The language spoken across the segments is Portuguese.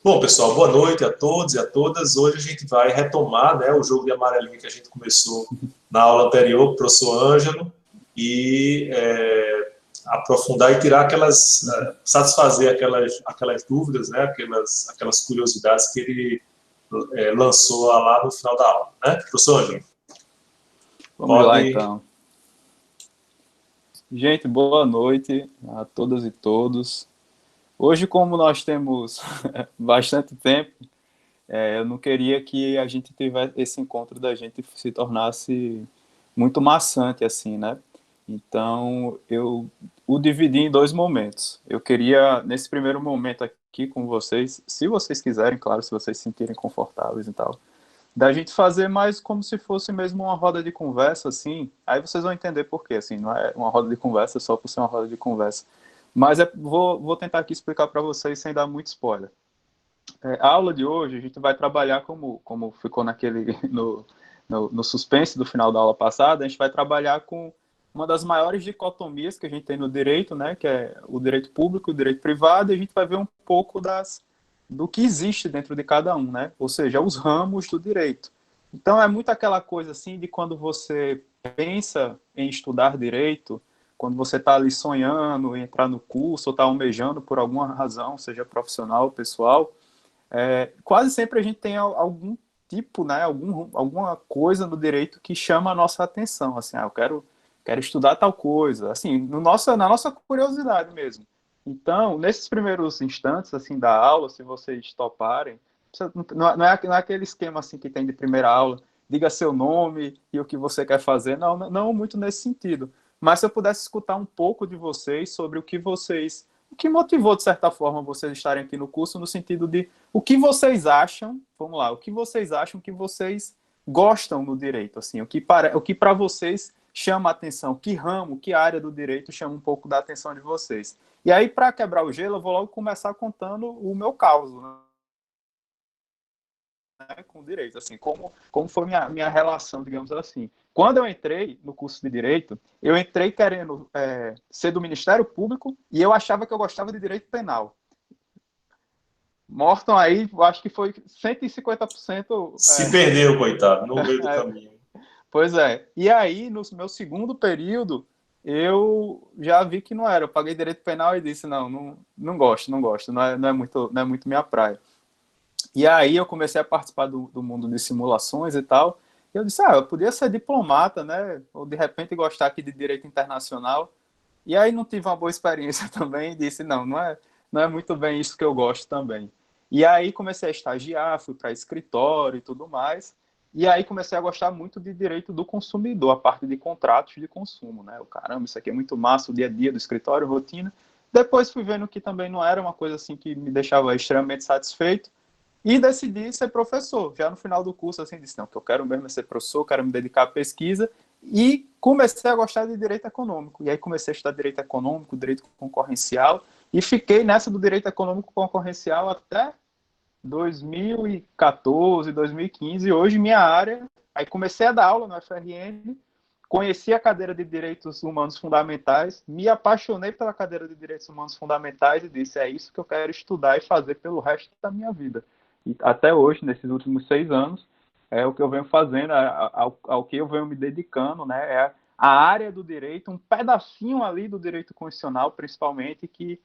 Bom, pessoal, boa noite a todos e a todas. Hoje a gente vai retomar, né, o jogo de amarelinha que a gente começou na aula anterior com o professor Ângelo e aprofundar e tirar satisfazer aquelas dúvidas, né, aquelas curiosidades que ele lançou lá no final da aula, né, professor Ângelo? Vamos lá, então. Gente, boa noite a todas e todos. Hoje, como nós temos bastante tempo, eu não queria que a gente tivesse esse encontro da gente se tornasse muito maçante, assim, né? Então, eu o dividi em dois momentos. Eu queria, nesse primeiro momento aqui com vocês, se vocês quiserem, claro, se vocês se sentirem confortáveis e tal, da gente fazer mais como se fosse mesmo uma roda de conversa, assim. Aí vocês vão entender por quê, assim, não é uma roda de conversa só por ser uma roda de conversa. Mas vou tentar aqui explicar para vocês sem dar muito spoiler. A aula de hoje a gente vai trabalhar como ficou no suspense do final da aula passada, a gente vai trabalhar com uma das maiores dicotomias que a gente tem no direito, né, que é o direito público e o direito privado, e a gente vai ver um pouco do que existe dentro de cada um, né, ou seja, os ramos do direito. Então é muito aquela coisa assim de quando você pensa em estudar direito, quando você está ali sonhando em entrar no curso ou está almejando por alguma razão, seja profissional ou pessoal, quase sempre a gente tem algum tipo, né, alguma coisa no direito que chama a nossa atenção, assim, eu quero estudar tal coisa, assim, na nossa curiosidade mesmo. Então, nesses primeiros instantes, assim, da aula, se vocês toparem, não é aquele esquema, assim, que tem de primeira aula, diga seu nome e o que você quer fazer, não muito nesse sentido. Mas se eu pudesse escutar um pouco de vocês sobre o que motivou, de certa forma, vocês estarem aqui no curso, no sentido de o que vocês acham, vamos lá, o que vocês acham que vocês gostam no direito, assim, o que para vocês chama a atenção, que ramo, que área do direito chama um pouco da atenção de vocês. E aí, para quebrar o gelo, eu vou logo começar contando o meu caos, né, com o direito, assim, como foi minha relação, digamos assim. Quando eu entrei no curso de Direito, eu entrei querendo ser do Ministério Público e eu achava que eu gostava de Direito Penal. Morton aí, eu acho que foi 150%... Se perdeu, coitado, no meio do caminho. Pois é. E aí, no meu segundo período, eu já vi que não era. Eu paguei Direito Penal e disse, não gosto, não é muito minha praia. E aí eu comecei a participar do mundo de simulações e tal. E eu disse, eu podia ser diplomata, né? Ou de repente gostar aqui de direito internacional. E aí não tive uma boa experiência também. E disse, não é muito bem isso que eu gosto também. E aí comecei a estagiar, fui para escritório e tudo mais. E aí comecei a gostar muito de direito do consumidor, a parte de contratos de consumo, né? Caramba, isso aqui é muito massa, o dia a dia do escritório, rotina. Depois fui vendo que também não era uma coisa assim que me deixava extremamente satisfeito. E decidi ser professor. Já no final do curso, assim, disse, que eu quero mesmo ser professor, quero me dedicar à pesquisa. E comecei a gostar de direito econômico. E aí comecei a estudar direito econômico, direito concorrencial. E fiquei nessa do direito econômico concorrencial até 2014, 2015. Hoje, minha área... Aí comecei a dar aula no FRN, conheci a cadeira de Direitos Humanos Fundamentais, me apaixonei pela cadeira de Direitos Humanos Fundamentais e disse, é isso que eu quero estudar e fazer pelo resto da minha vida. E até hoje, nesses últimos 6 anos, é o que eu venho fazendo, ao que eu venho me dedicando, né? É a área do direito, um pedacinho ali do direito constitucional, principalmente, que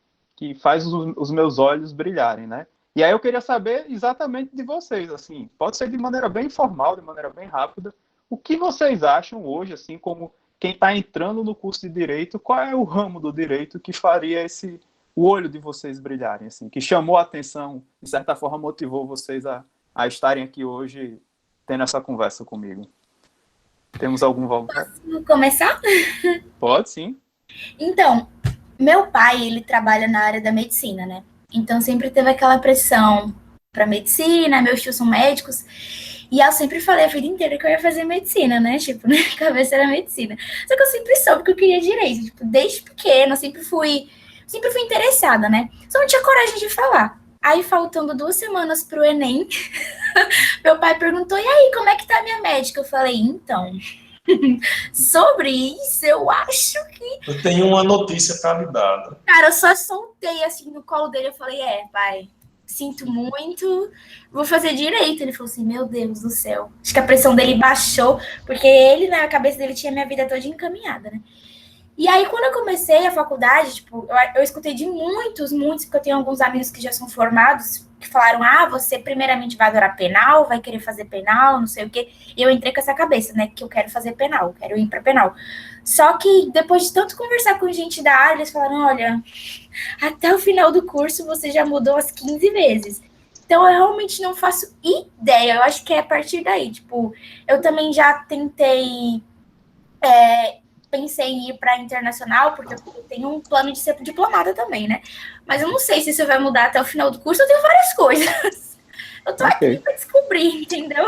faz os meus olhos brilharem, né? E aí eu queria saber exatamente de vocês, assim, pode ser de maneira bem informal, de maneira bem rápida, o que vocês acham hoje, assim, como quem está entrando no curso de Direito, qual é o ramo do Direito que faria o olho de vocês brilharem, assim, que chamou a atenção, de certa forma motivou vocês a estarem aqui hoje tendo essa conversa comigo? Temos algum vontade? Posso começar? Pode, sim. Então, meu pai, ele trabalha na área da medicina, né? Então sempre teve aquela pressão para medicina, meus tios são médicos, e eu sempre falei a vida inteira que eu ia fazer medicina, né? Tipo, na minha cabeça era medicina. Só que eu sempre soube que eu queria direito, tipo, desde pequena, eu sempre fui interessada, né? Só não tinha coragem de falar. Aí, faltando 2 semanas pro Enem, meu pai perguntou, e aí, como é que tá a minha médica? Eu falei, então, sobre isso, eu acho que... Eu tenho uma notícia para lhe dar. Né? Cara, eu só soltei assim no colo dele, eu falei, pai, sinto muito, vou fazer direito. Ele falou assim, meu Deus do céu. Acho que a pressão dele baixou, porque ele, na cabeça dele, tinha minha vida toda encaminhada, né? E aí, quando eu comecei a faculdade, tipo, eu escutei de muitos, porque eu tenho alguns amigos que já são formados, que falaram, você primeiramente vai adorar penal, vai querer fazer penal, não sei o quê. E eu entrei com essa cabeça, né, que eu quero fazer penal, quero ir para penal. Só que depois de tanto conversar com gente da área, eles falaram, olha, até o final do curso você já mudou umas 15 vezes. Então, eu realmente não faço ideia. Eu acho que é a partir daí. Tipo, eu também já tentei... pensei em ir para internacional, porque eu tenho um plano de ser diplomada também, né? Mas eu não sei se isso vai mudar até o final do curso. Eu tenho várias coisas. Eu tô aqui para descobrir, entendeu?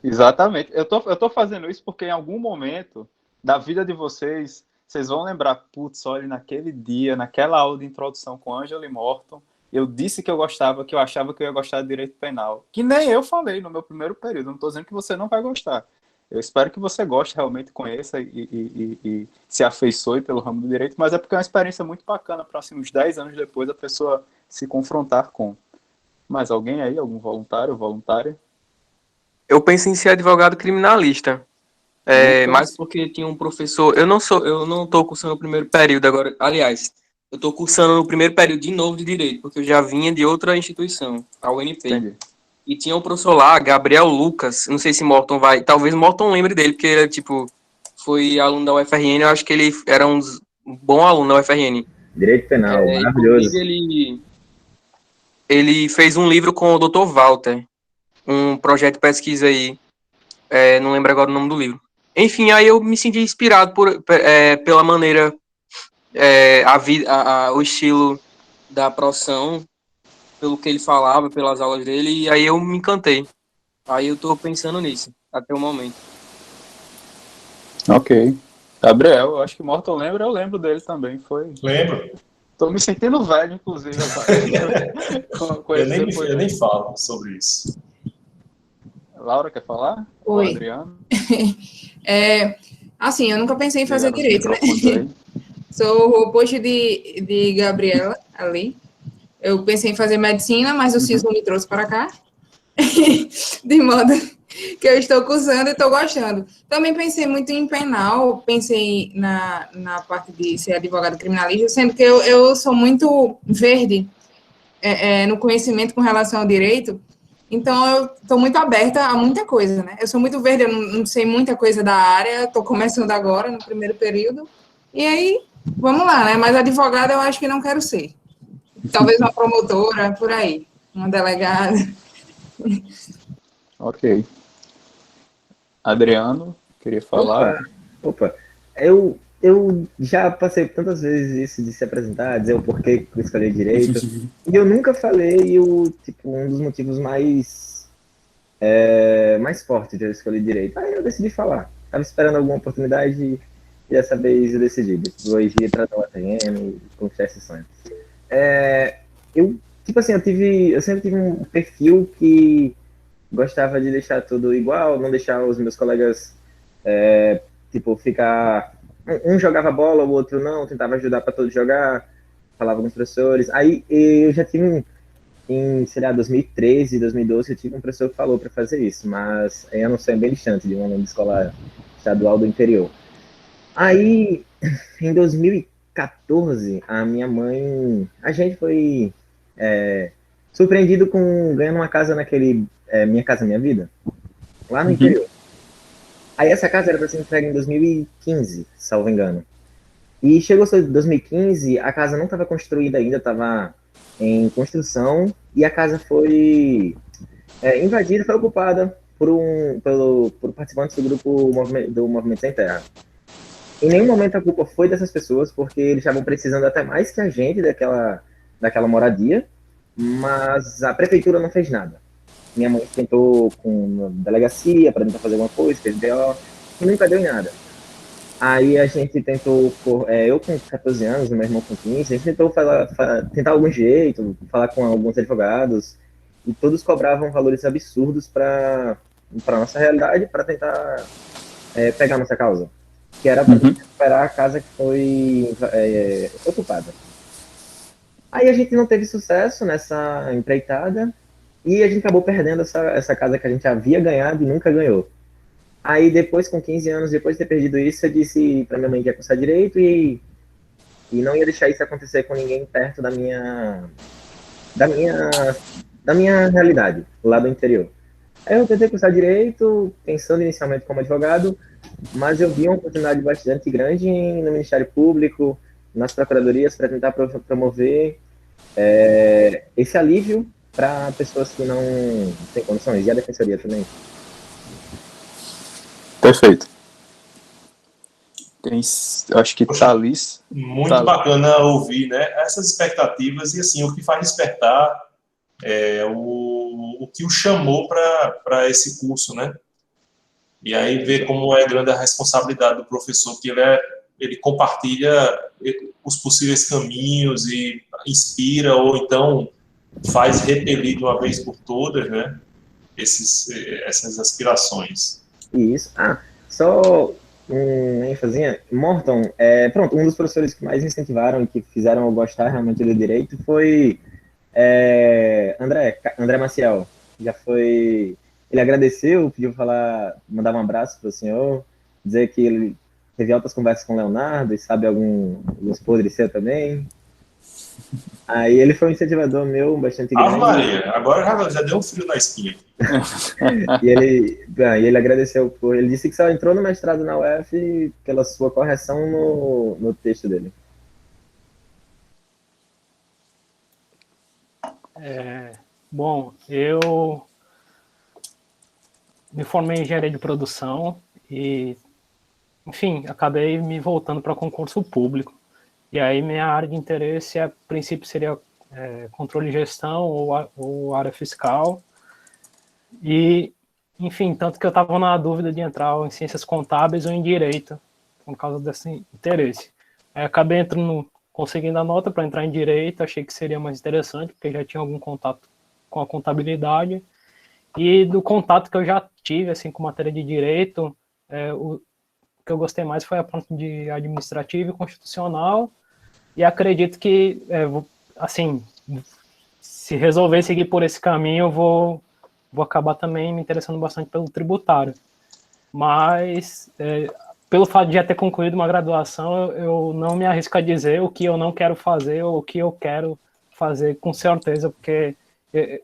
Exatamente. Eu tô fazendo isso porque em algum momento da vida de vocês vão lembrar, putz, olha, naquele dia, naquela aula de introdução com Ângela e Morton, eu disse que eu gostava, que eu achava que eu ia gostar de direito penal. Que nem eu falei no meu primeiro período. Não estou dizendo que você não vai gostar. Eu espero que você goste, realmente conheça e se afeiçoe pelo ramo do direito, mas é porque é uma experiência muito bacana para assim, uns 10 anos depois a pessoa se confrontar com. Mais alguém aí? Algum voluntário, voluntária? Eu penso em ser advogado criminalista. Mas porque tinha um professor... Eu não estou cursando o primeiro período agora. Aliás, eu estou cursando o primeiro período de novo de Direito, porque eu já vinha de outra instituição, a UNP. Entendi. E tinha um professor lá, Gabriel Lucas, não sei se Morton vai... Talvez Morton lembre dele, porque ele, foi aluno da UFRN, eu acho que ele era um bom aluno da UFRN. Direito penal, maravilhoso. Ele fez um livro com o Dr. Walter, um projeto de pesquisa aí, não lembro agora o nome do livro. Enfim, aí eu me senti inspirado pela maneira, o estilo da profissão, pelo que ele falava, pelas aulas dele, e aí eu me encantei. Aí eu tô pensando nisso, até o momento. Ok. Gabriel, eu acho que Morton lembra, eu lembro dele também. Lembro. Tô me sentindo velho, inclusive. Eu nem falo sobre isso. Laura, quer falar? Oi. Adriano? Assim, eu nunca pensei em fazer direito, né? Sou o oposto de Gabriela, ali. Eu pensei em fazer medicina, mas o SISU me trouxe para cá. De modo que eu estou cursando e estou gostando. Também pensei muito em penal, pensei na parte de ser advogado criminalista, sendo que eu sou muito verde no conhecimento com relação ao direito, então eu estou muito aberta a muita coisa, né? Eu sou muito verde, eu não sei muita coisa da área, estou começando agora, no primeiro período, e aí, vamos lá, né? Mas advogada eu acho que não quero ser. Talvez uma promotora, por aí, uma delegada. Ok. Adriano, queria falar? Opa. Eu já passei tantas vezes isso de se apresentar, dizer o porquê que eu escolhi direito, e eu nunca falei um dos motivos mais fortes de eu escolher direito. Aí eu decidi falar. Estava esperando alguma oportunidade e dessa vez eu decidi. Depois de ir para a UFRN e conquistar esse sonho. Eu sempre tive um perfil que gostava de deixar tudo igual, não deixar os meus colegas, ficar... Um jogava bola, o outro não, tentava ajudar para todos jogar, falava com os professores. Aí eu já tive, em 2013, 2012, eu tive um professor que falou para fazer isso, mas eu não sei, bem distante de uma escola estadual do interior. Aí, em 2014, a minha mãe... A gente foi surpreendido com ganhando uma casa naquele Minha Casa Minha Vida, lá no interior. Aí essa casa era para ser entregue em 2015, salvo engano. E chegou em 2015, a casa não estava construída ainda, estava em construção, e a casa foi invadida, foi ocupada por participantes do grupo do Movimento Sem Terra. Em nenhum momento a culpa foi dessas pessoas, porque eles estavam precisando até mais que a gente daquela moradia, mas a prefeitura não fez nada. Minha mãe tentou com a delegacia para tentar fazer alguma coisa, fez BO, e nunca deu em nada. Aí a gente tentou, eu com 14 anos, meu irmão com 15, a gente tentou tentar algum jeito, falar com alguns advogados, e todos cobravam valores absurdos para a nossa realidade, para tentar pegar nossa causa, que era para recuperar a casa que foi ocupada. Aí a gente não teve sucesso nessa empreitada e a gente acabou perdendo essa casa que a gente havia ganhado e nunca ganhou. Aí depois, com 15 anos, depois de ter perdido isso, eu disse para minha mãe que ia cursar direito e não ia deixar isso acontecer com ninguém perto da minha, da minha realidade, lá do interior. Aí eu tentei cursar direito, pensando inicialmente como advogado, mas eu vi uma oportunidade bastante grande no Ministério Público, nas procuradorias, para tentar promover esse alívio para pessoas que não têm condições, e a defensoria também. Perfeito. Acho que Poxa, Thalys. Muito bacana ouvir, né, essas expectativas e assim o que faz despertar o que o chamou para esse curso, né? E aí ver como é grande a responsabilidade do professor, que ele compartilha os possíveis caminhos e inspira ou então faz repelir de uma vez por todas, né? Essas aspirações. Isso. Só um ênfase. Morton, pronto, um dos professores que mais incentivaram e que fizeram eu gostar realmente do direito foi André Maciel. Já foi. Ele agradeceu, pediu mandar um abraço para o senhor, dizer que ele teve altas conversas com o Leonardo e sabe alguns podres seu também. Aí ele foi um incentivador meu bastante grande. Maria, agora já deu um frio na espinha. E ele agradeceu ele disse que só entrou no mestrado na UF pela sua correção no texto dele. Bom, eu me formei em engenharia de produção e, enfim, acabei me voltando para concurso público. E aí minha área de interesse, a princípio, seria controle e gestão ou área fiscal. E, enfim, tanto que eu estava na dúvida de entrar em ciências contábeis ou em direito, por causa desse interesse. Aí acabei conseguindo a nota para entrar em direito, achei que seria mais interessante, porque já tinha algum contato com a contabilidade. E do contato que eu já tive assim, com matéria de direito, o que eu gostei mais foi a parte de administrativo e constitucional. E acredito que, assim, se resolver seguir por esse caminho, eu vou acabar também me interessando bastante pelo tributário. Mas, pelo fato de já ter concluído uma graduação, eu não me arrisco a dizer o que eu não quero fazer ou o que eu quero fazer com certeza, porque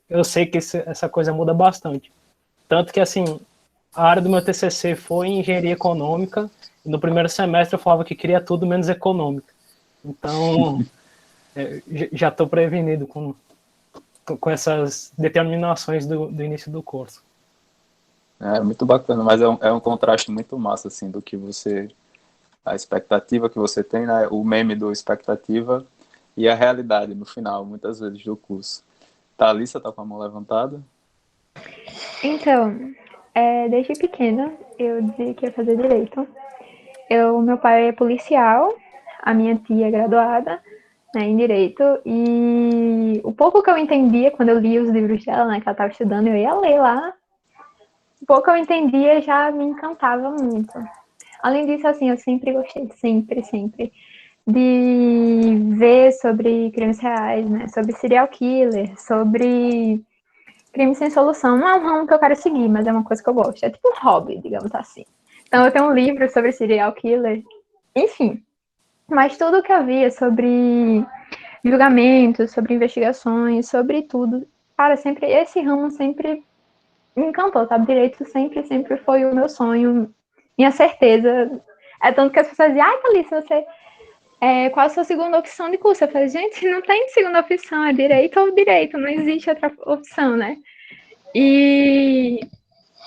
eu sei que essa coisa muda bastante. Tanto que, assim, a área do meu TCC foi engenharia econômica, e no primeiro semestre eu falava que queria tudo menos econômica. Então, já estou prevenido com essas determinações do início do curso. É muito bacana, mas é um contraste muito massa, assim, do que a expectativa que você tem, né? O meme do expectativa e a realidade no final, muitas vezes, do curso. Thalissa tá com a mão levantada? Então, desde pequena, eu dizia que ia fazer direito. Meu pai é policial, a minha tia é graduada, né, em direito, e o pouco que eu entendia quando eu lia os livros dela, né, que ela estava estudando, eu ia ler lá. O pouco que eu entendia já me encantava muito. Além disso, assim, eu sempre gostei, sempre, de ver sobre crimes reais, né, sobre serial killer, sobre crime sem solução. Não é um ramo que eu quero seguir, mas é uma coisa que eu gosto. É tipo um hobby, digamos assim. Então, eu tenho um livro sobre serial killer, enfim. Mas tudo que eu via sobre julgamentos, sobre investigações, sobre tudo, cara, esse ramo sempre me encantou, sabe? Direito sempre foi o meu sonho, minha certeza. É tanto que as pessoas dizem, Thalissa, qual a sua segunda opção de curso? Eu falei, gente, não tem segunda opção, é direito ou direito, não existe outra opção, né? E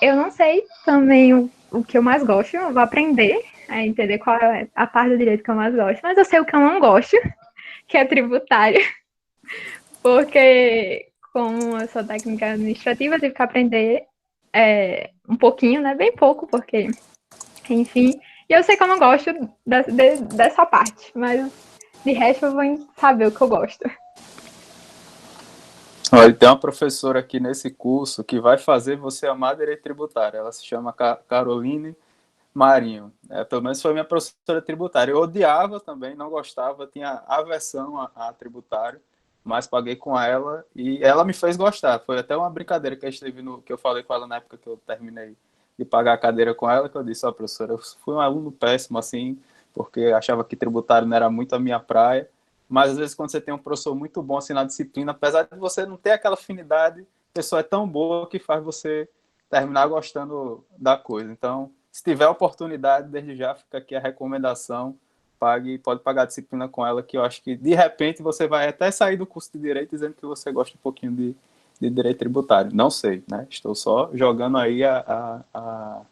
eu não sei também o que eu mais gosto, eu vou aprender a entender qual é a parte do direito que eu mais gosto, mas eu sei o que eu não gosto, que é tributário, porque como eu sou técnica administrativa, eu tive que aprender um pouquinho, né, bem pouco, porque, enfim, e eu sei que eu não gosto dessa parte, mas de resto eu vou saber o que eu gosto. Olha, tem uma professora aqui nesse curso que vai fazer você amar direito tributário. Ela se chama Caroline Marinho. Pelo menos foi minha professora tributária. Eu odiava também, não gostava, tinha aversão a tributário. mas paguei com ela e ela me fez gostar. Foi até uma brincadeira que a gente teve que eu falei com ela na época que eu terminei de pagar a cadeira com ela, que eu disse, professora, eu fui um aluno péssimo, assim, porque achava que tributário não era muito a minha praia, mas às vezes quando você tem um professor muito bom assim na disciplina, apesar de você não ter aquela afinidade, a pessoa é tão boa que faz você terminar gostando da coisa. Então, se tiver oportunidade, desde já fica aqui a recomendação, pode pagar a disciplina com ela, que eu acho que de repente você vai até sair do curso de Direito dizendo que você gosta um pouquinho de Direito Tributário. Não sei, né? Estou só jogando aí a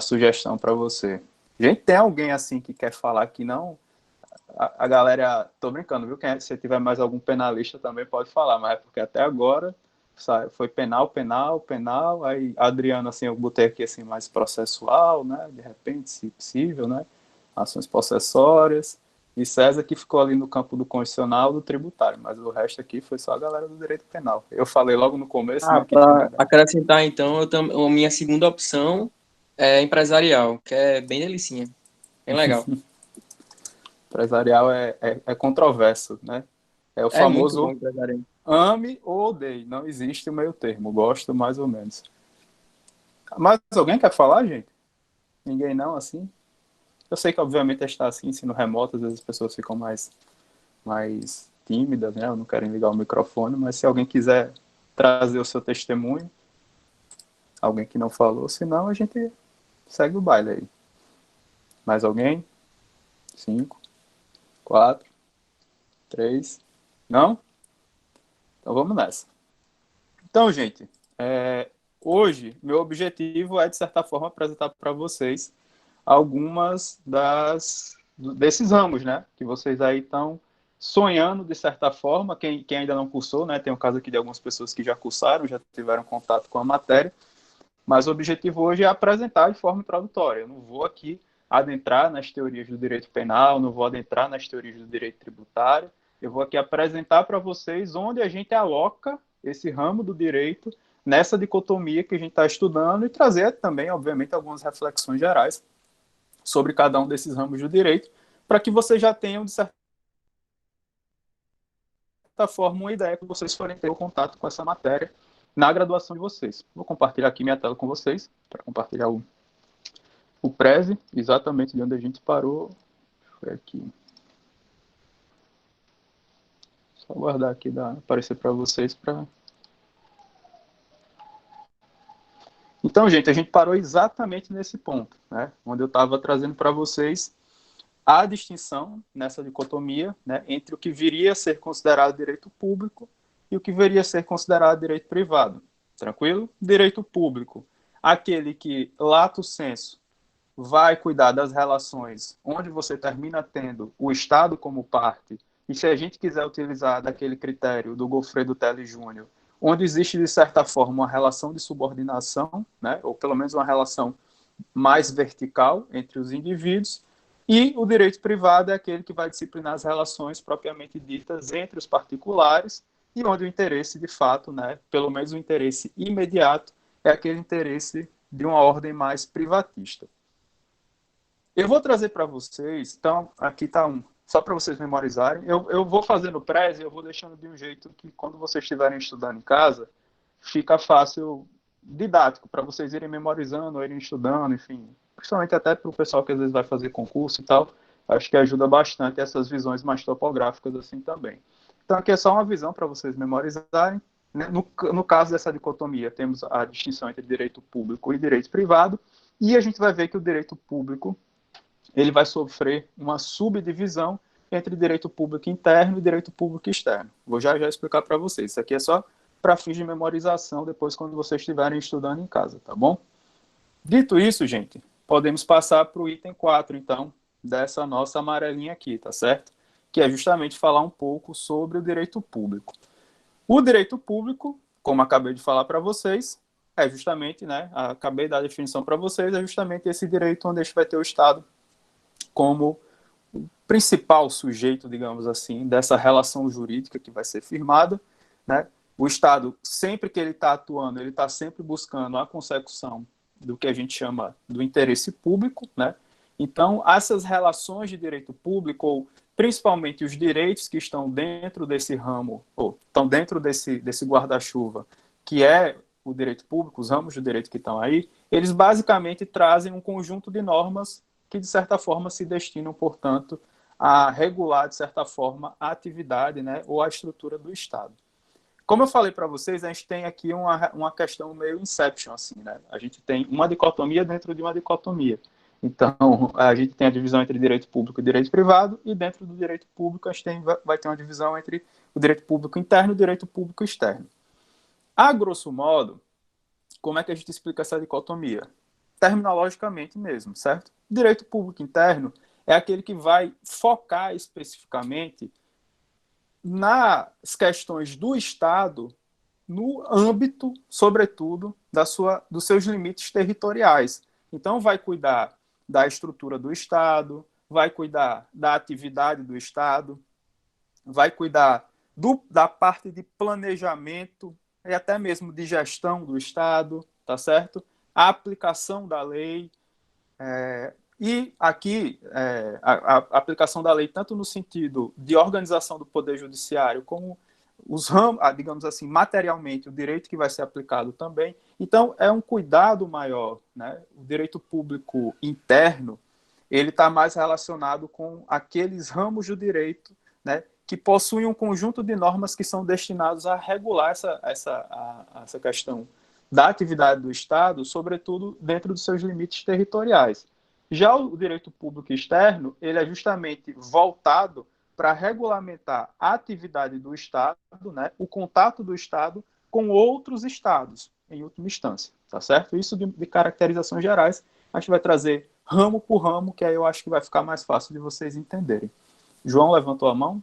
sugestão para você. Gente, tem alguém assim que quer falar que não? A galera, tô brincando, viu? Se tiver mais algum penalista também pode falar, mas é porque até agora foi penal, aí Adriano, assim, eu botei aqui assim mais processual, né? De repente, se possível, né? Ações possessórias, e César que ficou ali no campo do constitucional, do tributário, mas o resto aqui foi só a galera do direito penal. Eu falei logo no começo, né? Para acrescentar, então, a minha segunda opção é empresarial, que é bem delicinha, bem legal. Empresarial é controverso, né? É o famoso muito bom, empresarial. Ame ou odeie, não existe o meio termo, gosto mais ou menos. Mas alguém quer falar, gente? Ninguém não, assim? Eu sei que, obviamente, está assim, ensino remoto, às vezes as pessoas ficam mais tímidas, né? Não querem ligar o microfone, mas se alguém quiser trazer o seu testemunho, alguém que não falou, senão a gente segue o baile aí. Mais alguém? 5, 4, 3, não? Então vamos nessa. Então, gente, hoje meu objetivo é, de certa forma, apresentar para vocês algumas desses ramos, né, que vocês aí estão sonhando, de certa forma, quem ainda não cursou, né, tem o caso aqui de algumas pessoas que já cursaram, já tiveram contato com a matéria, mas o objetivo hoje é apresentar de forma introdutória. Eu não vou aqui adentrar nas teorias do direito penal, não vou adentrar nas teorias do direito tributário, eu vou aqui apresentar para vocês onde a gente aloca esse ramo do direito nessa dicotomia que a gente está estudando e trazer também, obviamente, algumas reflexões gerais sobre cada um desses ramos do direito, para que vocês já tenham, de certa forma, uma ideia que vocês forem ter o contato com essa matéria na graduação de vocês. Vou compartilhar aqui minha tela com vocês, para compartilhar o Prezi, exatamente de onde a gente parou. Foi aqui. Só guardar aqui, aparecer para vocês. Então, gente, a gente parou exatamente nesse ponto, né? Onde eu estava trazendo para vocês a distinção nessa dicotomia, né, entre o que viria a ser considerado direito público e o que viria a ser considerado direito privado. Tranquilo? Direito público, aquele que, lato sensu, vai cuidar das relações onde você termina tendo o Estado como parte, e se a gente quiser utilizar daquele critério do Goffredo Telles Júnior, onde existe, de certa forma, uma relação de subordinação, né, ou pelo menos uma relação mais vertical entre os indivíduos, e o direito privado é aquele que vai disciplinar as relações propriamente ditas entre os particulares, e onde o interesse, de fato, né, pelo menos o interesse imediato, é aquele interesse de uma ordem mais privatista. Eu vou trazer para vocês, então, aqui está só para vocês memorizarem. Eu vou fazendo Prezi, eu vou deixando de um jeito que, quando vocês estiverem estudando em casa, fica fácil, didático, para vocês irem memorizando, irem estudando, enfim. Principalmente até para o pessoal que às vezes vai fazer concurso e tal. Acho que ajuda bastante essas visões mais topográficas assim também. Então, aqui é só uma visão para vocês memorizarem. No caso dessa dicotomia, temos a distinção entre direito público e direito privado, e a gente vai ver que o direito público ele vai sofrer uma subdivisão entre direito público interno e direito público externo. Vou já explicar para vocês. Isso aqui é só para fins de memorização, depois quando vocês estiverem estudando em casa, tá bom? Dito isso, gente, podemos passar para o item 4, então, dessa nossa amarelinha aqui, tá certo? Que é justamente falar um pouco sobre o direito público. O direito público, como acabei de falar para vocês, é justamente, né, acabei de dar a definição para vocês, é justamente esse direito onde a gente vai ter o Estado como o principal sujeito, digamos assim, dessa relação jurídica que vai ser firmada, né? O Estado, sempre que ele está atuando, ele está sempre buscando a consecução do que a gente chama do interesse público, né? Então, essas relações de direito público, ou principalmente os direitos que estão dentro desse ramo, ou estão dentro desse guarda-chuva, que é o direito público, os ramos de direito que estão aí, eles basicamente trazem um conjunto de normas que, de certa forma, se destinam, portanto, a regular, de certa forma, a atividade, né, ou a estrutura do Estado. Como eu falei para vocês, a gente tem aqui uma questão meio Inception, assim, né? A gente tem uma dicotomia dentro de uma dicotomia. Então, a gente tem a divisão entre direito público e direito privado, e dentro do direito público a gente vai ter uma divisão entre o direito público interno e o direito público externo. A grosso modo, como é que a gente explica essa dicotomia? Terminologicamente mesmo, certo? Direito público interno é aquele que vai focar especificamente nas questões do Estado, no âmbito, sobretudo, dos seus limites territoriais. Então, vai cuidar da estrutura do Estado, vai cuidar da atividade do Estado, vai cuidar da parte de planejamento e até mesmo de gestão do Estado, tá certo? A aplicação da lei, e aqui a aplicação da lei tanto no sentido de organização do Poder Judiciário, como os ramos, digamos assim, materialmente, o direito que vai ser aplicado também. Então, é um cuidado maior, né? O direito público interno, ele está mais relacionado com aqueles ramos do direito, né, que possuem um conjunto de normas que são destinados a regular essa questão da atividade do Estado, sobretudo dentro dos seus limites territoriais. Já o direito público externo, ele é justamente voltado para regulamentar a atividade do Estado, né, o contato do Estado com outros Estados, em última instância, tá certo? Isso de caracterizações gerais, a gente vai trazer ramo por ramo, que aí eu acho que vai ficar mais fácil de vocês entenderem. João levantou a mão?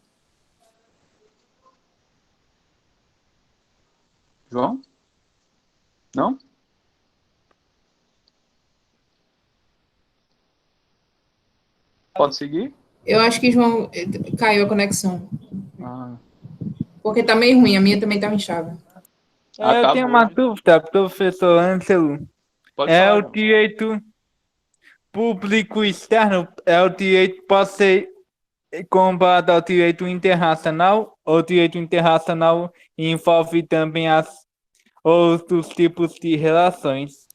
João? Não? Pode seguir? Eu acho que João caiu a conexão. Ah. Porque tá meio ruim, a minha também tá instável. Eu tenho uma dúvida, professor Ângelo. Pode falar, O João. direito público externo é o direito que pode ser comparado ao direito internacional? Ou o direito internacional envolve também outros tipos de relações?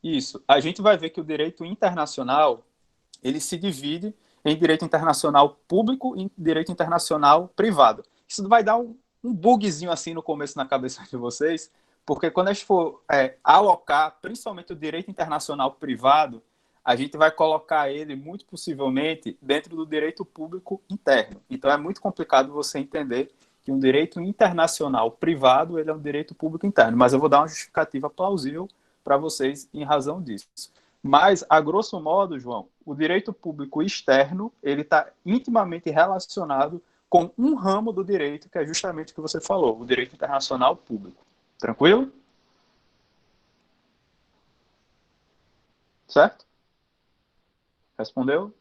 Isso. A gente vai ver que o direito internacional, ele se divide em direito internacional público e direito internacional privado. Isso vai dar um bugzinho assim no começo na cabeça de vocês, porque quando a gente for alocar, principalmente o direito internacional privado, a gente vai colocar ele, muito possivelmente, dentro do direito público interno. Então, é muito complicado você entender que um direito internacional privado ele é um direito público interno. Mas eu vou dar uma justificativa plausível para vocês em razão disso. Mas, a grosso modo, João, o direito público externo ele está intimamente relacionado com um ramo do direito, que é justamente o que você falou, o direito internacional público. Tranquilo? Certo? Respondeu?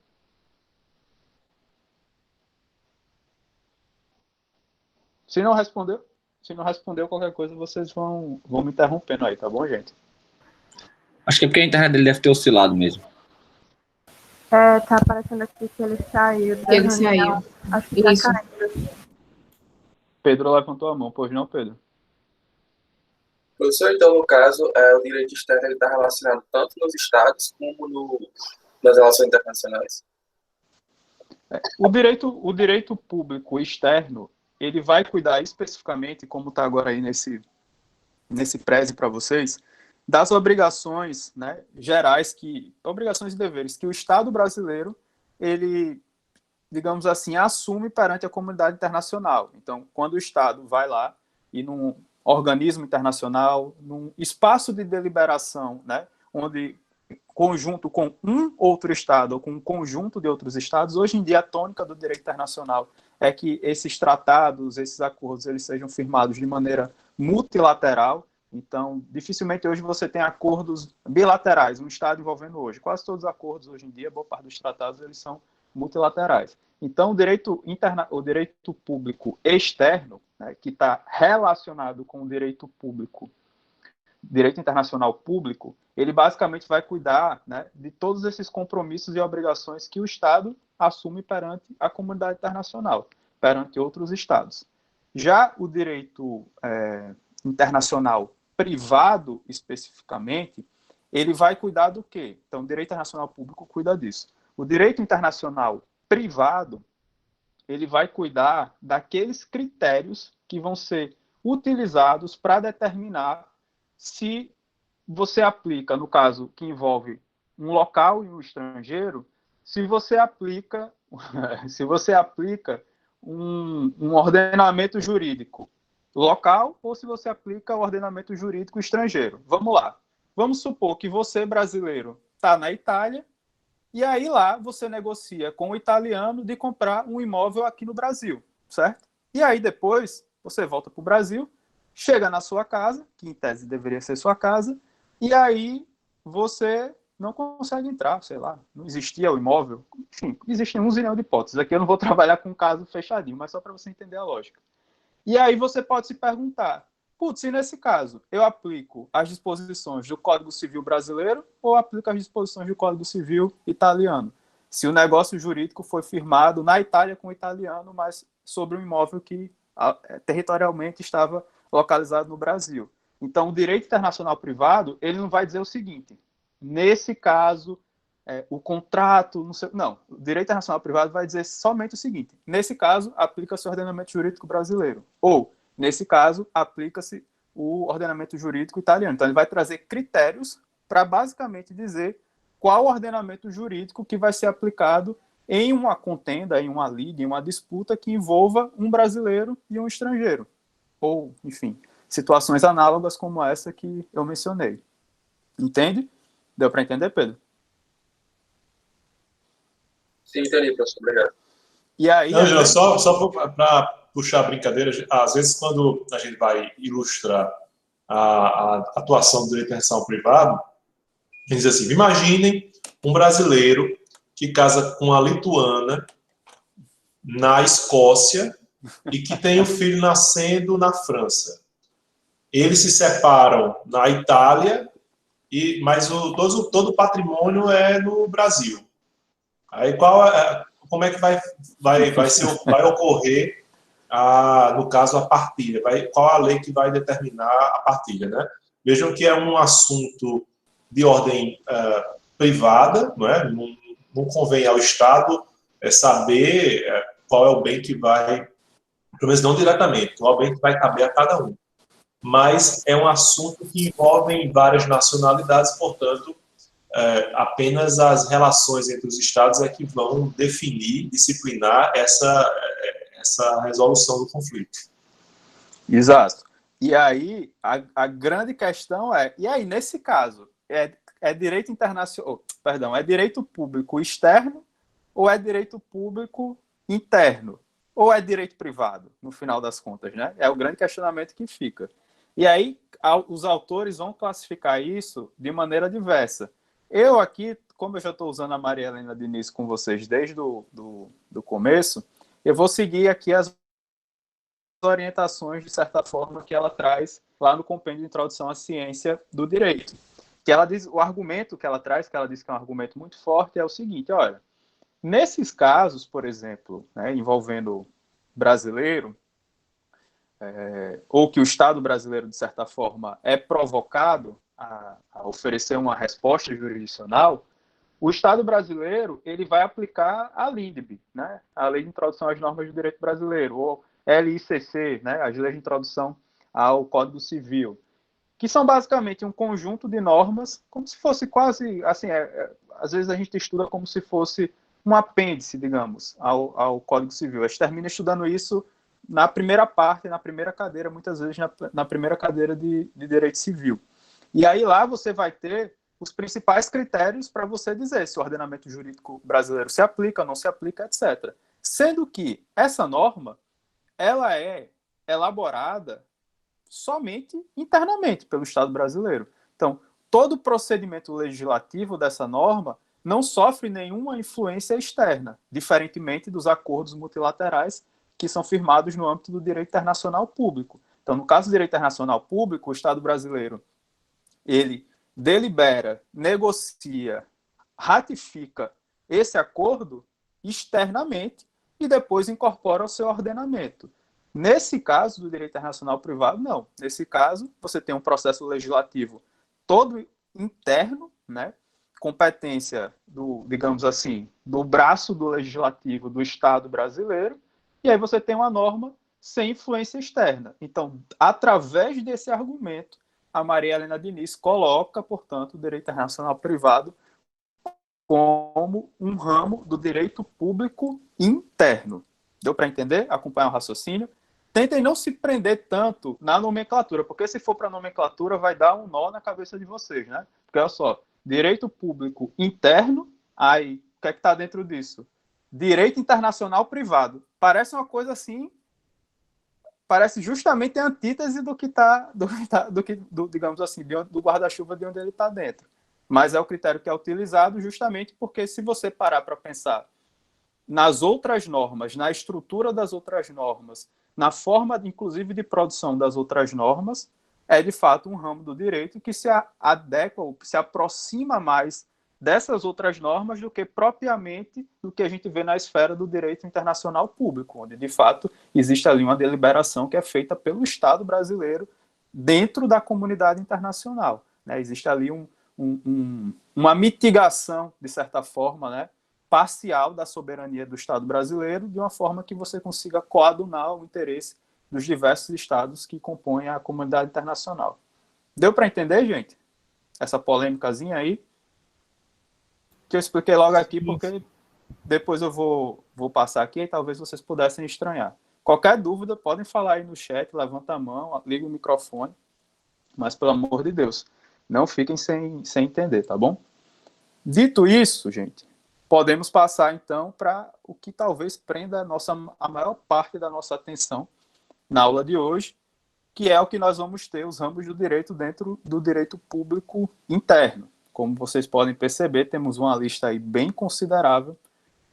Se não respondeu qualquer coisa, vocês vão me interrompendo aí, tá bom, gente? Acho que é porque a internet dele deve ter oscilado mesmo. Tá aparecendo aqui que ele saiu. Ele saiu. Acho que tá Isso. caindo. Pedro levantou a mão, pois não, Pedro? Professor, então, no caso, o direito externo está relacionado tanto nos estados como nas relações internacionais? O direito público externo, ele vai cuidar especificamente, como está agora aí nesse preze para vocês, das obrigações, né, gerais, obrigações e deveres que o Estado brasileiro, ele, digamos assim, assume perante a comunidade internacional. Então, quando o Estado vai lá e num organismo internacional, num espaço de deliberação, né, onde conjunto com um outro Estado ou com um conjunto de outros Estados, hoje em dia a tônica do direito internacional é que esses tratados, esses acordos, eles sejam firmados de maneira multilateral. Então, dificilmente hoje você tem acordos bilaterais, um Estado envolvendo hoje. Quase todos os acordos hoje em dia, boa parte dos tratados, eles são multilaterais. Então, o direito público externo, né, que está relacionado com o direito público direito internacional público, ele basicamente vai cuidar, né, de todos esses compromissos e obrigações que o Estado assume perante a comunidade internacional, perante outros Estados. Já o direito internacional privado, especificamente, ele vai cuidar do quê? Então, o direito internacional público cuida disso. O direito internacional privado, ele vai cuidar daqueles critérios que vão ser utilizados para determinar se você aplica, no caso que envolve um local e um estrangeiro, se você aplica um ordenamento jurídico local ou se você aplica o ordenamento jurídico estrangeiro. Vamos lá. Vamos supor que você, brasileiro, está na Itália e aí lá você negocia com o italiano de comprar um imóvel aqui no Brasil, certo? E aí depois você volta para o Brasil, chega na sua casa, que em tese deveria ser sua casa, e aí você não consegue entrar, sei lá, não existia o imóvel. Enfim, existem 1 zilhão de hipóteses. Aqui eu não vou trabalhar com um caso fechadinho, mas só para você entender a lógica. E aí você pode se perguntar, putz, se nesse caso eu aplico as disposições do Código Civil brasileiro ou aplico as disposições do Código Civil italiano? Se o negócio jurídico foi firmado na Itália com o italiano, mas sobre um imóvel que territorialmente estava localizado no Brasil. Então, o direito internacional privado, ele não vai dizer o seguinte, nesse caso, o contrato, não, o direito internacional privado vai dizer somente o seguinte, nesse caso, aplica-se o ordenamento jurídico brasileiro, ou, nesse caso, aplica-se o ordenamento jurídico italiano. Então, ele vai trazer critérios para basicamente dizer qual ordenamento jurídico que vai ser aplicado em uma contenda, em uma liga, em uma disputa que envolva um brasileiro e um estrangeiro. Ou, enfim, situações análogas como essa que eu mencionei. Entende? Deu para entender, Pedro? Sim, entendi, professor. Obrigado. E aí, não, só para puxar a brincadeira, às vezes quando a gente vai ilustrar a atuação do direito internacional privado, a gente diz assim, imaginem um brasileiro que casa com uma lituana na Escócia e que tem um filho nascendo na França. Eles se separam na Itália, mas todo o patrimônio é no Brasil. Aí como é que vai ocorrer, no caso, a partilha? Qual a lei que vai determinar a partilha? Né? Vejam que é um assunto de ordem privada, não é? Não convém ao Estado saber qual é o bem que vai, pelo menos não diretamente, qual é o bem que vai caber a cada um. Mas é um assunto que envolve várias nacionalidades, portanto, apenas as relações entre os Estados é que vão definir, disciplinar essa resolução do conflito. Exato. E aí, a grande questão e aí, nesse caso, é direito internacional, perdão, é direito público externo ou é direito público interno? Ou é direito privado, no final das contas, né? É o grande questionamento que fica. E aí, os autores vão classificar isso de maneira diversa. Eu aqui, como eu já estou usando a Maria Helena Diniz com vocês desde do começo, eu vou seguir aqui as orientações, de certa forma, que ela traz lá no compêndio de introdução à ciência do direito. Que ela diz, o argumento que ela traz, que ela diz que é um argumento muito forte, é o seguinte, olha, nesses casos, por exemplo, né, envolvendo brasileiro, ou que o Estado brasileiro, de certa forma, é provocado a oferecer uma resposta jurisdicional, o Estado brasileiro ele vai aplicar a LINDB, né, a Lei de Introdução às Normas do Direito Brasileiro, ou LICC, né, as Leis de Introdução ao Código Civil, que são basicamente um conjunto de normas, como se fosse quase, assim, às vezes a gente estuda como se fosse um apêndice, digamos, ao Código Civil. A gente termina estudando isso na primeira parte, na primeira cadeira, muitas vezes na primeira cadeira de Direito Civil. E aí lá você vai ter os principais critérios para você dizer se o ordenamento jurídico brasileiro se aplica, não se aplica, etc. Sendo que essa norma, ela é elaborada somente internamente pelo Estado brasileiro. Então, todo o procedimento legislativo dessa norma não sofre nenhuma influência externa, diferentemente dos acordos multilaterais que são firmados no âmbito do direito internacional público. Então, no caso do direito internacional público, o Estado brasileiro ele delibera, negocia, ratifica esse acordo externamente e depois incorpora ao seu ordenamento. Nesse caso do direito internacional privado, não. Nesse caso, você tem um processo legislativo todo interno, né? Competência do, digamos assim, do braço do legislativo do Estado brasileiro, e aí você tem uma norma sem influência externa. Então, através desse argumento, a Maria Helena Diniz coloca, portanto, o direito internacional privado como um ramo do direito público interno. Deu para entender? Acompanhar o raciocínio? Tentem não se prender tanto na nomenclatura, porque se for para nomenclatura vai dar um nó na cabeça de vocês, né? Porque olha só, direito público interno, aí, o que é que está dentro disso? Direito internacional privado. Parece uma coisa assim, parece justamente a antítese do que está, digamos assim, do guarda-chuva de onde ele está dentro. Mas é o critério que é utilizado justamente porque se você parar para pensar nas outras normas, na estrutura das outras normas, na forma, inclusive, de produção das outras normas, é, de fato, um ramo do direito que se adequa, ou se aproxima mais dessas outras normas do que propriamente do que a gente vê na esfera do direito internacional público, onde, de fato, existe ali uma deliberação que é feita pelo Estado brasileiro dentro da comunidade internacional, né? Existe ali uma mitigação, de certa forma, né, parcial da soberania do Estado brasileiro, de uma forma que você consiga coadunar o interesse dos diversos estados que compõem a comunidade internacional. Deu para entender, gente? Essa polêmicazinha aí? Que eu expliquei logo aqui, porque depois eu vou passar aqui e talvez vocês pudessem estranhar. Qualquer dúvida, podem falar aí no chat, levanta a mão, liga o microfone, mas, pelo amor de Deus, não fiquem sem entender, tá bom? Dito isso, gente, podemos passar, então, para o que talvez prenda a maior parte da nossa atenção na aula de hoje, que é o que nós vamos ter, os ramos do direito dentro do direito público interno. Como vocês podem perceber, temos uma lista aí bem considerável.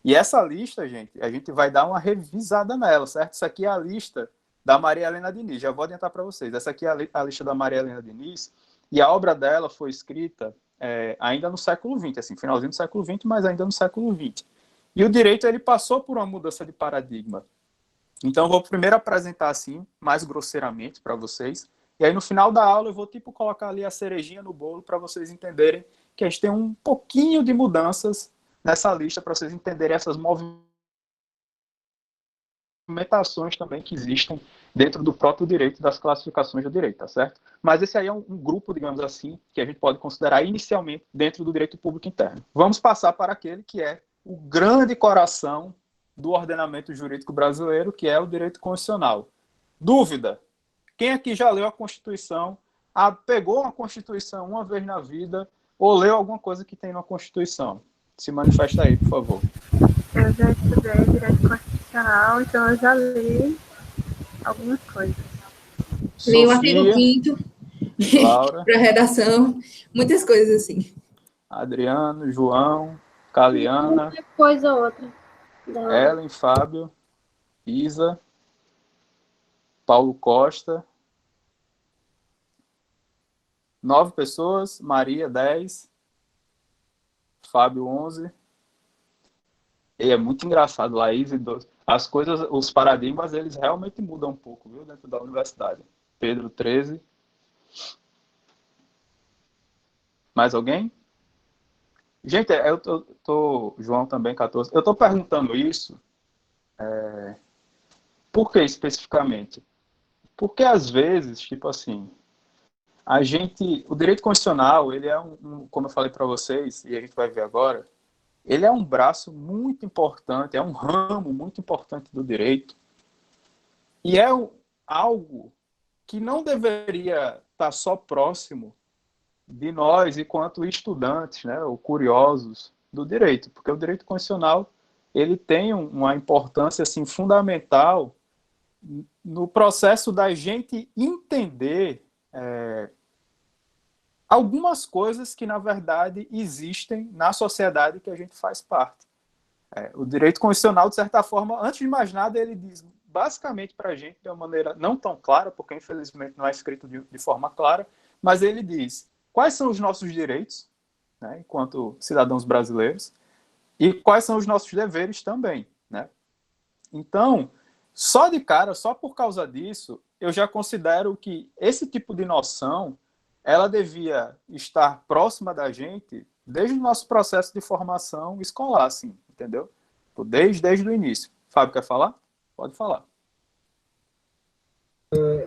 E essa lista, gente, a gente vai dar uma revisada nela, certo? Isso aqui é a lista da Maria Helena Diniz. Já vou adiantar para vocês. Essa aqui é a lista da Maria Helena Diniz. E a obra dela foi escrita ainda no século XX, assim, finalzinho do século XX, mas ainda no século XX. E o direito, ele passou por uma mudança de paradigma. Então, eu vou primeiro apresentar, assim, mais grosseiramente para vocês. E aí, no final da aula, eu vou, tipo, colocar ali a cerejinha no bolo para vocês entenderem que a gente tem um pouquinho de mudanças nessa lista, para vocês entenderem essas movimentações também que existem dentro do próprio direito, das classificações do direito, tá certo? Mas esse aí é um grupo, digamos assim, que a gente pode considerar inicialmente dentro do direito público interno. Vamos passar para aquele que é o grande coração do ordenamento jurídico brasileiro, que é o direito constitucional. Dúvida? Quem aqui já leu a Constituição, pegou uma Constituição uma vez na vida, ou leu alguma coisa que tem na Constituição? Se manifesta aí, por favor. Eu já estudei direito constitucional, então eu já li algumas coisas. Li o artigo 5º para redação, muitas coisas assim. Adriano, João, Caliana, Uma coisa ou outra. Ellen, Fábio, Isa, Paulo Costa, 9 pessoas, Maria, 10, Fábio, 11. E é muito engraçado, Laís e 12. As coisas, os paradigmas, eles realmente mudam um pouco, viu, dentro da universidade. Pedro, 13. Mais alguém? Gente, eu tô João também, 14. Eu estou perguntando isso, por que especificamente? Porque, às vezes, tipo assim, o direito constitucional, ele é como eu falei para vocês, e a gente vai ver agora, ele é um braço muito importante, é um ramo muito importante do direito, e é algo que não deveria estar só próximo de nós, enquanto estudantes, né, ou curiosos do direito, porque o direito constitucional, ele tem uma importância assim, fundamental no processo da gente entender algumas coisas que, na verdade, existem na sociedade que a gente faz parte. O direito constitucional, de certa forma, antes de mais nada, ele diz basicamente para a gente, de uma maneira não tão clara, porque, infelizmente, não é escrito de forma clara, mas ele diz quais são os nossos direitos, né, enquanto cidadãos brasileiros, e quais são os nossos deveres também, né? Então, só de cara, só por causa disso, eu já considero que esse tipo de noção, ela devia estar próxima da gente desde o nosso processo de formação escolar, assim, entendeu? Desde o início. Fábio, quer falar? Pode falar.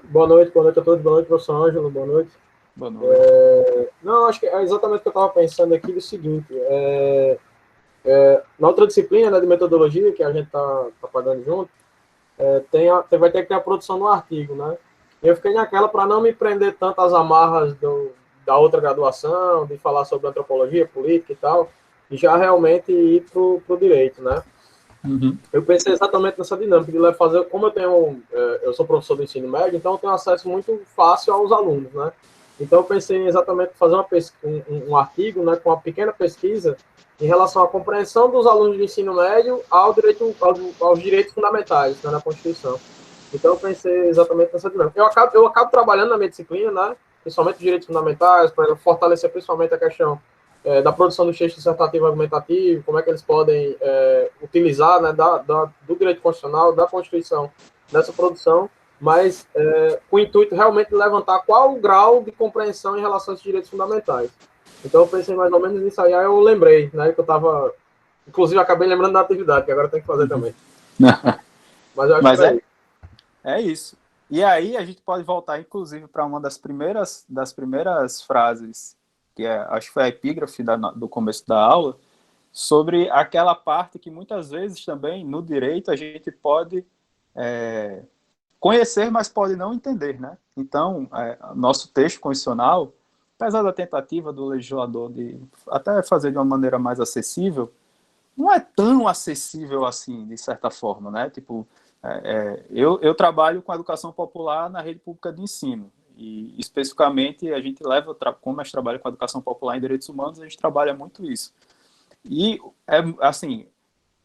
Boa noite a todos, boa noite, professor Ângelo, boa noite. Boa noite. Não, acho que é exatamente o que eu estava pensando aqui, do seguinte, na outra disciplina, né, de metodologia, que a gente está pagando junto, vai ter que ter a produção do artigo, né? E eu fiquei naquela para não me prender tanto às amarras da outra graduação, de falar sobre antropologia, política e tal, e já realmente ir para o direito, né? Uhum. Eu pensei exatamente nessa dinâmica de fazer, como eu sou professor do ensino médio, então eu tenho acesso muito fácil aos alunos, né? Então eu pensei exatamente em fazer um artigo, né, com uma pequena pesquisa em relação à compreensão dos alunos do ensino médio aos direitos fundamentais, né, na Constituição. Então eu pensei exatamente nessa dinâmica. Eu acabo trabalhando na minha disciplina, né, principalmente os direitos fundamentais, para fortalecer principalmente a questão da produção do texto dissertativo argumentativo, como é que eles podem utilizar, né, do direito constitucional, da Constituição, nessa produção, mas com o intuito realmente de levantar qual o grau de compreensão em relação a esses direitos fundamentais. Então eu pensei mais ou menos nisso aí eu lembrei, né, que eu estava... Inclusive, acabei lembrando da atividade, que agora tem que fazer também. Mas eu acho que é isso. E aí a gente pode voltar, inclusive, para uma das primeiras frases, que acho que foi a epígrafe do começo da aula, sobre aquela parte que muitas vezes também, no direito, a gente pode conhecer, mas pode não entender, né? Então, nosso texto constitucional, apesar da tentativa do legislador de até fazer de uma maneira mais acessível, não é tão acessível assim, de certa forma, né? Tipo, eu trabalho com a educação popular na rede pública de ensino, e especificamente a gente como a gente trabalha com a educação popular em direitos humanos, a gente trabalha muito isso. E, assim,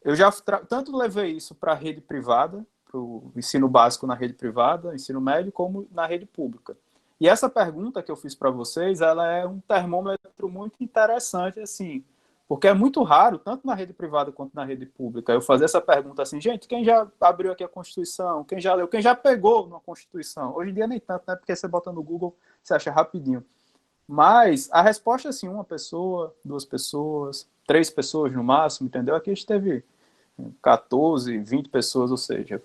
eu já tanto levei isso para a rede privada, para o ensino básico na rede privada, ensino médio, como na rede pública. E essa pergunta que eu fiz para vocês, ela é um termômetro muito interessante, assim, porque é muito raro, tanto na rede privada quanto na rede pública, eu fazer essa pergunta assim, gente, quem já abriu aqui a Constituição? Quem já leu? Quem já pegou na Constituição? Hoje em dia nem tanto, né? Porque você bota no Google, você acha rapidinho. Mas a resposta é assim, uma pessoa, 2 pessoas, 3 pessoas no máximo, entendeu? Aqui a gente teve 14, 20 pessoas, ou seja,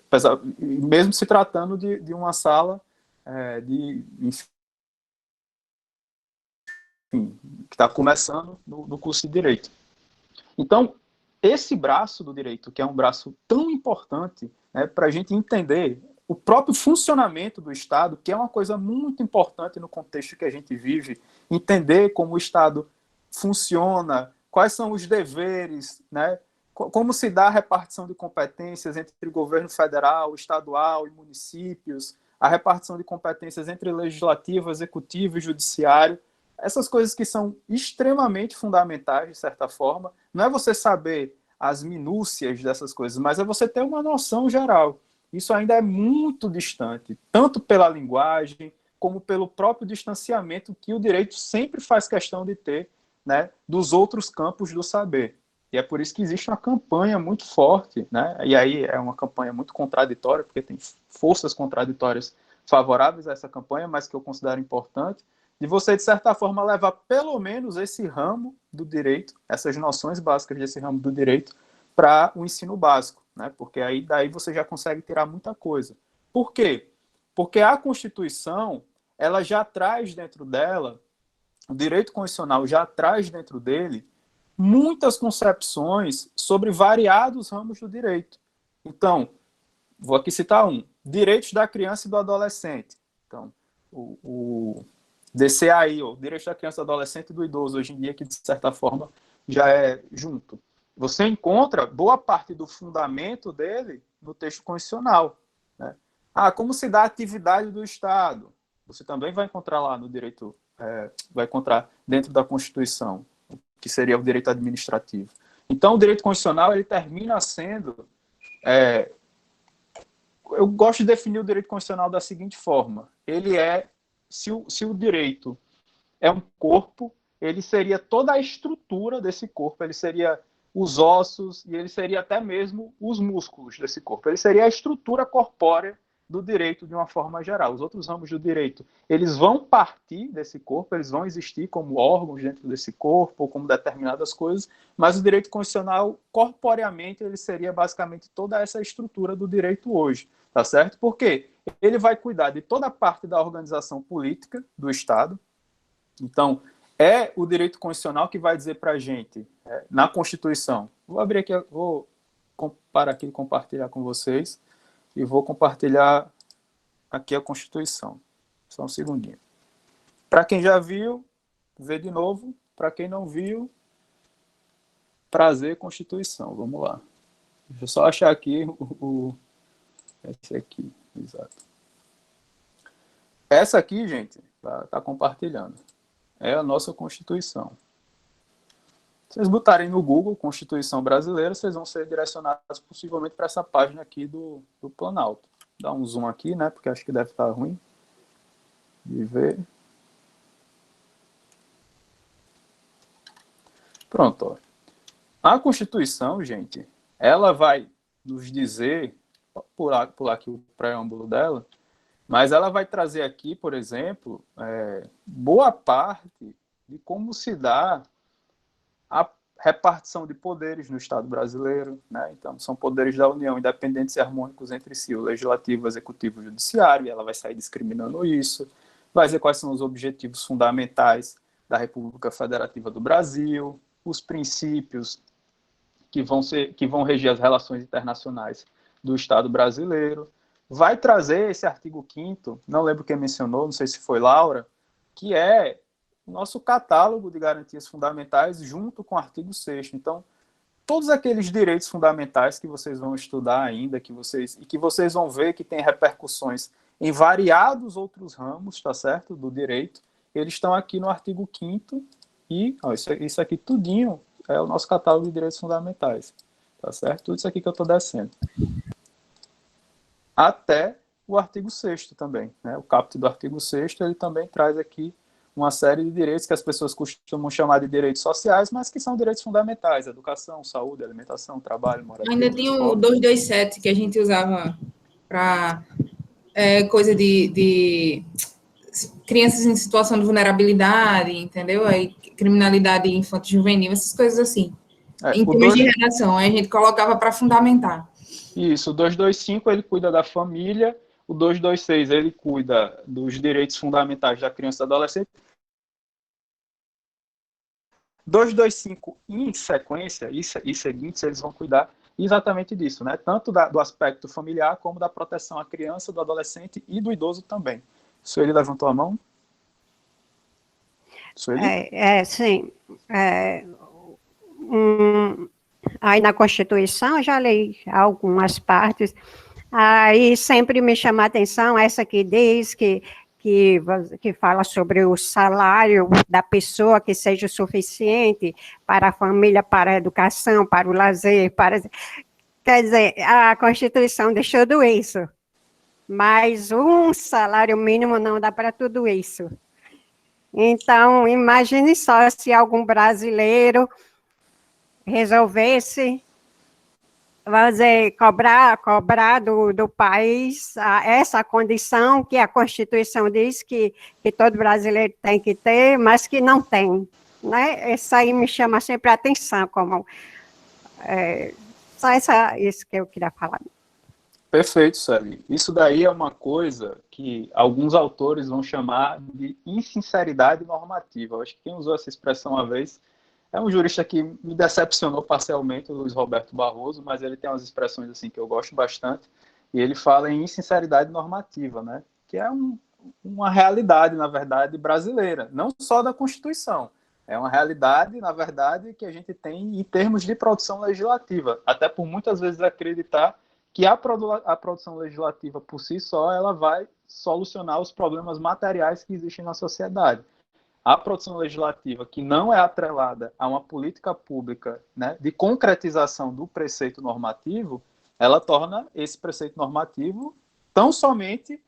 mesmo se tratando de uma sala que está começando no curso de Direito. Então, esse braço do direito, que é um braço tão importante, né, para a gente entender o próprio funcionamento do Estado, que é uma coisa muito importante no contexto que a gente vive, entender como o Estado funciona, quais são os deveres, né, como se dá a repartição de competências entre o governo federal, estadual e municípios, a repartição de competências entre legislativo, executivo e judiciário. Essas coisas que são extremamente fundamentais, de certa forma, não é você saber as minúcias dessas coisas, mas é você ter uma noção geral. Isso ainda é muito distante, tanto pela linguagem, como pelo próprio distanciamento que o direito sempre faz questão de ter, né, dos outros campos do saber. E é por isso que existe uma campanha muito forte, né, e aí é uma campanha muito contraditória, porque tem forças contraditórias favoráveis a essa campanha, mas que eu considero importante, de você, de certa forma, levar pelo menos esse ramo do direito, essas noções básicas desse ramo do direito, para o ensino básico, né? Porque aí daí você já consegue tirar muita coisa. Por quê? Porque a Constituição, ela já traz dentro dela, o direito constitucional já traz dentro dele muitas concepções sobre variados ramos do direito. Então, vou aqui citar direitos da criança e do adolescente. Então, o DCAI, o direito da criança, do adolescente e do idoso, hoje em dia, que de certa forma já é junto. Você encontra boa parte do fundamento dele no texto constitucional, né? Como se dá a atividade do Estado? Você também vai encontrar lá no direito, vai encontrar dentro da Constituição, que seria o direito administrativo. Então, o direito constitucional, ele termina sendo... eu gosto de definir o direito constitucional da seguinte forma. Ele é... Se o direito é um corpo, ele seria toda a estrutura desse corpo, ele seria os ossos e ele seria até mesmo os músculos desse corpo. Ele seria a estrutura corpórea do direito de uma forma geral. Os outros ramos do direito, eles vão partir desse corpo, eles vão existir como órgãos dentro desse corpo ou como determinadas coisas, mas o direito constitucional, corporeamente, ele seria basicamente toda essa estrutura do direito hoje, tá certo? Por quê? Ele vai cuidar de toda a parte da organização política do Estado. Então, é o direito constitucional que vai dizer para a gente, na Constituição, vou abrir aqui, vou parar aqui e compartilhar com vocês, e vou compartilhar aqui a Constituição. Só um segundinho. Para quem já viu, vê de novo. Para quem não viu, prazer, Constituição. Vamos lá. Deixa eu só achar aqui esse aqui, exato. Essa aqui, gente, tá compartilhando. É a nossa Constituição. Se vocês botarem no Google Constituição Brasileira, vocês vão ser direcionados possivelmente para essa página aqui do Planalto. Dá um zoom aqui, né? Porque acho que deve estar ruim de ver. Pronto, ó. A Constituição, gente, ela vai nos dizer, pular aqui o preâmbulo dela, mas ela vai trazer aqui, por exemplo, boa parte de como se dá a repartição de poderes no Estado brasileiro, né? Então, são poderes da União independentes e harmônicos entre si, o legislativo, o executivo e o judiciário, e ela vai sair discriminando isso, vai dizer quais são os objetivos fundamentais da República Federativa do Brasil, os princípios que vão regir as relações internacionais do Estado brasileiro, vai trazer esse artigo 5º, não lembro quem mencionou, não sei se foi Laura, que é o nosso catálogo de garantias fundamentais junto com o artigo 6º. Então, todos aqueles direitos fundamentais que vocês vão estudar ainda, que vocês vão ver que tem repercussões em variados outros ramos, tá certo, do direito, eles estão aqui no artigo 5º e ó, isso aqui tudinho é o nosso catálogo de direitos fundamentais, tá certo? Tudo isso aqui que eu estou descendo. Até o artigo 6º também, né? O caput do artigo 6º, ele também traz aqui uma série de direitos que as pessoas costumam chamar de direitos sociais, mas que são direitos fundamentais: educação, saúde, alimentação, trabalho, moradia. Ainda tem o 227 que a gente usava para coisa de crianças em situação de vulnerabilidade, entendeu? Aí, criminalidade infanto-juvenil, essas coisas assim. Em termos de redação, aí a gente colocava para fundamentar. Isso, o 225 ele cuida da família, o 226 ele cuida dos direitos fundamentais da criança e do adolescente. 225 em sequência e seguintes, eles vão cuidar exatamente disso, né? Tanto do aspecto familiar como da proteção à criança, do adolescente e do idoso também. Sueli levantou a mão? Sueli? Sim. Aí na Constituição, eu já li algumas partes, aí sempre me chama a atenção essa que diz que fala sobre o salário da pessoa que seja suficiente para a família, para a educação, para o lazer, quer dizer, a Constituição deixou tudo isso, mas um salário mínimo não dá para tudo isso. Então, imagine só se algum brasileiro resolvesse, vamos dizer, cobrar do país essa condição que a Constituição diz que todo brasileiro tem que ter, mas que não tem, né? Isso aí me chama sempre a atenção, como só isso que eu queria falar. Perfeito, Sueli. Isso daí é uma coisa que alguns autores vão chamar de insinceridade normativa. Eu acho que quem usou essa expressão uma vez é um jurista que me decepcionou parcialmente, o Luiz Roberto Barroso, mas ele tem umas expressões assim que eu gosto bastante, e ele fala em insinceridade normativa, né? Que é uma realidade, na verdade, brasileira, não só da Constituição. É uma realidade, na verdade, que a gente tem em termos de produção legislativa, até por muitas vezes acreditar que a produção legislativa por si só ela vai solucionar os problemas materiais que existem na sociedade. A produção legislativa que não é atrelada a uma política pública, né, de concretização do preceito normativo, ela torna esse preceito normativo tão somente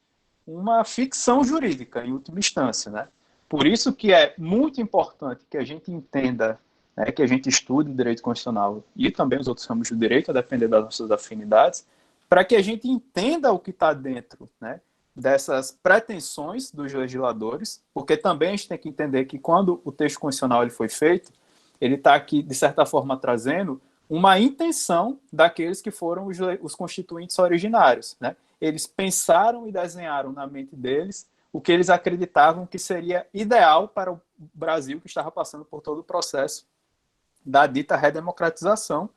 uma ficção jurídica, em última instância, né? Por isso que é muito importante que a gente entenda, né, que a gente estude direito constitucional e também os outros ramos do direito, a depender das nossas afinidades, para que a gente entenda o que está dentro, né, dessas pretensões dos legisladores, porque também a gente tem que entender que quando o texto constitucional ele foi feito, ele está aqui, de certa forma, trazendo uma intenção daqueles que foram os constituintes originários, né? Eles pensaram e desenharam na mente deles o que eles acreditavam que seria ideal para o Brasil, que estava passando por todo o processo da dita redemocratização,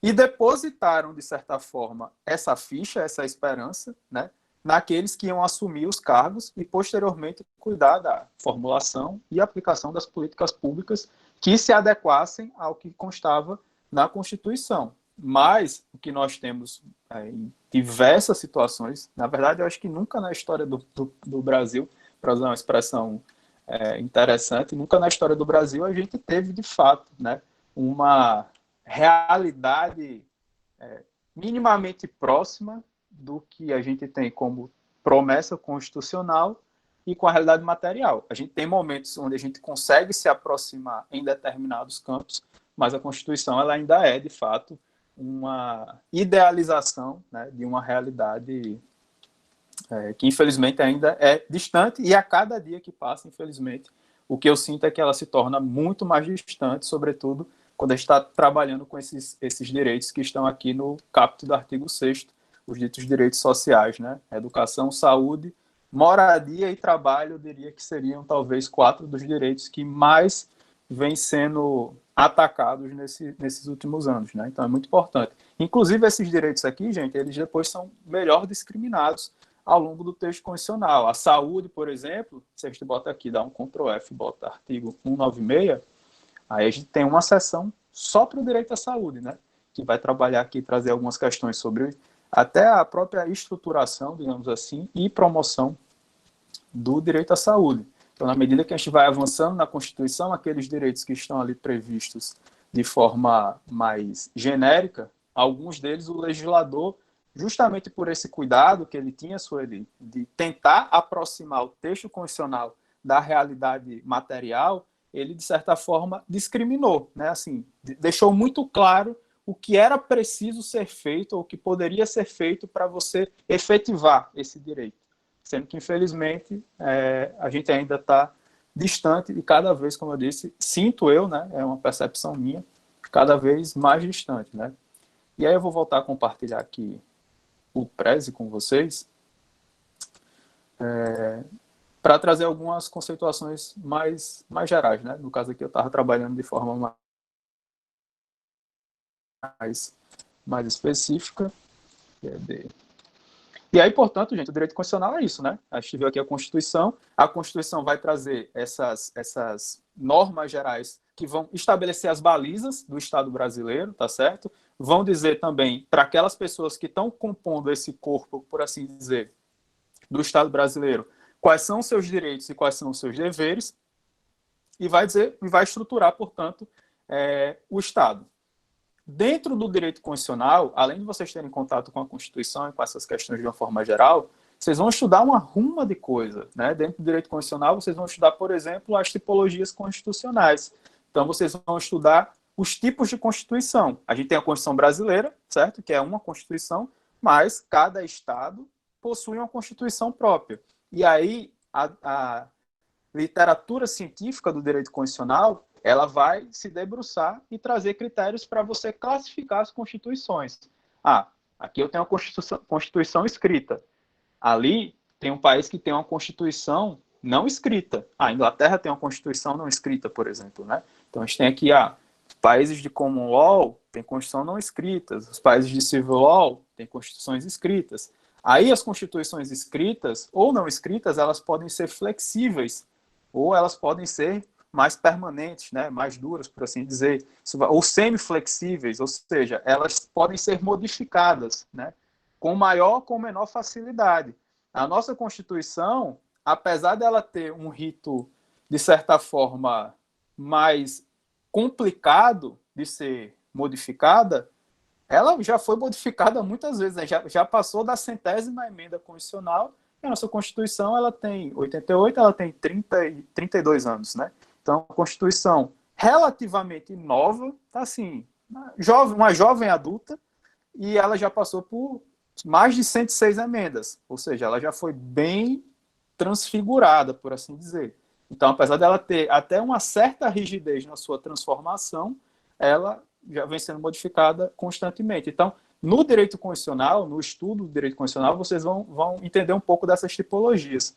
e depositaram, de certa forma, essa ficha, essa esperança, né, naqueles que iam assumir os cargos e, posteriormente, cuidar da formulação e aplicação das políticas públicas que se adequassem ao que constava na Constituição. Mas o que nós temos em diversas situações, na verdade, eu acho que nunca na história do Brasil, para usar uma expressão interessante, nunca na história do Brasil a gente teve, de fato, né, uma realidade minimamente próxima do que a gente tem como promessa constitucional e com a realidade material. A gente tem momentos onde a gente consegue se aproximar em determinados campos, mas a Constituição ela ainda é, de fato, uma idealização, né, de uma realidade que, infelizmente, ainda é distante, e a cada dia que passa, infelizmente, o que eu sinto é que ela se torna muito mais distante, sobretudo quando a gente está trabalhando com esses direitos que estão aqui no caput do artigo 6º, os ditos direitos sociais, né? Educação, saúde, moradia e trabalho, eu diria que seriam talvez 4 dos direitos que mais vêm sendo atacados nesses últimos anos, né? Então é muito importante. Inclusive esses direitos aqui, gente, eles depois são melhor discriminados ao longo do texto constitucional. A saúde, por exemplo, se a gente bota aqui, dá um Ctrl F, bota artigo 196, aí a gente tem uma seção só para o direito à saúde, né? Que vai trabalhar aqui, trazer algumas questões sobre até a própria estruturação, digamos assim, e promoção do direito à saúde. Então, na medida que a gente vai avançando na Constituição, aqueles direitos que estão ali previstos de forma mais genérica, alguns deles o legislador, justamente por esse cuidado que ele tinha, Sueli, de tentar aproximar o texto constitucional da realidade material, ele, de certa forma, discriminou, né? Assim, deixou muito claro o que era preciso ser feito, ou o que poderia ser feito para você efetivar esse direito. Sendo que, infelizmente, a gente ainda está distante e cada vez, como eu disse, sinto eu, né, é uma percepção minha, cada vez mais distante, né? E aí eu vou voltar a compartilhar aqui o Prezi com vocês, para trazer algumas conceituações mais gerais, né? No caso aqui eu estava trabalhando de forma mais específica. E aí, portanto, gente, o direito constitucional é isso, né? A gente viu aqui a Constituição vai trazer essas normas gerais que vão estabelecer as balizas do Estado brasileiro, tá certo? Vão dizer também para aquelas pessoas que estão compondo esse corpo, por assim dizer, do Estado brasileiro, quais são os seus direitos e quais são os seus deveres, e vai estruturar, portanto, o Estado. Dentro do direito constitucional, além de vocês terem contato com a Constituição e com essas questões de uma forma geral, vocês vão estudar uma ruma de coisa, né? Dentro do direito constitucional, vocês vão estudar, por exemplo, as tipologias constitucionais. Então, vocês vão estudar os tipos de Constituição. A gente tem a Constituição brasileira, certo? Que é uma Constituição, mas cada Estado possui uma Constituição própria. E aí, a literatura científica do direito constitucional, ela vai se debruçar e trazer critérios para você classificar as constituições. Aqui eu tenho uma constituição escrita. Ali tem um país que tem uma constituição não escrita. A Inglaterra tem uma constituição não escrita, por exemplo, né? Então a gente tem aqui países de common law têm constituição não escritas, os países de civil law têm constituições escritas. Aí as constituições escritas ou não escritas, elas podem ser flexíveis ou elas podem ser mais permanentes, né, mais duras, por assim dizer, ou semi-flexíveis, ou seja, elas podem ser modificadas, né, com maior ou com menor facilidade. A nossa Constituição, apesar dela ter um rito, de certa forma, mais complicado de ser modificada, ela já foi modificada muitas vezes, né? Já passou da 100ª emenda constitucional A nossa Constituição, ela tem 88, ela tem 30 e 32 anos, né? Então, a Constituição relativamente nova, tá assim, uma jovem adulta, e ela já passou por mais de 106 emendas, ou seja, ela já foi bem transfigurada, por assim dizer. Então, apesar dela ter até uma certa rigidez na sua transformação, ela já vem sendo modificada constantemente. Então, no direito constitucional, no estudo do direito constitucional, vocês vão entender um pouco dessas tipologias.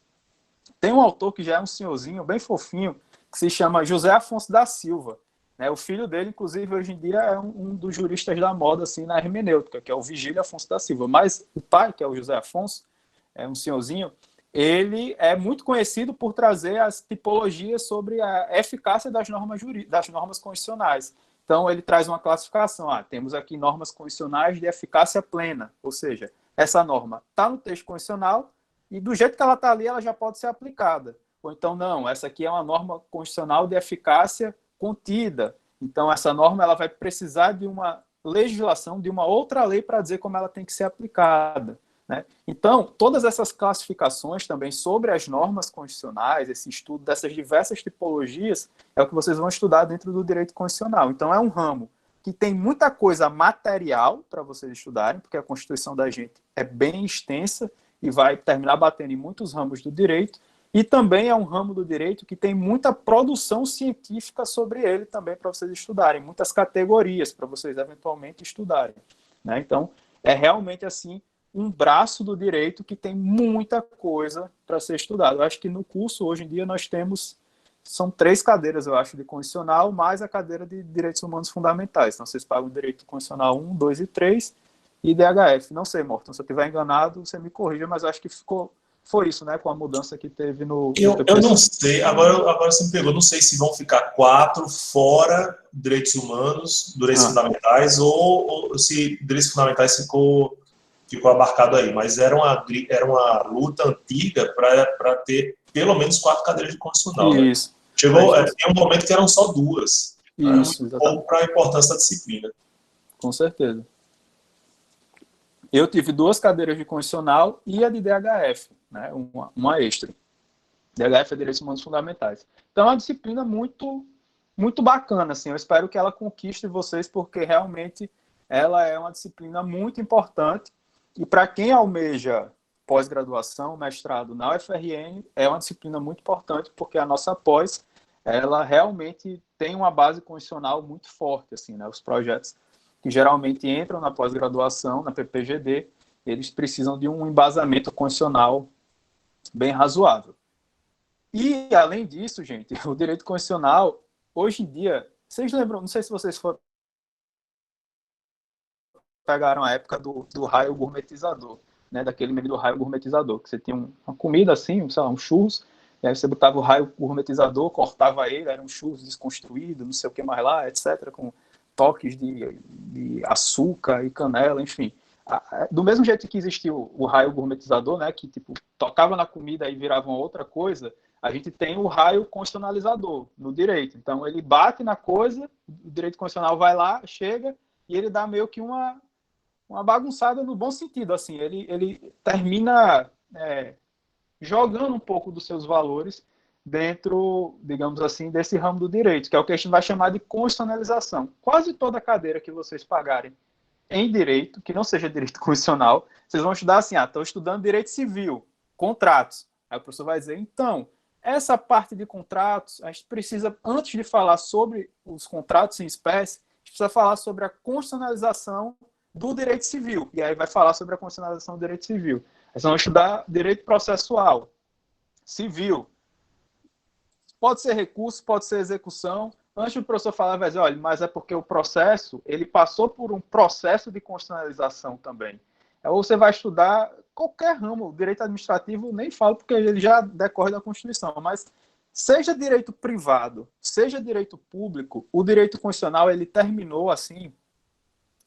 Tem um autor que já é um senhorzinho, bem fofinho, que se chama José Afonso da Silva. Né? O filho dele, inclusive, hoje em dia é um dos juristas da moda assim, na hermenêutica, que é o Vigílio Afonso da Silva. Mas o pai, que é o José Afonso, é um senhorzinho, ele é muito conhecido por trazer as tipologias sobre a eficácia das normas constitucionais. Então, ele traz uma classificação. Temos aqui normas constitucionais de eficácia plena, ou seja, essa norma está no texto constitucional e do jeito que ela está ali, ela já pode ser aplicada. Ou então, não, essa aqui é uma norma constitucional de eficácia contida. Então, essa norma ela vai precisar de uma legislação, de uma outra lei para dizer como ela tem que ser aplicada. Né? Então, todas essas classificações também sobre as normas constitucionais, esse estudo dessas diversas tipologias, é o que vocês vão estudar dentro do direito constitucional. Então, é um ramo que tem muita coisa material para vocês estudarem, porque a Constituição da gente é bem extensa e vai terminar batendo em muitos ramos do direito, e também é um ramo do direito que tem muita produção científica sobre ele também para vocês estudarem, muitas categorias para vocês eventualmente estudarem. Né? Então, é realmente assim um braço do direito que tem muita coisa para ser estudado. Eu acho que no curso, hoje em dia, nós temos, são 3 cadeiras, eu acho, de constitucional, mais a cadeira de direitos humanos fundamentais. Então, vocês pagam direito constitucional 1, 2 e 3, e DHF. Não sei, Morton, se eu estiver enganado, você me corrija, mas eu acho que foi isso, né, com a mudança que teve no... Eu não sei, agora você me pegou, não sei se vão ficar 4 fora direitos humanos, direitos fundamentais, ou se direitos fundamentais ficou abarcado aí, mas era uma luta antiga para ter pelo menos 4 cadeiras de constitucional. Isso. Né? Chegou em um momento que eram só 2. Isso, para a importância da disciplina. Com certeza. Eu tive 2 cadeiras de constitucional e a de DHF, né? uma extra. DHF é Direitos Humanos Fundamentais. Então é uma disciplina muito, muito bacana. Assim. Eu espero que ela conquiste vocês, porque realmente ela é uma disciplina muito importante. E para quem almeja pós-graduação, mestrado na UFRN, é uma disciplina muito importante, porque a nossa pós, ela realmente tem uma base constitucional muito forte. Assim, né? Os projetos que geralmente entram na pós-graduação, na PPGD, eles precisam de um embasamento constitucional bem razoável. E, além disso, gente, o direito constitucional, hoje em dia, vocês lembram, não sei se vocês pegaram a época do raio gourmetizador, né, daquele meme do raio gourmetizador, que você tinha uma comida assim, sei lá, um churros, e aí você botava o raio gourmetizador, cortava ele, era um churros desconstruído, não sei o que mais lá, etc., com toques de açúcar e canela, enfim. Do mesmo jeito que existiu o raio gourmetizador, né, que tipo, tocava na comida e virava uma outra coisa, a gente tem o raio constitucionalizador no direito. Então, ele bate na coisa, o direito constitucional vai lá, chega, e ele dá meio que uma bagunçada no bom sentido. Assim, ele termina jogando um pouco dos seus valores dentro, digamos assim, desse ramo do direito, que é o que a gente vai chamar de constitucionalização. Quase toda cadeira que vocês pagarem em direito, que não seja direito constitucional, vocês vão estudar assim, estou estudando direito civil, contratos. Aí o professor vai dizer, então, essa parte de contratos, a gente precisa, antes de falar sobre os contratos em espécie, a gente precisa falar sobre a constitucionalização do direito civil. E aí vai falar sobre a constitucionalização do direito civil. Aí vocês vão estudar direito processual, civil. Pode ser recurso, pode ser execução. Antes do professor falar, vai dizer, olha, mas é porque o processo, ele passou por um processo de constitucionalização também. Ou você vai estudar qualquer ramo, direito administrativo, nem falo, porque ele já decorre da Constituição, mas seja direito privado, seja direito público, o direito constitucional, ele terminou assim,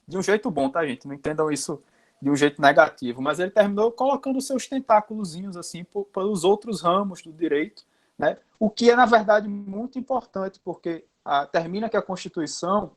de um jeito bom, tá, gente? Não entendam isso de um jeito negativo, mas ele terminou colocando seus tentáculozinhos assim pelos outros ramos do direito, né? O que é, na verdade, muito importante, porque termina que a Constituição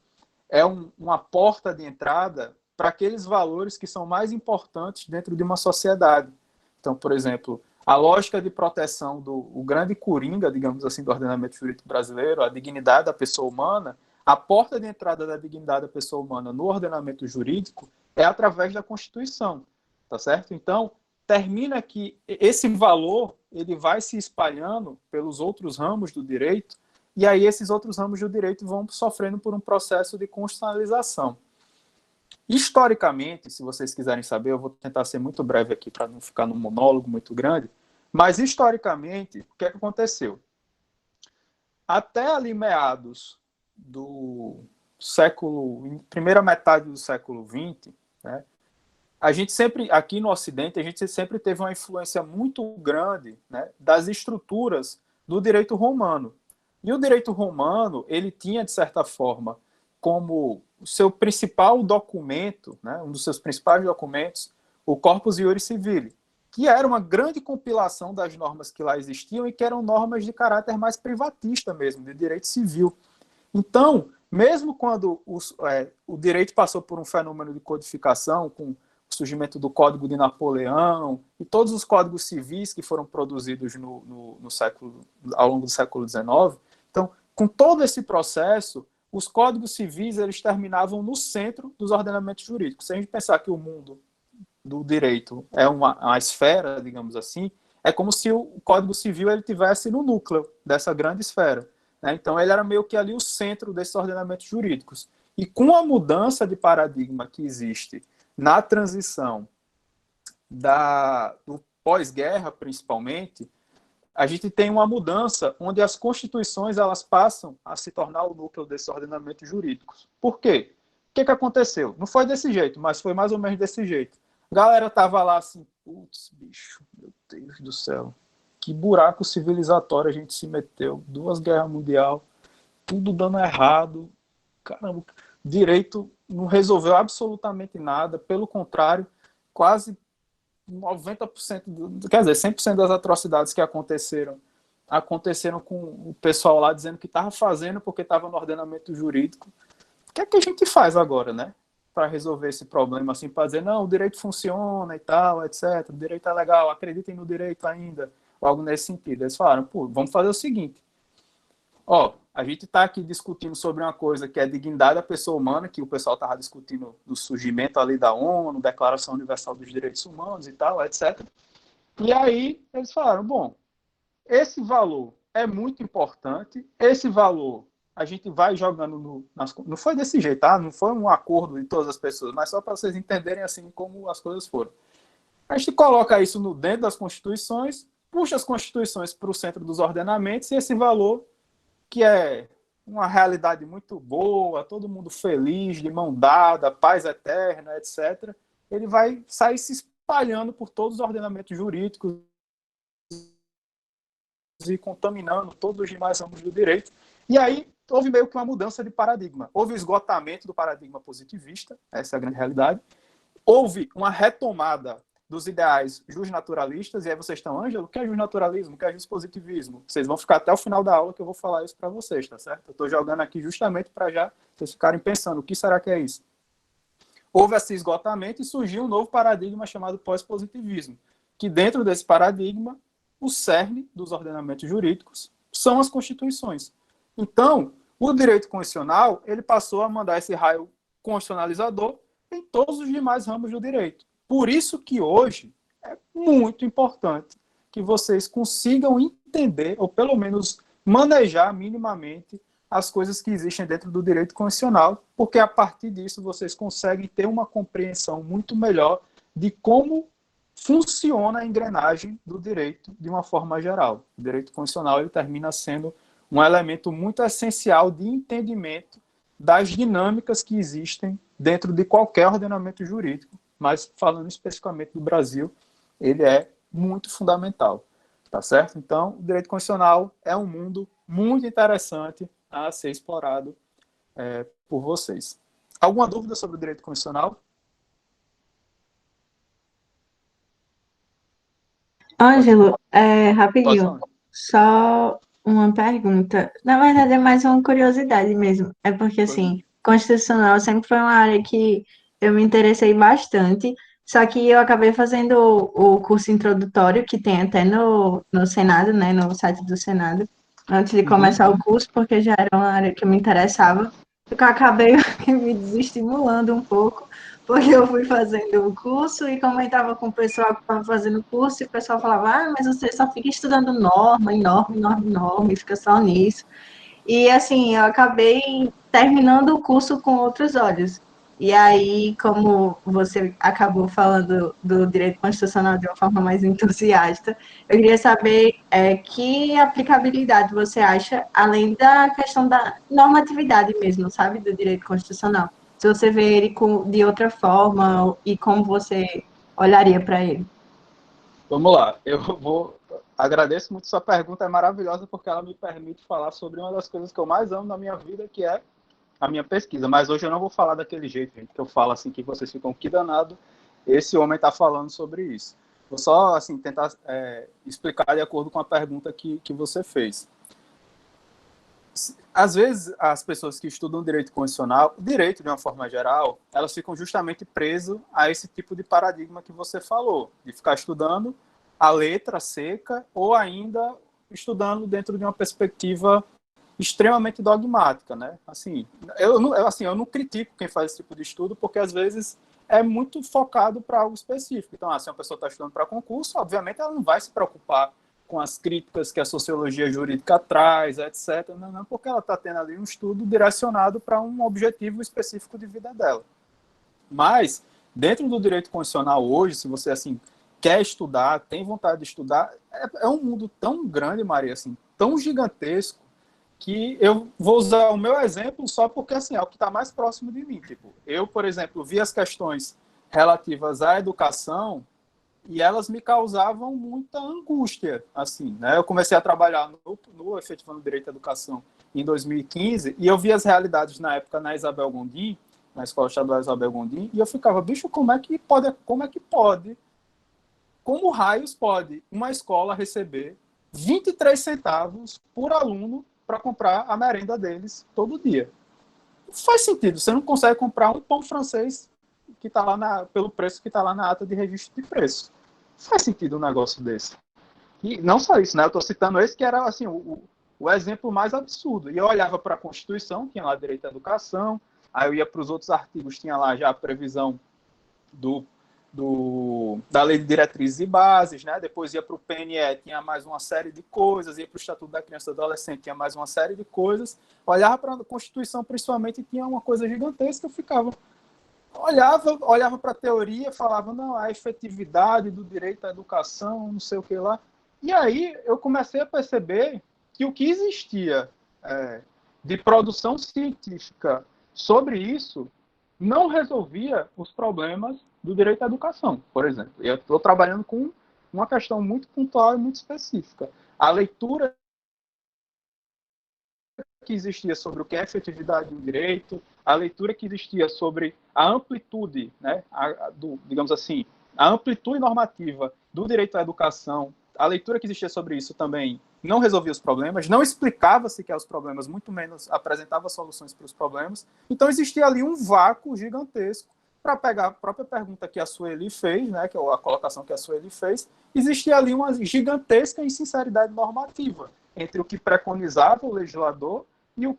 é uma porta de entrada para aqueles valores que são mais importantes dentro de uma sociedade. Então, por exemplo, A lógica de proteção o grande coringa, digamos assim, do ordenamento jurídico brasileiro, a dignidade da pessoa humana, a porta de entrada da dignidade da pessoa humana no ordenamento jurídico é através da Constituição, tá certo? Então, termina que esse valor ele vai se espalhando pelos outros ramos do direito, e aí esses outros ramos do direito vão sofrendo por um processo de constitucionalização. Historicamente, se vocês quiserem saber, eu vou tentar ser muito breve aqui para não ficar num monólogo muito grande, mas historicamente, o que é que aconteceu? Até ali meados do primeira metade do século XX, né, a gente sempre, aqui no Ocidente, a gente sempre teve uma influência muito grande, né, das estruturas do direito romano. E o direito romano, ele tinha, de certa forma, como o seu principal documento, né, um dos seus principais documentos, o Corpus Iuris Civile, que era uma grande compilação das normas que lá existiam e que eram normas de caráter mais privatista mesmo, de direito civil. Então, mesmo quando o direito passou por um fenômeno de codificação, com o surgimento do Código de Napoleão e todos os códigos civis que foram produzidos ao longo do século XIX, então, com todo esse processo, os códigos civis eles terminavam no centro dos ordenamentos jurídicos. Se a gente pensar que o mundo do direito é uma esfera, digamos assim, é como se o Código Civil ele tivesse no núcleo dessa grande esfera, né? Então, ele era meio que ali o centro desses ordenamentos jurídicos. E com a mudança de paradigma que existe na transição do pós-guerra, principalmente, a gente tem uma mudança onde as constituições elas passam a se tornar o núcleo desses ordenamentos jurídicos. Por quê? O que aconteceu? Não foi desse jeito, mas foi mais ou menos desse jeito. A galera tava lá assim, putz, bicho, meu Deus do céu, que buraco civilizatório a gente se meteu, 2 guerras mundiais, tudo dando errado, caramba, direito não resolveu absolutamente nada, pelo contrário, quase 90%, quer dizer, 100% das atrocidades que aconteceram com o pessoal lá dizendo que estava fazendo porque estava no ordenamento jurídico. O que é que a gente faz agora, né? Para resolver esse problema, assim, para dizer, não, o direito funciona e tal, etc. O direito é legal, acreditem no direito ainda, ou algo nesse sentido. Eles falaram, pô, vamos fazer o seguinte, ó, a gente está aqui discutindo sobre uma coisa que é a dignidade da pessoa humana, que o pessoal estava discutindo do surgimento ali da ONU, Declaração Universal dos Direitos Humanos e tal, etc. E aí eles falaram, bom, esse valor é muito importante, esse valor a gente vai jogando não foi desse jeito, tá? Não foi um acordo de todas as pessoas, mas só para vocês entenderem assim como as coisas foram. A gente coloca isso dentro das constituições, puxa as constituições para o centro dos ordenamentos e esse valor, que é uma realidade muito boa, todo mundo feliz, de mão dada, paz eterna, etc., ele vai sair se espalhando por todos os ordenamentos jurídicos e contaminando todos os demais ramos do direito. E aí houve meio que uma mudança de paradigma. Houve o esgotamento do paradigma positivista, essa é a grande realidade. Houve uma retomada dos ideais justnaturalistas, e aí vocês estão, Ângelo, o que é justnaturalismo? O que é justpositivismo? Vocês vão ficar até o final da aula que eu vou falar isso para vocês, tá certo? Eu estou jogando aqui justamente para já vocês ficarem pensando, o que será que é isso? Houve esse esgotamento e surgiu um novo paradigma chamado pós-positivismo, que dentro desse paradigma, o cerne dos ordenamentos jurídicos são as constituições. Então, o direito constitucional, ele passou a mandar esse raio constitucionalizador em todos os demais ramos do direito. Por isso que hoje é muito importante que vocês consigam entender, ou pelo menos manejar minimamente, as coisas que existem dentro do direito constitucional, porque a partir disso vocês conseguem ter uma compreensão muito melhor de como funciona a engrenagem do direito de uma forma geral. O direito constitucional ele termina sendo um elemento muito essencial de entendimento das dinâmicas que existem dentro de qualquer ordenamento jurídico, mas falando especificamente do Brasil, ele é muito fundamental, tá certo? Então, o direito constitucional é um mundo muito interessante a ser explorado por vocês. Alguma dúvida sobre o direito constitucional? Ângelo, rapidinho, só uma pergunta. Na verdade, é mais uma curiosidade mesmo. É porque, assim, constitucional sempre foi uma área que eu me interessei bastante, Só que eu acabei fazendo o curso introdutório, que tem até no Senado, né, no site do Senado, antes de começar o curso, porque já era uma área que me interessava. Eu acabei me desestimulando um pouco, porque eu fui fazendo o curso e comentava com o pessoal que estava fazendo o curso, e o pessoal falava, mas você só fica estudando norma, e fica só nisso. E, assim, eu acabei terminando o curso com outros olhos. E aí, como você acabou falando do direito constitucional de uma forma mais entusiasta, eu queria saber que aplicabilidade você acha, além da questão da normatividade mesmo, sabe, do direito constitucional. Se você vê ele de outra forma e como você olharia para ele. Vamos lá, agradeço muito sua pergunta, é maravilhosa porque ela me permite falar sobre uma das coisas que eu mais amo na minha vida, que é a minha pesquisa. Mas hoje eu não vou falar daquele jeito, gente, que eu falo assim, que vocês ficam, que danado, esse homem está falando sobre isso. Vou só assim, tentar explicar de acordo com a pergunta que você fez. Às vezes, as pessoas que estudam direito constitucional, direito de uma forma geral, elas ficam justamente presas a esse tipo de paradigma que você falou, de ficar estudando a letra seca ou ainda estudando dentro de uma perspectiva extremamente dogmática, né? Assim, eu não critico quem faz esse tipo de estudo, porque às vezes é muito focado para algo específico. Então, se uma pessoa está estudando para concurso, obviamente ela não vai se preocupar com as críticas que a sociologia jurídica traz, etc. Não, porque ela está tendo ali um estudo direcionado para um objetivo específico de vida dela. Mas, dentro do direito constitucional hoje, se você assim quer estudar, tem vontade de estudar, é um mundo tão grande, Maria, assim, tão gigantesco, que eu vou usar o meu exemplo só porque assim, é o que está mais próximo de mim. Tipo, eu, por exemplo, vi as questões relativas à educação e elas me causavam muita angústia, assim, né? Eu comecei a trabalhar no Efetivando Direito à Educação em 2015 e eu vi as realidades na época na Isabel Gondim, na Escola Estadual Isabel Gondim, e eu ficava, bicho, como raios pode uma escola receber 23 centavos por aluno para comprar a merenda deles todo dia? Não faz sentido, você não consegue comprar um pão francês que está lá pelo preço que está lá na ata de registro de preço. Faz sentido um negócio desse. E não só isso, né? Eu estou citando esse que era assim, o exemplo mais absurdo. E eu olhava para a Constituição, tinha lá direito à educação, aí eu ia para os outros artigos, tinha lá já a previsão da Lei de Diretrizes e Bases, né? Depois ia para o PNE, tinha mais uma série de coisas, ia para o Estatuto da Criança e do Adolescente, tinha mais uma série de coisas. Olhava para a Constituição, principalmente, tinha uma coisa gigantesca, eu ficava... Olhava para a teoria, falava, não, a efetividade do direito à educação, não sei o que lá. E aí eu comecei a perceber que o que existia de produção científica sobre isso não resolvia os problemas do direito à educação, por exemplo. Eu estou trabalhando com uma questão muito pontual e muito específica. A leitura que existia sobre o que é efetividade do direito, a leitura que existia sobre a amplitude, né, digamos assim, a amplitude normativa do direito à educação, a leitura que existia sobre isso também não resolvia os problemas, não explicava sequer os problemas, muito menos apresentava soluções para os problemas. Então existia ali um vácuo gigantesco. Para pegar a própria pergunta que a Sueli fez, né, que é a colocação que a Sueli fez, existia ali uma gigantesca insinceridade normativa entre o que preconizava o legislador e o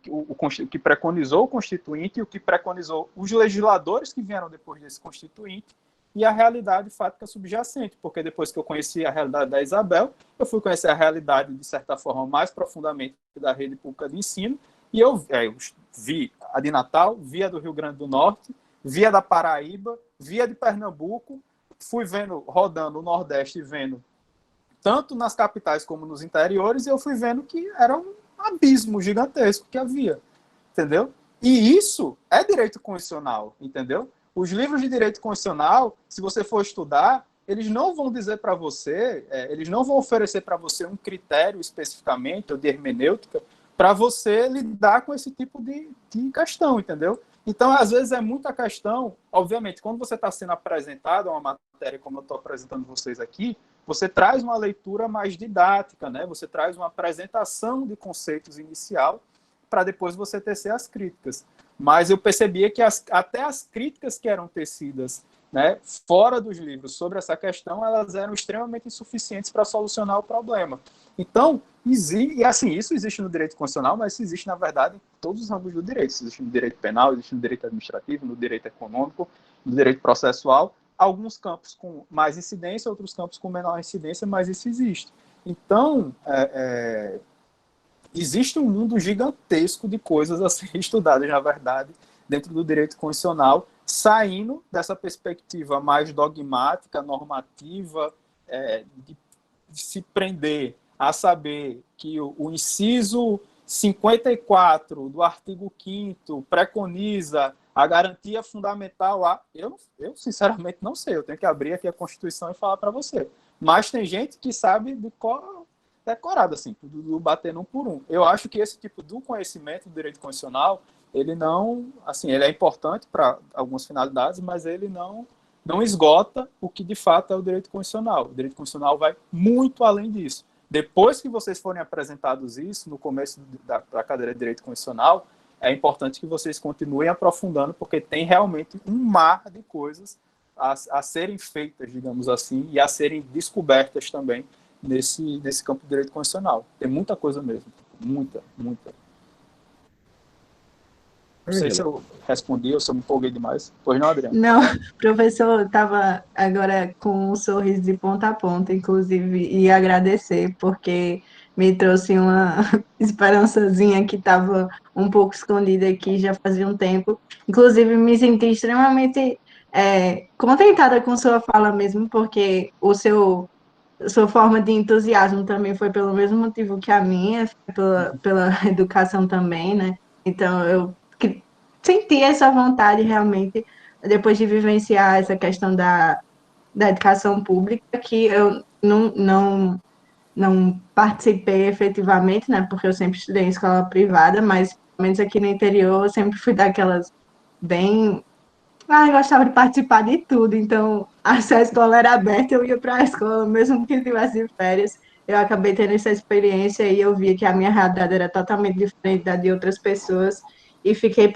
que preconizou o Constituinte e o que preconizou os legisladores que vieram depois desse Constituinte e a realidade fática subjacente, porque depois que eu conheci a realidade da Isabel, eu fui conhecer a realidade, de certa forma, mais profundamente da rede pública de ensino, e eu vi a de Natal, vi a do Rio Grande do Norte, vi a da Paraíba, vi a de Pernambuco, fui rodando o Nordeste e vendo tanto nas capitais como nos interiores, e eu fui vendo que era um abismo gigantesco que havia, entendeu? E isso é direito constitucional, entendeu? Os livros de direito constitucional, se você for estudar, eles não vão dizer para você, eles não vão oferecer para você um critério especificamente, ou de hermenêutica, para você lidar com esse tipo de questão, entendeu? Então, às vezes, é muita questão, obviamente, quando você está sendo apresentado a uma matéria, como eu estou apresentando vocês aqui, você traz uma leitura mais didática, né? Você traz uma apresentação de conceitos inicial para depois você tecer as críticas. Mas eu percebia que até as críticas que eram tecidas né, fora dos livros sobre essa questão, elas eram extremamente insuficientes para solucionar o problema. Então, e assim, isso existe no direito constitucional, mas isso existe, na verdade, em todos os ramos do direito. Isso existe no direito penal, existe no direito administrativo, no direito econômico, no direito processual, alguns campos com mais incidência, outros campos com menor incidência, mas isso existe. Então, existe um mundo gigantesco de coisas a serem estudadas, na verdade, dentro do direito constitucional, saindo dessa perspectiva mais dogmática, normativa, de se prender a saber que o inciso 54 do artigo 5º preconiza a garantia fundamental eu sinceramente não sei, eu tenho que abrir aqui a Constituição e falar para você. Mas tem gente que sabe decorado, assim, do bater um por um. Eu acho que esse tipo de conhecimento do direito constitucional, ele não, assim, ele é importante para algumas finalidades, mas ele não esgota o que de fato é o direito constitucional. O direito constitucional vai muito além disso. Depois que vocês forem apresentados isso, no começo da cadeira de direito constitucional, é importante que vocês continuem aprofundando, porque tem realmente um mar de coisas a serem feitas, digamos assim, e a serem descobertas também nesse campo do direito constitucional. Tem muita coisa mesmo. Muita. Não sei se eu respondi ou se eu me empolguei demais. Pois não, Adriano? Não, o professor estava agora com um sorriso de ponta a ponta, inclusive, e agradecer, porque me trouxe uma esperançazinha que estava um pouco escondida aqui já fazia um tempo. Inclusive, me senti extremamente contentada com sua fala mesmo, porque sua forma de entusiasmo também foi pelo mesmo motivo que a minha, pela educação também, né? Então, eu senti essa vontade realmente, depois de vivenciar essa questão da educação pública, que eu não participei efetivamente, né? Porque eu sempre estudei em escola privada, mas, pelo menos aqui no interior, eu sempre fui daquelas bem... eu gostava de participar de tudo, então, se a escola era aberta, eu ia para a escola, mesmo que tivesse férias. Eu acabei tendo essa experiência e eu vi que a minha realidade era totalmente diferente da de outras pessoas, e fiquei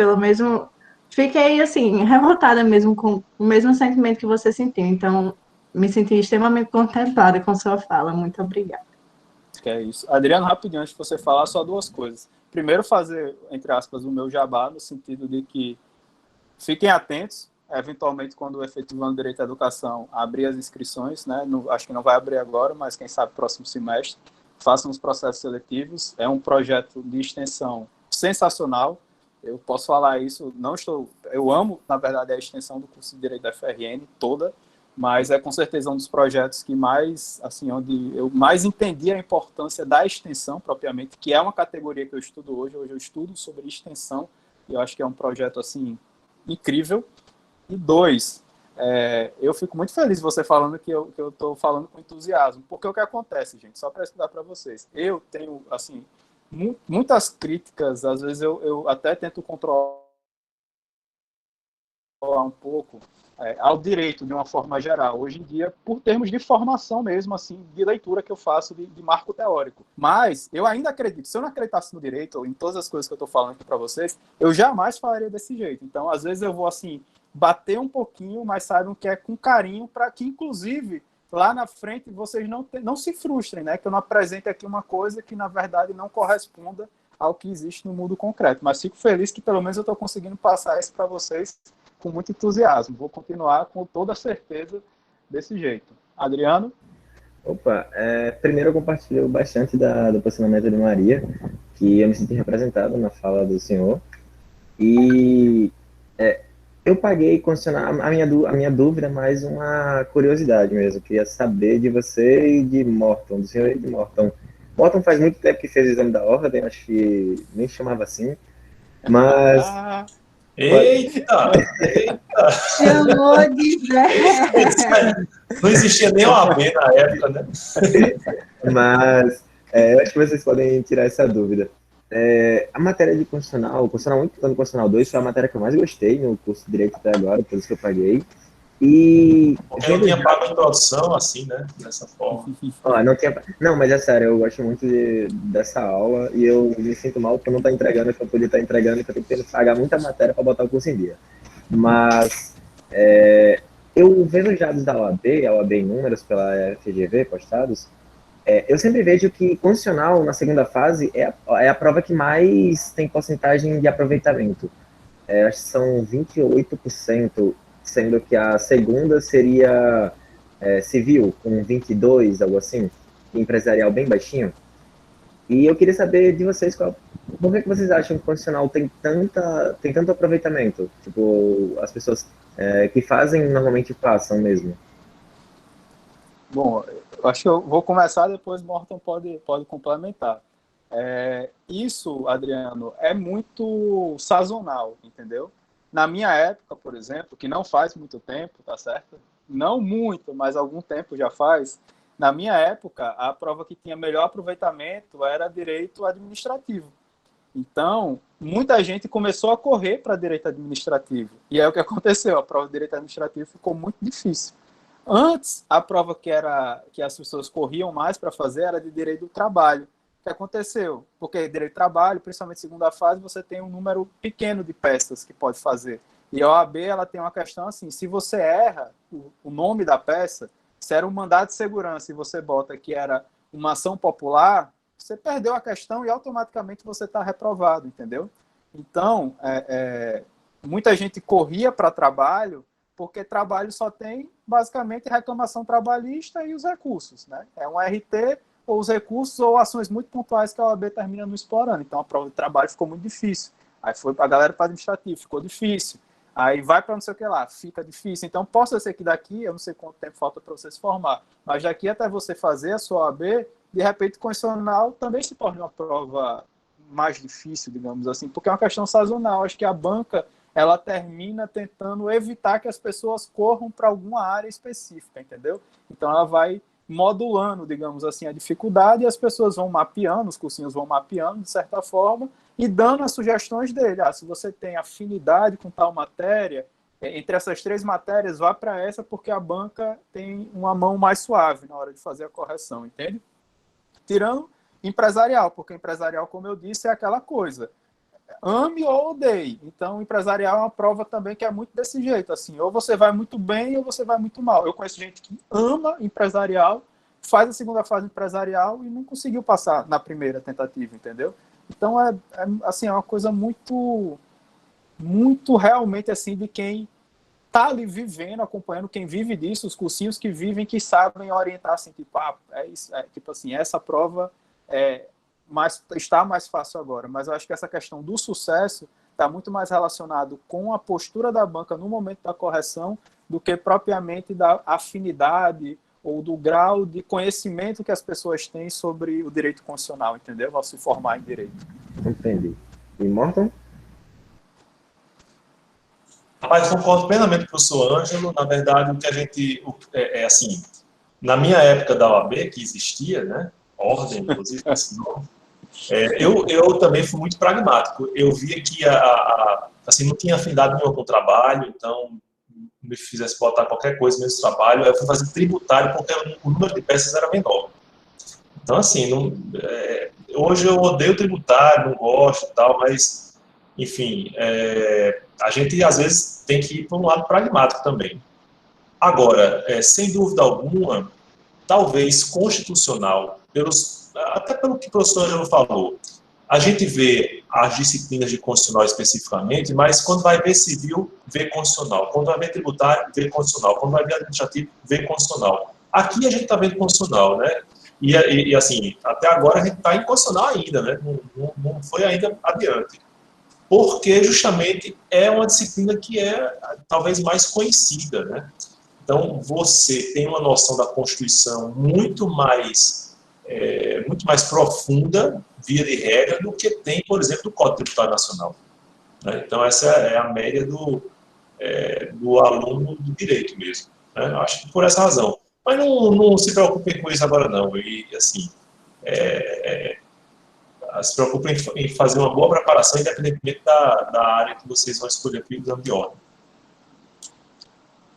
assim, revoltada mesmo, com o mesmo sentimento que você sentiu. Então, me senti extremamente contemplada com sua fala. Muito obrigada. Que é isso. Adriano, rapidinho, antes de você falar, só duas coisas. Primeiro, fazer, entre aspas, o meu jabá, no sentido de que fiquem atentos, eventualmente, quando efetivando direito à educação, abrir as inscrições, né? Acho que não vai abrir agora, mas quem sabe próximo semestre, façam os processos seletivos. É um projeto de extensão sensacional. Eu posso falar isso, eu amo, na verdade, a extensão do curso de Direito da FRN toda, mas é com certeza um dos projetos que mais, assim, onde eu mais entendi a importância da extensão propriamente, que é uma categoria que eu estudo hoje eu estudo sobre extensão, e eu acho que é um projeto, assim, incrível. E dois, eu fico muito feliz você falando que eu estou falando com entusiasmo, porque o que acontece, gente, só para explicar para vocês, eu tenho, assim, muitas críticas, às vezes eu até tento controlar um pouco ao direito de uma forma geral, hoje em dia, por termos de formação mesmo, assim, de leitura que eu faço de marco teórico. Mas eu ainda acredito, se eu não acreditasse no direito, ou em todas as coisas que eu estou falando aqui para vocês, eu jamais falaria desse jeito. Então, às vezes eu vou, assim, bater um pouquinho, mas saibam que é com carinho, para que, inclusive, lá na frente vocês não se frustrem, né? Que eu não apresente aqui uma coisa que, na verdade, não corresponda ao que existe no mundo concreto. Mas fico feliz que, pelo menos, eu estou conseguindo passar isso para vocês com muito entusiasmo. Vou continuar com toda a certeza desse jeito. Adriano? Opa, primeiro eu compartilho bastante do posicionamento de Maria, que eu me senti representado na fala do senhor. E eu paguei condicionar a minha dúvida, mais uma curiosidade mesmo. Eu queria saber de você e de Morton, do senhor e de Morton. Morton faz muito tempo que fez o exame da ordem, acho que nem chamava assim, mas... Eita! Chamou de velho. Não existia nem OAB na época, né? Mas eu acho que vocês podem tirar essa dúvida. A matéria de Constitucional 1 e Constitucional 2 foi a matéria que eu mais gostei no curso de Direito até agora, por isso que eu paguei. E porque eu tinha pago a introdução assim, né? Dessa forma. Não, mas é sério, eu gosto muito dessa aula e eu me sinto mal por não estar entregando, que eu podia estar entregando, que eu tenho que pagar muita matéria para botar o curso em dia. Mas eu vendo os dados da OAB, a OAB em números pela FGV postados, eu sempre vejo que constitucional, na segunda fase, é a prova que mais tem porcentagem de aproveitamento. Acho que são 28%, sendo que a segunda seria civil, com 22%, algo assim, e empresarial bem baixinho. E eu queria saber de vocês, por que vocês acham que o constitucional tem tanto aproveitamento? Tipo, as pessoas que fazem normalmente passam mesmo. Bom, eu acho que eu vou começar, depois Morton pode complementar. Isso, Adriano, é muito sazonal, entendeu? Na minha época, por exemplo, que não faz muito tempo, tá certo? Não muito, mas algum tempo já faz. Na minha época, a prova que tinha melhor aproveitamento era direito administrativo. Então, muita gente começou a correr para direito administrativo. E é o que aconteceu, a prova de direito administrativo ficou muito difícil. Antes, a prova que as pessoas corriam mais para fazer era de direito do trabalho. O que aconteceu? Porque direito do trabalho, principalmente segunda fase, você tem um número pequeno de peças que pode fazer. E a OAB, ela tem uma questão assim, se você erra o nome da peça, se era um mandado de segurança e você bota que era uma ação popular, você perdeu a questão e automaticamente você está reprovado, entendeu? Então, muita gente corria para trabalho porque trabalho só tem, basicamente, reclamação trabalhista e os recursos, né? É um RT, ou os recursos, ou ações muito pontuais que a OAB termina não explorando. Então, a prova de trabalho ficou muito difícil. Aí foi para a galera para administrativo, ficou difícil. Aí vai para não sei o que lá, fica difícil. Então, posso ser que daqui, eu não sei quanto tempo falta para você se formar, mas daqui até você fazer a sua OAB, de repente, constitucional também se torna uma prova mais difícil, digamos assim, porque é uma questão sazonal. Acho que a banca, ela termina tentando evitar que as pessoas corram para alguma área específica, entendeu? Então, ela vai modulando, digamos assim, a dificuldade, e as pessoas vão mapeando, os cursinhos vão mapeando, de certa forma, e dando as sugestões dele. Se você tem afinidade com tal matéria, entre essas 3 matérias, vá para essa, porque a banca tem uma mão mais suave na hora de fazer a correção, entende? Tirando empresarial, porque empresarial, como eu disse, é aquela coisa, ame ou odeie. Então, empresarial é uma prova também que é muito desse jeito, assim, ou você vai muito bem ou você vai muito mal. Eu conheço gente que ama empresarial, faz a segunda fase empresarial e não conseguiu passar na primeira tentativa, entendeu? Então, assim, é uma coisa muito, muito realmente, assim, de quem está ali vivendo, acompanhando, quem vive disso, os cursinhos que vivem, que sabem orientar, assim, tipo, tipo assim, essa prova está mais fácil agora, mas eu acho que essa questão do sucesso está muito mais relacionado com a postura da banca no momento da correção do que propriamente da afinidade ou do grau de conhecimento que as pessoas têm sobre o direito constitucional, entendeu? Ao se formar em direito. Entendi. E Morton? Mas concordo plenamente com o professor Ângelo. Na verdade, o que a gente... assim, na minha época da OAB, que existia, né? Ordem, inclusive, esse nome, eu também fui muito pragmático. Eu via que assim, não tinha afinidade nenhuma com o trabalho, então me fizesse botar qualquer coisa no meu trabalho. Eu fui fazer tributário porque o número de peças era menor. Então, assim, hoje eu odeio tributário, não gosto e tal, mas, enfim, a gente às vezes tem que ir para um lado pragmático também. Agora, sem dúvida alguma, talvez constitucional, até pelo que o professor Ângelo falou, a gente vê as disciplinas de constitucional especificamente, mas quando vai ver civil, vê constitucional. Quando vai ver tributário, vê constitucional. Quando vai ver administrativo, vê constitucional. Aqui a gente está vendo constitucional, né? E assim, até agora a gente está em constitucional ainda, né? Não foi ainda adiante. Porque justamente é uma disciplina que é talvez mais conhecida, né? Então, você tem uma noção da Constituição muito mais profunda, via de regra, do que tem, por exemplo, do Código Tributário Nacional. Né? Então, essa é a média do aluno do direito mesmo. Né? Eu acho que por essa razão. Mas não se preocupem com isso agora, não. E, assim, se preocupem em fazer uma boa preparação, independentemente da área que vocês vão escolher para o exame de ordem.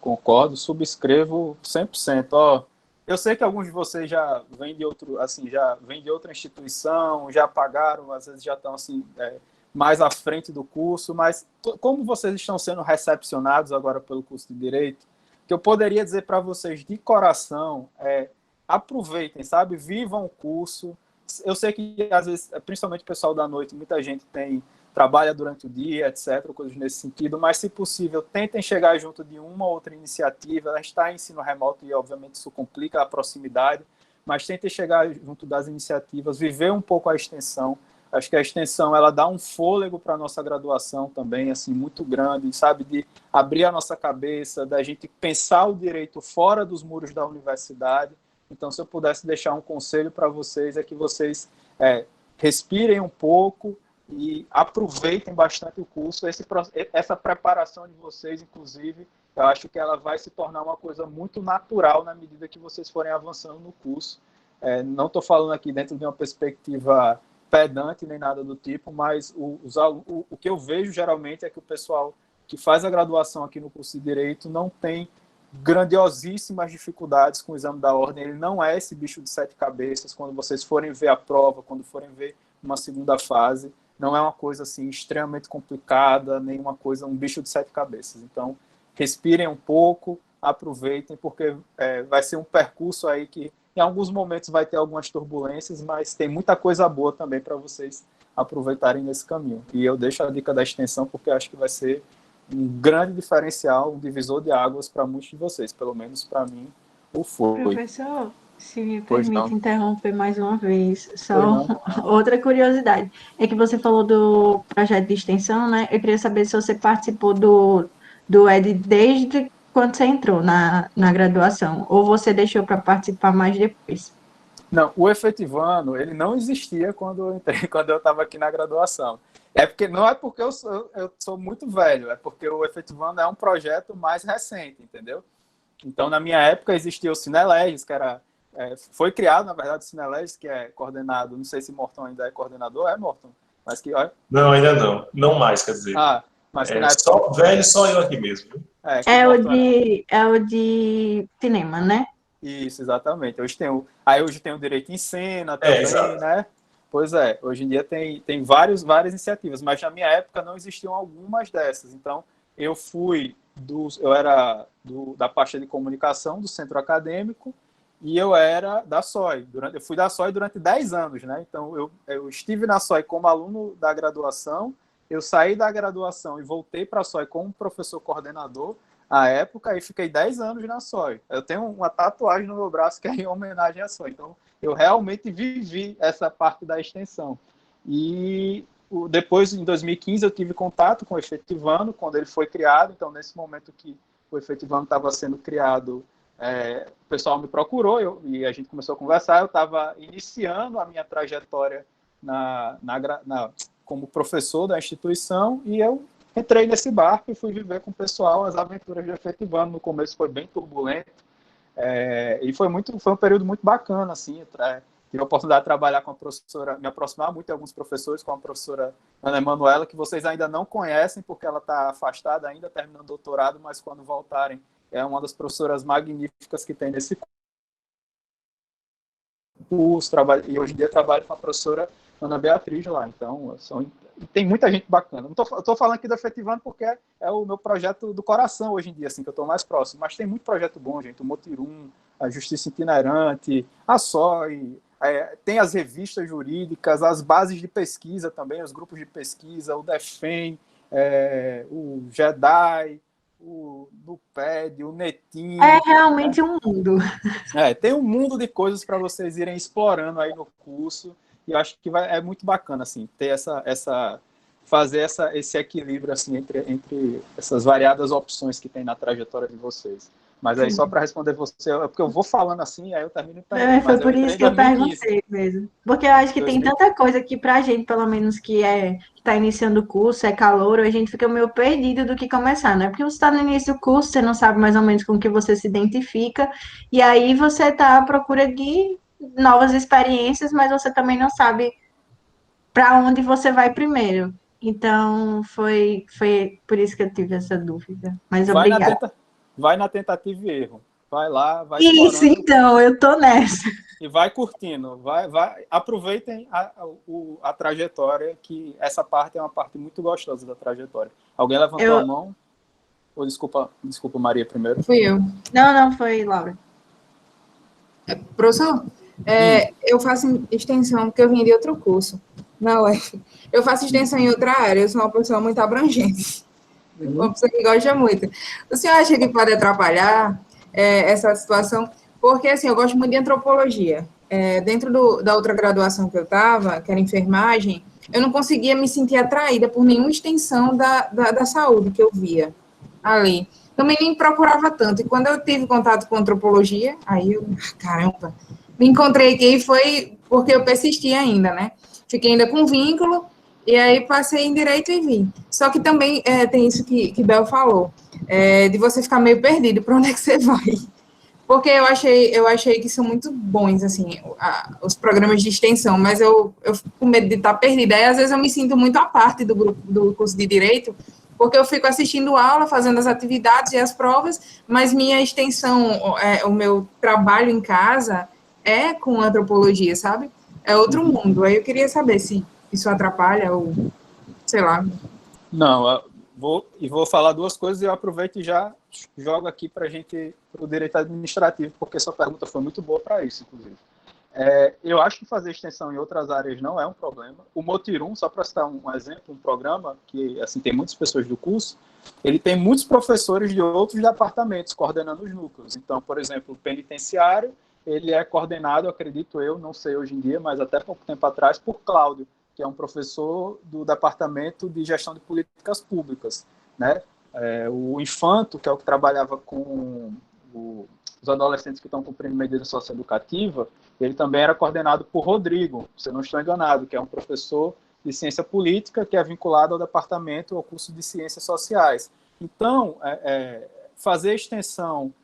Concordo, subscrevo 100%. Eu sei que alguns de vocês já vêm de outra instituição, já pagaram, às vezes já estão assim, mais à frente do curso, mas como vocês estão sendo recepcionados agora pelo curso de Direito, que eu poderia dizer para vocês de coração é aproveitem, sabe? Vivam o curso. Eu sei que, às vezes, principalmente o pessoal da noite, muita gente trabalha durante o dia, etc., coisas nesse sentido, mas, se possível, tentem chegar junto de uma ou outra iniciativa. Ela está em ensino remoto e, obviamente, isso complica a proximidade, mas tentem chegar junto das iniciativas, viver um pouco a extensão. Acho que a extensão, ela dá um fôlego para a nossa graduação também, assim, muito grande, sabe, de abrir a nossa cabeça, da gente pensar o direito fora dos muros da universidade. Então, se eu pudesse deixar um conselho para vocês, é que vocês respirem um pouco e aproveitem bastante o curso. Essa preparação de vocês, inclusive, eu acho que ela vai se tornar uma coisa muito natural na medida que vocês forem avançando no curso. Não estou falando aqui dentro de uma perspectiva pedante nem nada do tipo, mas o que eu vejo geralmente é que o pessoal que faz a graduação aqui no curso de Direito não tem grandiosíssimas dificuldades com o exame da ordem. Ele não é esse bicho de 7 cabeças. Quando vocês forem ver a prova, quando forem ver uma segunda fase, não é uma coisa assim extremamente complicada, nem uma coisa, um bicho de 7 cabeças. Então, respirem um pouco, aproveitem, porque vai ser um percurso aí que em alguns momentos vai ter algumas turbulências, mas tem muita coisa boa também para vocês aproveitarem nesse caminho. E eu deixo a dica da extensão, porque eu acho que vai ser um grande diferencial, um divisor de águas para muitos de vocês, pelo menos para mim o foi. Professor, se me Pois permite não. interromper mais uma vez, só outra curiosidade, é que você falou do projeto de extensão, né? Eu queria saber se você participou do ED desde quando você entrou na graduação, ou você deixou para participar mais depois? Não, o efetivando, ele não existia quando eu entrei, quando eu estava aqui na graduação. Não é porque eu sou muito velho, é porque o efetivando é um projeto mais recente, entendeu? Então, na minha época, existia o Cinelegis, que foi criado, na verdade, o Cinelegis, que é coordenado, não sei se Morton ainda é coordenador, Morton? Mas que, não, ainda não. Não mais, quer dizer. Mas que só velho, só eu aqui mesmo. Viu? É o de cinema, né? Isso, exatamente. Hoje tem o Direito em Cena também, né? Pois é, hoje em dia tem várias iniciativas, mas na minha época não existiam algumas dessas. Então, eu era da pasta de comunicação do centro acadêmico e eu era da SOI. Eu fui da SOI durante 10 anos, né? Então, eu estive na SOI como aluno da graduação, eu saí da graduação e voltei para a SOI como professor coordenador à época e fiquei 10 anos na SOI. Eu tenho uma tatuagem no meu braço que é em homenagem à SOI. Então, eu realmente vivi essa parte da extensão. E depois, em 2015, eu tive contato com o Efetivando, quando ele foi criado. Então, nesse momento que o Efetivando estava sendo criado, o pessoal me procurou e a gente começou a conversar. Eu estava iniciando a minha trajetória como professor da instituição e eu entrei nesse barco e fui viver com o pessoal as aventuras de Efetivando. No começo foi bem turbulento, e foi um período muito bacana, assim. Tive a oportunidade de trabalhar com a professora, me aproximar muito de alguns professores, com a professora Ana Emanuela, que vocês ainda não conhecem, porque ela está afastada ainda, terminando doutorado, mas quando voltarem, é uma das professoras magníficas que tem nesse curso. E hoje em dia trabalho com a professora Ana Beatriz lá. Então, tem muita gente bacana. Eu estou falando aqui do Efetivando porque é o meu projeto do coração hoje em dia, assim, que eu estou mais próximo. Mas tem muito projeto bom, gente. O Motirum, a Justiça Itinerante, a SOI, tem as revistas jurídicas, as bases de pesquisa também, os grupos de pesquisa, o DEFEM, o JEDI, o NUPED, o NETIM. É realmente um mundo. Tem um mundo de coisas para vocês irem explorando aí no curso. E eu acho que é muito bacana, assim, ter fazer esse equilíbrio, assim, entre essas variadas opções que tem na trajetória de vocês. Mas aí, só para responder você, porque eu vou falando assim, aí eu termino... Foi por isso que eu perguntei mesmo. Porque eu acho que tem tanta coisa que pra gente, pelo menos, que está iniciando o curso, é calouro, a gente fica meio perdido do que começar, né? Porque você está no início do curso, você não sabe mais ou menos com que você se identifica, e aí você está à procura de novas experiências, mas você também não sabe para onde você vai primeiro. Então, foi por isso que eu tive essa dúvida. Mas obrigada. Vai na tentativa e erro. Vai lá, vai Isso, então, eu tô nessa. E vai curtindo. Aproveitem a trajetória, que essa parte é uma parte muito gostosa da trajetória. Alguém levantou a mão? Ou desculpa, Maria, primeiro. Fui eu. Não, foi Laura. Professor, eu faço extensão porque eu vim de outro curso na UF. Eu faço extensão em outra área, eu sou uma pessoa muito abrangente. Uma pessoa que gosta muito. O senhor acha que pode atrapalhar essa situação? Porque, assim, eu gosto muito de antropologia. Dentro da outra graduação que eu estava, que era enfermagem, eu não conseguia me sentir atraída por nenhuma extensão da saúde que eu via ali. Também nem procurava tanto. E quando eu tive contato com antropologia, aí eu, caramba, me encontrei aqui e foi porque eu persisti ainda, né? Fiquei ainda com vínculo, e aí passei em direito e vim. Só que também tem isso que Bel falou, de você ficar meio perdido, para onde é que você vai? Porque eu achei que são muito bons, assim, os programas de extensão, mas eu fico com medo de estar perdida. Aí, às vezes, eu me sinto muito à parte do grupo do curso de Direito, porque eu fico assistindo aula, fazendo as atividades e as provas, mas minha extensão, o meu trabalho em casa é com antropologia, sabe? É outro mundo. Aí eu queria saber se isso atrapalha ou, sei lá. Não, vou falar duas coisas e eu aproveito e já jogo aqui para a gente, para o direito administrativo, porque sua pergunta foi muito boa para isso, inclusive. Eu acho que fazer extensão em outras áreas não é um problema. O Motirum, só para citar um exemplo, um programa que assim, tem muitas pessoas do curso, ele tem muitos professores de outros departamentos coordenando os núcleos. Então, por exemplo, o penitenciário, ele é coordenado, acredito eu, não sei hoje em dia, mas até pouco tempo atrás, por Cláudio, que é um professor do Departamento de Gestão de Políticas Públicas, né? O Infanto, que é o que trabalhava com os adolescentes que estão cumprindo medida socioeducativa, ele também era coordenado por Rodrigo, se eu não estou enganado, que é um professor de ciência política que é vinculado ao departamento, ao curso de ciências sociais. Então, fazer extensão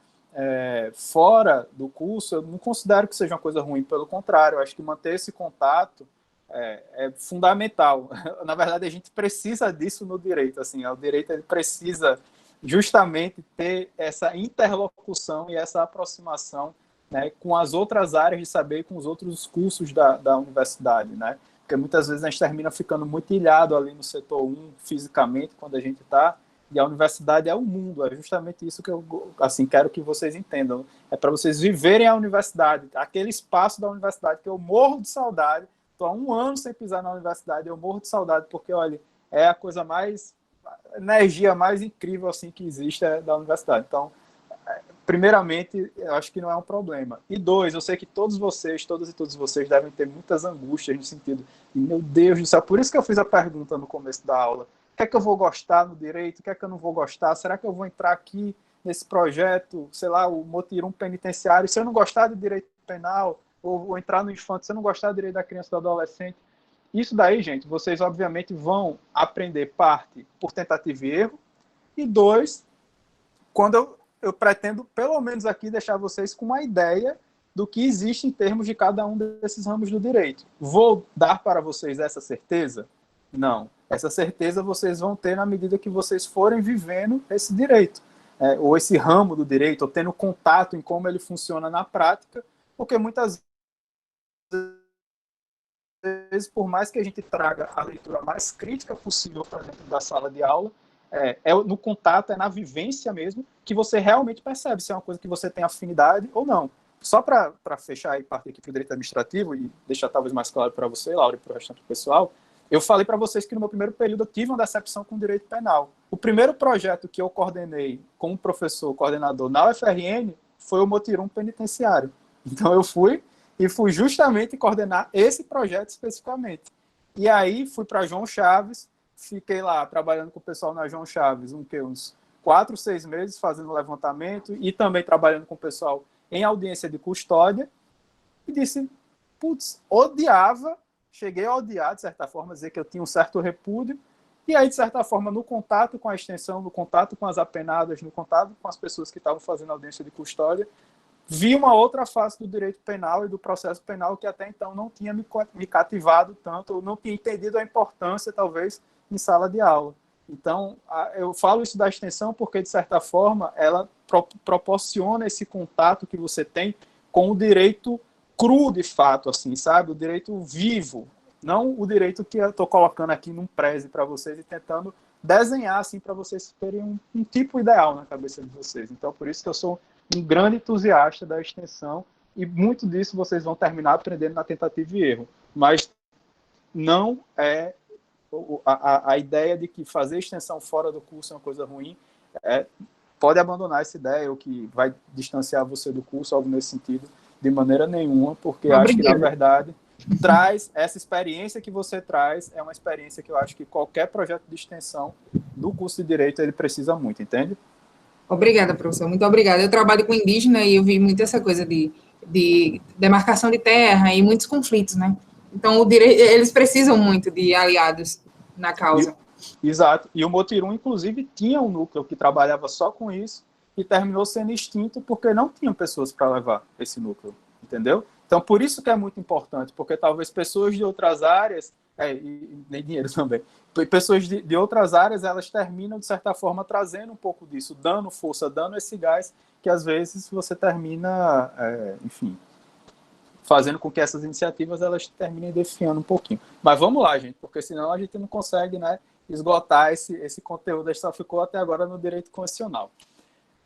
fora do curso, eu não considero que seja uma coisa ruim, pelo contrário, eu acho que manter esse contato é fundamental. Na verdade, a gente precisa disso no direito. Assim, o direito ele precisa justamente ter essa interlocução e essa aproximação, né, com as outras áreas de saber, com os outros cursos da universidade, né? Porque muitas vezes a gente termina ficando muito ilhado ali no setor 1, fisicamente, quando a gente está, e a universidade é o mundo, é justamente isso que eu assim, quero que vocês entendam. É para vocês viverem a universidade, aquele espaço da universidade que eu morro de saudade. Estou há 1 ano sem pisar na universidade, eu morro de saudade, porque, olha, é a coisa mais, energia mais incrível assim, que existe da universidade. Então, primeiramente, eu acho que não é um problema. E 2, eu sei que todos vocês, todas e todos vocês devem ter muitas angústias no sentido de, meu Deus do céu, por isso que eu fiz a pergunta no começo da aula. O que é que eu vou gostar no direito? O que é que eu não vou gostar? Será que eu vou entrar aqui nesse projeto, sei lá, o Motirum penitenciário, se eu não gostar de direito penal, ou entrar no Infanto, se eu não gostar de direito da criança e do adolescente? Isso daí, gente, vocês obviamente vão aprender parte por tentativa e erro, e 2, quando eu pretendo, pelo menos aqui, deixar vocês com uma ideia do que existe em termos de cada um desses ramos do direito. Vou dar para vocês essa certeza? Não. Essa certeza vocês vão ter na medida que vocês forem vivendo esse direito, ou esse ramo do direito, ou tendo contato em como ele funciona na prática, porque muitas vezes, por mais que a gente traga a leitura mais crítica possível para dentro da sala de aula, no contato, na vivência mesmo, que você realmente percebe se é uma coisa que você tem afinidade ou não. Só para fechar e partir aqui para o direito administrativo e deixar talvez mais claro para você, Laura, e para o restante do pessoal, eu falei para vocês que no meu primeiro período eu tive uma decepção com o direito penal. O primeiro projeto que eu coordenei como professor coordenador na UFRN foi o Motirum penitenciário. Então eu fui justamente coordenar esse projeto especificamente. E aí fui para João Chaves, fiquei lá trabalhando com o pessoal na João Chaves uns 4, 6 meses fazendo levantamento e também trabalhando com o pessoal em audiência de custódia, e disse, putz, odiava, cheguei a odiar, de certa forma, dizer que eu tinha um certo repúdio, e aí, de certa forma, no contato com a extensão, no contato com as apenadas, no contato com as pessoas que estavam fazendo audiência de custódia, vi uma outra face do direito penal e do processo penal que até então não tinha me cativado tanto, ou não tinha entendido a importância, talvez, em sala de aula. Então, eu falo isso da extensão porque, de certa forma, ela proporciona esse contato que você tem com o direito cru, de fato, assim, sabe? O direito vivo, não o direito que eu estou colocando aqui num preze para vocês e tentando desenhar assim para vocês terem um tipo ideal na cabeça de vocês. Então, por isso que eu sou um grande entusiasta da extensão, e muito disso vocês vão terminar aprendendo na tentativa e erro. Mas não é a ideia de que fazer extensão fora do curso é uma coisa ruim. Pode abandonar essa ideia, ou que vai distanciar você do curso, algo nesse sentido, de maneira nenhuma, porque acho que, na verdade, traz essa experiência que você traz, é uma experiência que eu acho que qualquer projeto de extensão do curso de Direito, ele precisa muito, entende? Obrigada, professor, muito obrigada. Eu trabalho com indígena e eu vi muito essa coisa de demarcação de terra e muitos conflitos, né? Então, eles precisam muito de aliados na causa. Exato. E o Motirum, inclusive, tinha um núcleo que trabalhava só com isso e terminou sendo extinto porque não tinham pessoas para levar esse núcleo, entendeu? Então, por isso que é muito importante, porque talvez pessoas de outras áreas, e nem dinheiro também, pessoas de outras áreas, elas terminam, de certa forma, trazendo um pouco disso, dando força, dando esse gás, que às vezes você termina, enfim, fazendo com que essas iniciativas elas terminem definhando um pouquinho. Mas vamos lá, gente, porque senão a gente não consegue, né, esgotar esse conteúdo, a gente só ficou até agora no direito constitucional.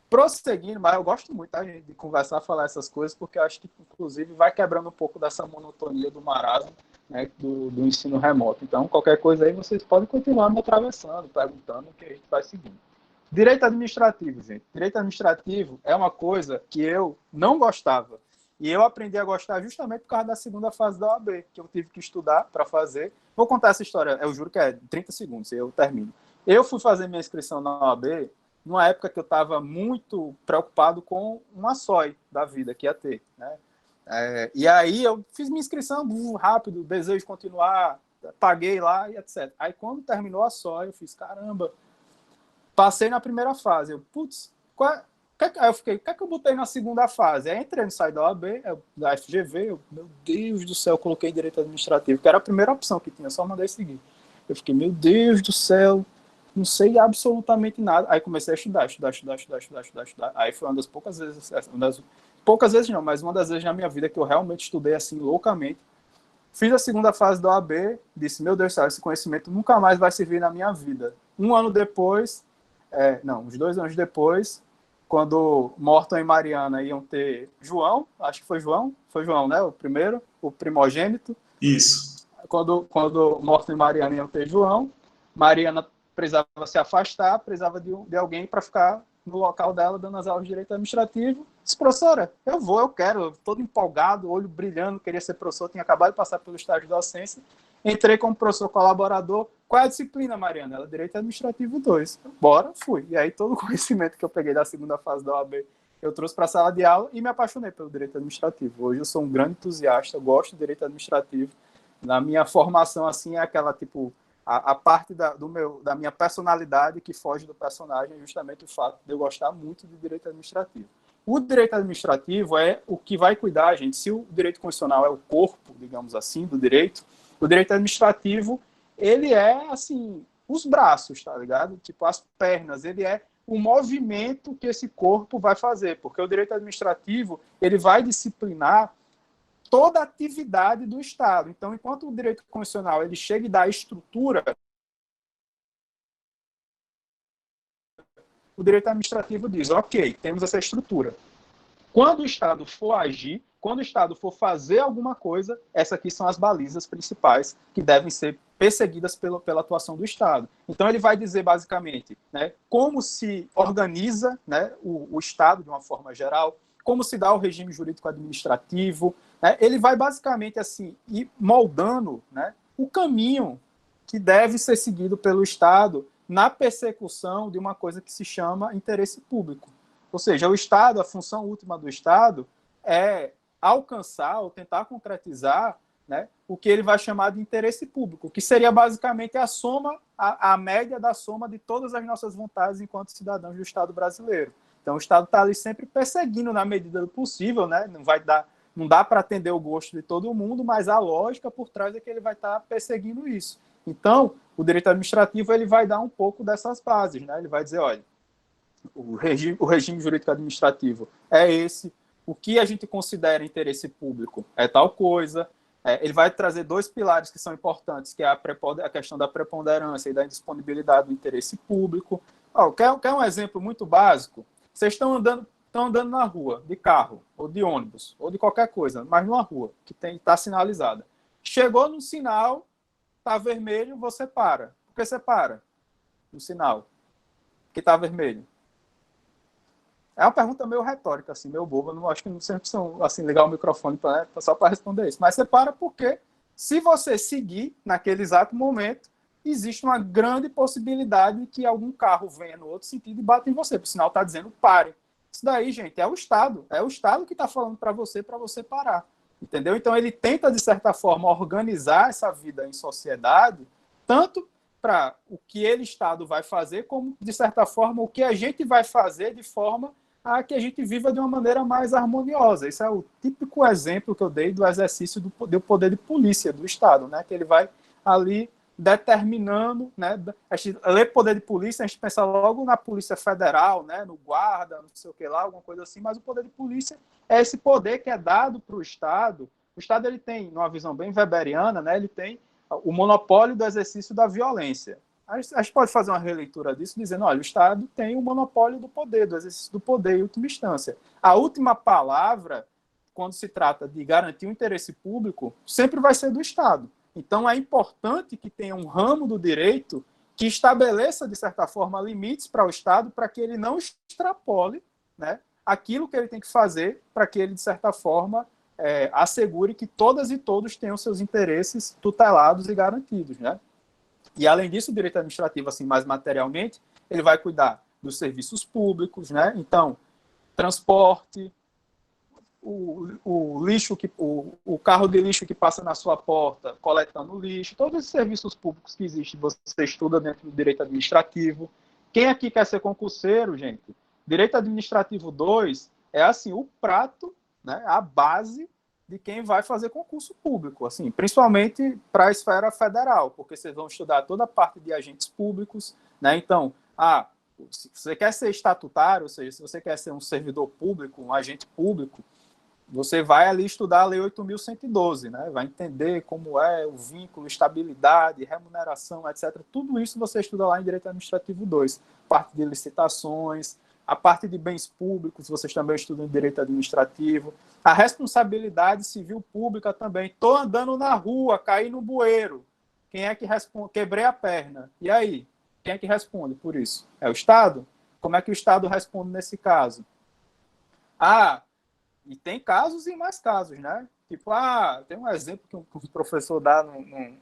Prosseguindo, mas eu gosto muito, tá, gente, de conversar, falar essas coisas, porque eu acho que, inclusive, vai quebrando um pouco dessa monotonia do marasmo, né, do ensino remoto. Então, qualquer coisa aí, vocês podem continuar me atravessando, perguntando, que a gente vai seguindo. Direito administrativo, gente. Direito administrativo é uma coisa que eu não gostava. E eu aprendi a gostar justamente por causa da segunda fase da OAB, que eu tive que estudar para fazer. Vou contar essa história, eu juro que é 30 segundos, eu termino. Eu fui fazer minha inscrição na OAB numa época que eu estava muito preocupado com uma SOI da vida que ia ter, né? E aí eu fiz minha inscrição rápido, desejo continuar, paguei lá e etc. Aí quando terminou a SOI, eu fiz, caramba, passei na primeira fase. Eu, putz, aí eu fiquei, o que é que eu botei na segunda fase? Aí entrei no site da OAB, da FGV, meu Deus do céu, eu coloquei direito administrativo, que era a primeira opção que tinha, só mandei seguir. Eu fiquei, meu Deus do céu, não sei absolutamente nada. Aí comecei a estudar. Aí foi uma das poucas vezes, poucas vezes não, mas uma das vezes na minha vida que eu realmente estudei assim, loucamente. Fiz a segunda fase da OAB, disse, meu Deus do céu, esse conhecimento nunca mais vai servir na minha vida. Um ano depois, uns 2 anos depois, quando Morton e Mariana iam ter João, acho que foi João, né, o primeiro, o primogênito. Isso. Quando Morton e Mariana iam ter João, Mariana precisava se afastar, precisava de alguém para ficar no local dela, dando as aulas de direito administrativo. Disse, professora, eu quero, todo empolgado, olho brilhando, queria ser professor, tinha acabado de passar pelo estágio de docência, entrei como professor colaborador. Qual é a disciplina, Mariana? Ela, Direito Administrativo 2. Bora, fui. E aí todo o conhecimento que eu peguei da segunda fase da OAB, eu trouxe para a sala de aula e me apaixonei pelo Direito Administrativo. Hoje eu sou um grande entusiasta, gosto de Direito Administrativo. Na minha formação, assim, é aquela, tipo, a parte da minha personalidade que foge do personagem é justamente o fato de eu gostar muito de Direito Administrativo. O Direito Administrativo é o que vai cuidar, gente. Se o Direito Constitucional é o corpo, digamos assim, do direito, o Direito Administrativo, ele é, assim, os braços, tá ligado? Tipo, as pernas, ele é o movimento que esse corpo vai fazer, porque o Direito Administrativo, ele vai disciplinar toda a atividade do Estado. Então, enquanto o direito constitucional ele chega e dá estrutura, o direito administrativo diz, ok, temos essa estrutura. Quando o Estado for agir, quando o Estado for fazer alguma coisa, essas aqui são as balizas principais que devem ser perseguidas pela atuação do Estado. Então, ele vai dizer, basicamente, né, como se organiza, né, o Estado, de uma forma geral, como se dá o regime jurídico-administrativo, né? Ele vai basicamente assim ir moldando, né, o caminho que deve ser seguido pelo Estado na persecução de uma coisa que se chama interesse público. Ou seja, o Estado, a função última do Estado é alcançar ou tentar concretizar, né, o que ele vai chamar de interesse público, que seria basicamente a soma, a média da soma de todas as nossas vontades enquanto cidadãos do Estado brasileiro. Então, o Estado está ali sempre perseguindo na medida do possível, né? Não dá para atender o gosto de todo mundo, mas a lógica por trás é que ele vai estar perseguindo isso. Então, o direito administrativo ele vai dar um pouco dessas bases, né? Ele vai dizer, olha, o regime jurídico administrativo é esse, o que a gente considera interesse público é tal coisa, Ele vai trazer dois pilares que são importantes, que é a questão da preponderância e da indisponibilidade do interesse público. Quer um exemplo muito básico? Vocês estão andando na rua, de carro, ou de ônibus, ou de qualquer coisa, mas numa rua, que está sinalizada. Chegou no sinal, está vermelho, você para. Por que você para no sinal que está vermelho? É uma pergunta meio retórica, assim, meio boba. Não acho que não sempre são assim, ligar o microfone só para responder isso. Mas você para porque, se você seguir naquele exato momento, existe uma grande possibilidade que algum carro venha no outro sentido e bata em você. O sinal está dizendo pare. Isso daí, gente, é o Estado. É o Estado que está falando para você parar. Entendeu? Então, ele tenta, de certa forma, organizar essa vida em sociedade, tanto para o que ele, Estado, vai fazer, como, de certa forma, o que a gente vai fazer de forma a que a gente viva de uma maneira mais harmoniosa. Esse é o típico exemplo que eu dei do exercício do poder de polícia do Estado, né? Que ele vai ali determinando, né? A gente lê poder de polícia, a gente pensa logo na Polícia Federal, né? No guarda, não sei o que lá, alguma coisa assim, mas o poder de polícia é esse poder que é dado para o Estado. O Estado, ele tem, numa visão bem weberiana, né? Ele tem o monopólio do exercício da violência. A gente pode fazer uma releitura disso dizendo, olha, o Estado tem o monopólio do poder, do exercício do poder em última instância. A última palavra, quando se trata de garantir o interesse público, sempre vai ser do Estado. Então, é importante que tenha um ramo do direito que estabeleça, de certa forma, limites para o Estado para que ele não extrapole, né, aquilo que ele tem que fazer para que ele, de certa forma, assegure que todas e todos tenham seus interesses tutelados e garantidos, né? E, além disso, o direito administrativo, assim, mais materialmente, ele vai cuidar dos serviços públicos, né? Então, transporte, o lixo, o carro de lixo que passa na sua porta, coletando lixo, todos os serviços públicos que existem, você estuda dentro do direito administrativo. Quem aqui quer ser concurseiro, gente? Direito administrativo 2 é, assim, o prato, né? A base de quem vai fazer concurso público, assim, principalmente para a esfera federal, porque vocês vão estudar toda a parte de agentes públicos, né? Então, se você quer ser estatutário, ou seja, se você quer ser um servidor público, um agente público, você vai ali estudar a Lei 8.112, né? Vai entender como é o vínculo, estabilidade, remuneração, etc. Tudo isso você estuda lá em Direito Administrativo 2, parte de licitações, a parte de bens públicos, vocês também estudam em Direito Administrativo, a responsabilidade civil pública também. Estou andando na rua, caí no bueiro. Quem é que responde? Quebrei a perna. E aí? Quem é que responde por isso? É o Estado? Como é que o Estado responde nesse caso? E tem casos e mais casos, né? Tipo, tem um exemplo que um professor dá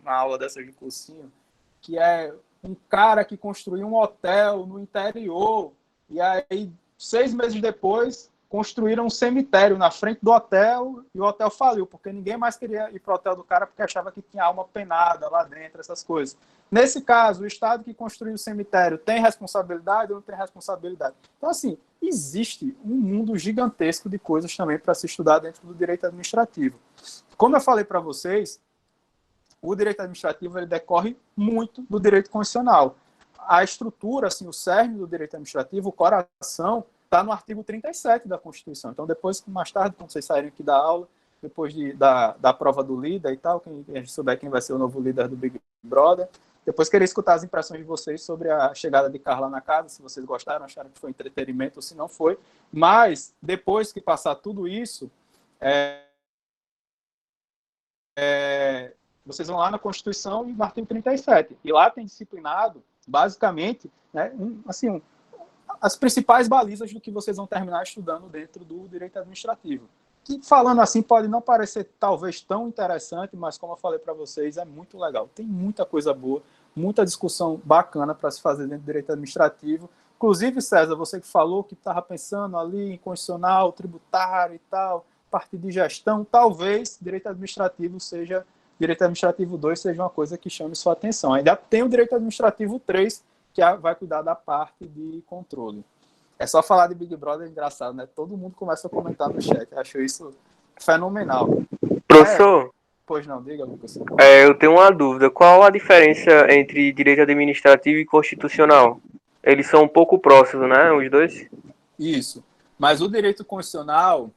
na aula dessa de cursinho, que é um cara que construiu um hotel no interior, e aí, 6 meses depois, construíram um cemitério na frente do hotel, e o hotel faliu, porque ninguém mais queria ir para o hotel do cara, porque achava que tinha alma penada lá dentro, essas coisas. Nesse caso, o Estado que construiu o cemitério tem responsabilidade ou não tem responsabilidade? Então, assim, existe um mundo gigantesco de coisas também para se estudar dentro do direito administrativo. Como eu falei para vocês, o direito administrativo ele decorre muito do direito constitucional. A estrutura, assim, o cerne do direito administrativo, o coração, está no artigo 37 da Constituição. Então, depois, mais tarde, quando vocês saírem aqui da aula, depois da prova do líder e tal, quem souber quem vai ser o novo líder do Big Brother, depois queria escutar as impressões de vocês sobre a chegada de Carla na casa, se vocês gostaram, acharam que foi entretenimento ou se não foi. Mas, depois que passar tudo isso, vocês vão lá na Constituição e no artigo 37. E lá tem disciplinado, basicamente, né, as principais balizas do que vocês vão terminar estudando dentro do direito administrativo. Que, falando assim, pode não parecer talvez tão interessante, mas como eu falei para vocês, é muito legal. Tem muita coisa boa, muita discussão bacana para se fazer dentro do direito administrativo. Inclusive, César, você que falou que estava pensando ali em constitucional, tributário e tal, parte de gestão, talvez direito administrativo 2 seja uma coisa que chame sua atenção. Ainda tem o direito administrativo 3, que vai cuidar da parte de controle. É só falar de Big Brother, é engraçado, né? Todo mundo começa a comentar no chat. Eu acho isso fenomenal. Professor? Pois não, diga, Lucas. Eu tenho uma dúvida. Qual a diferença entre direito administrativo e constitucional? Eles são um pouco próximos, né? Os dois? Isso. Mas o direito constitucional,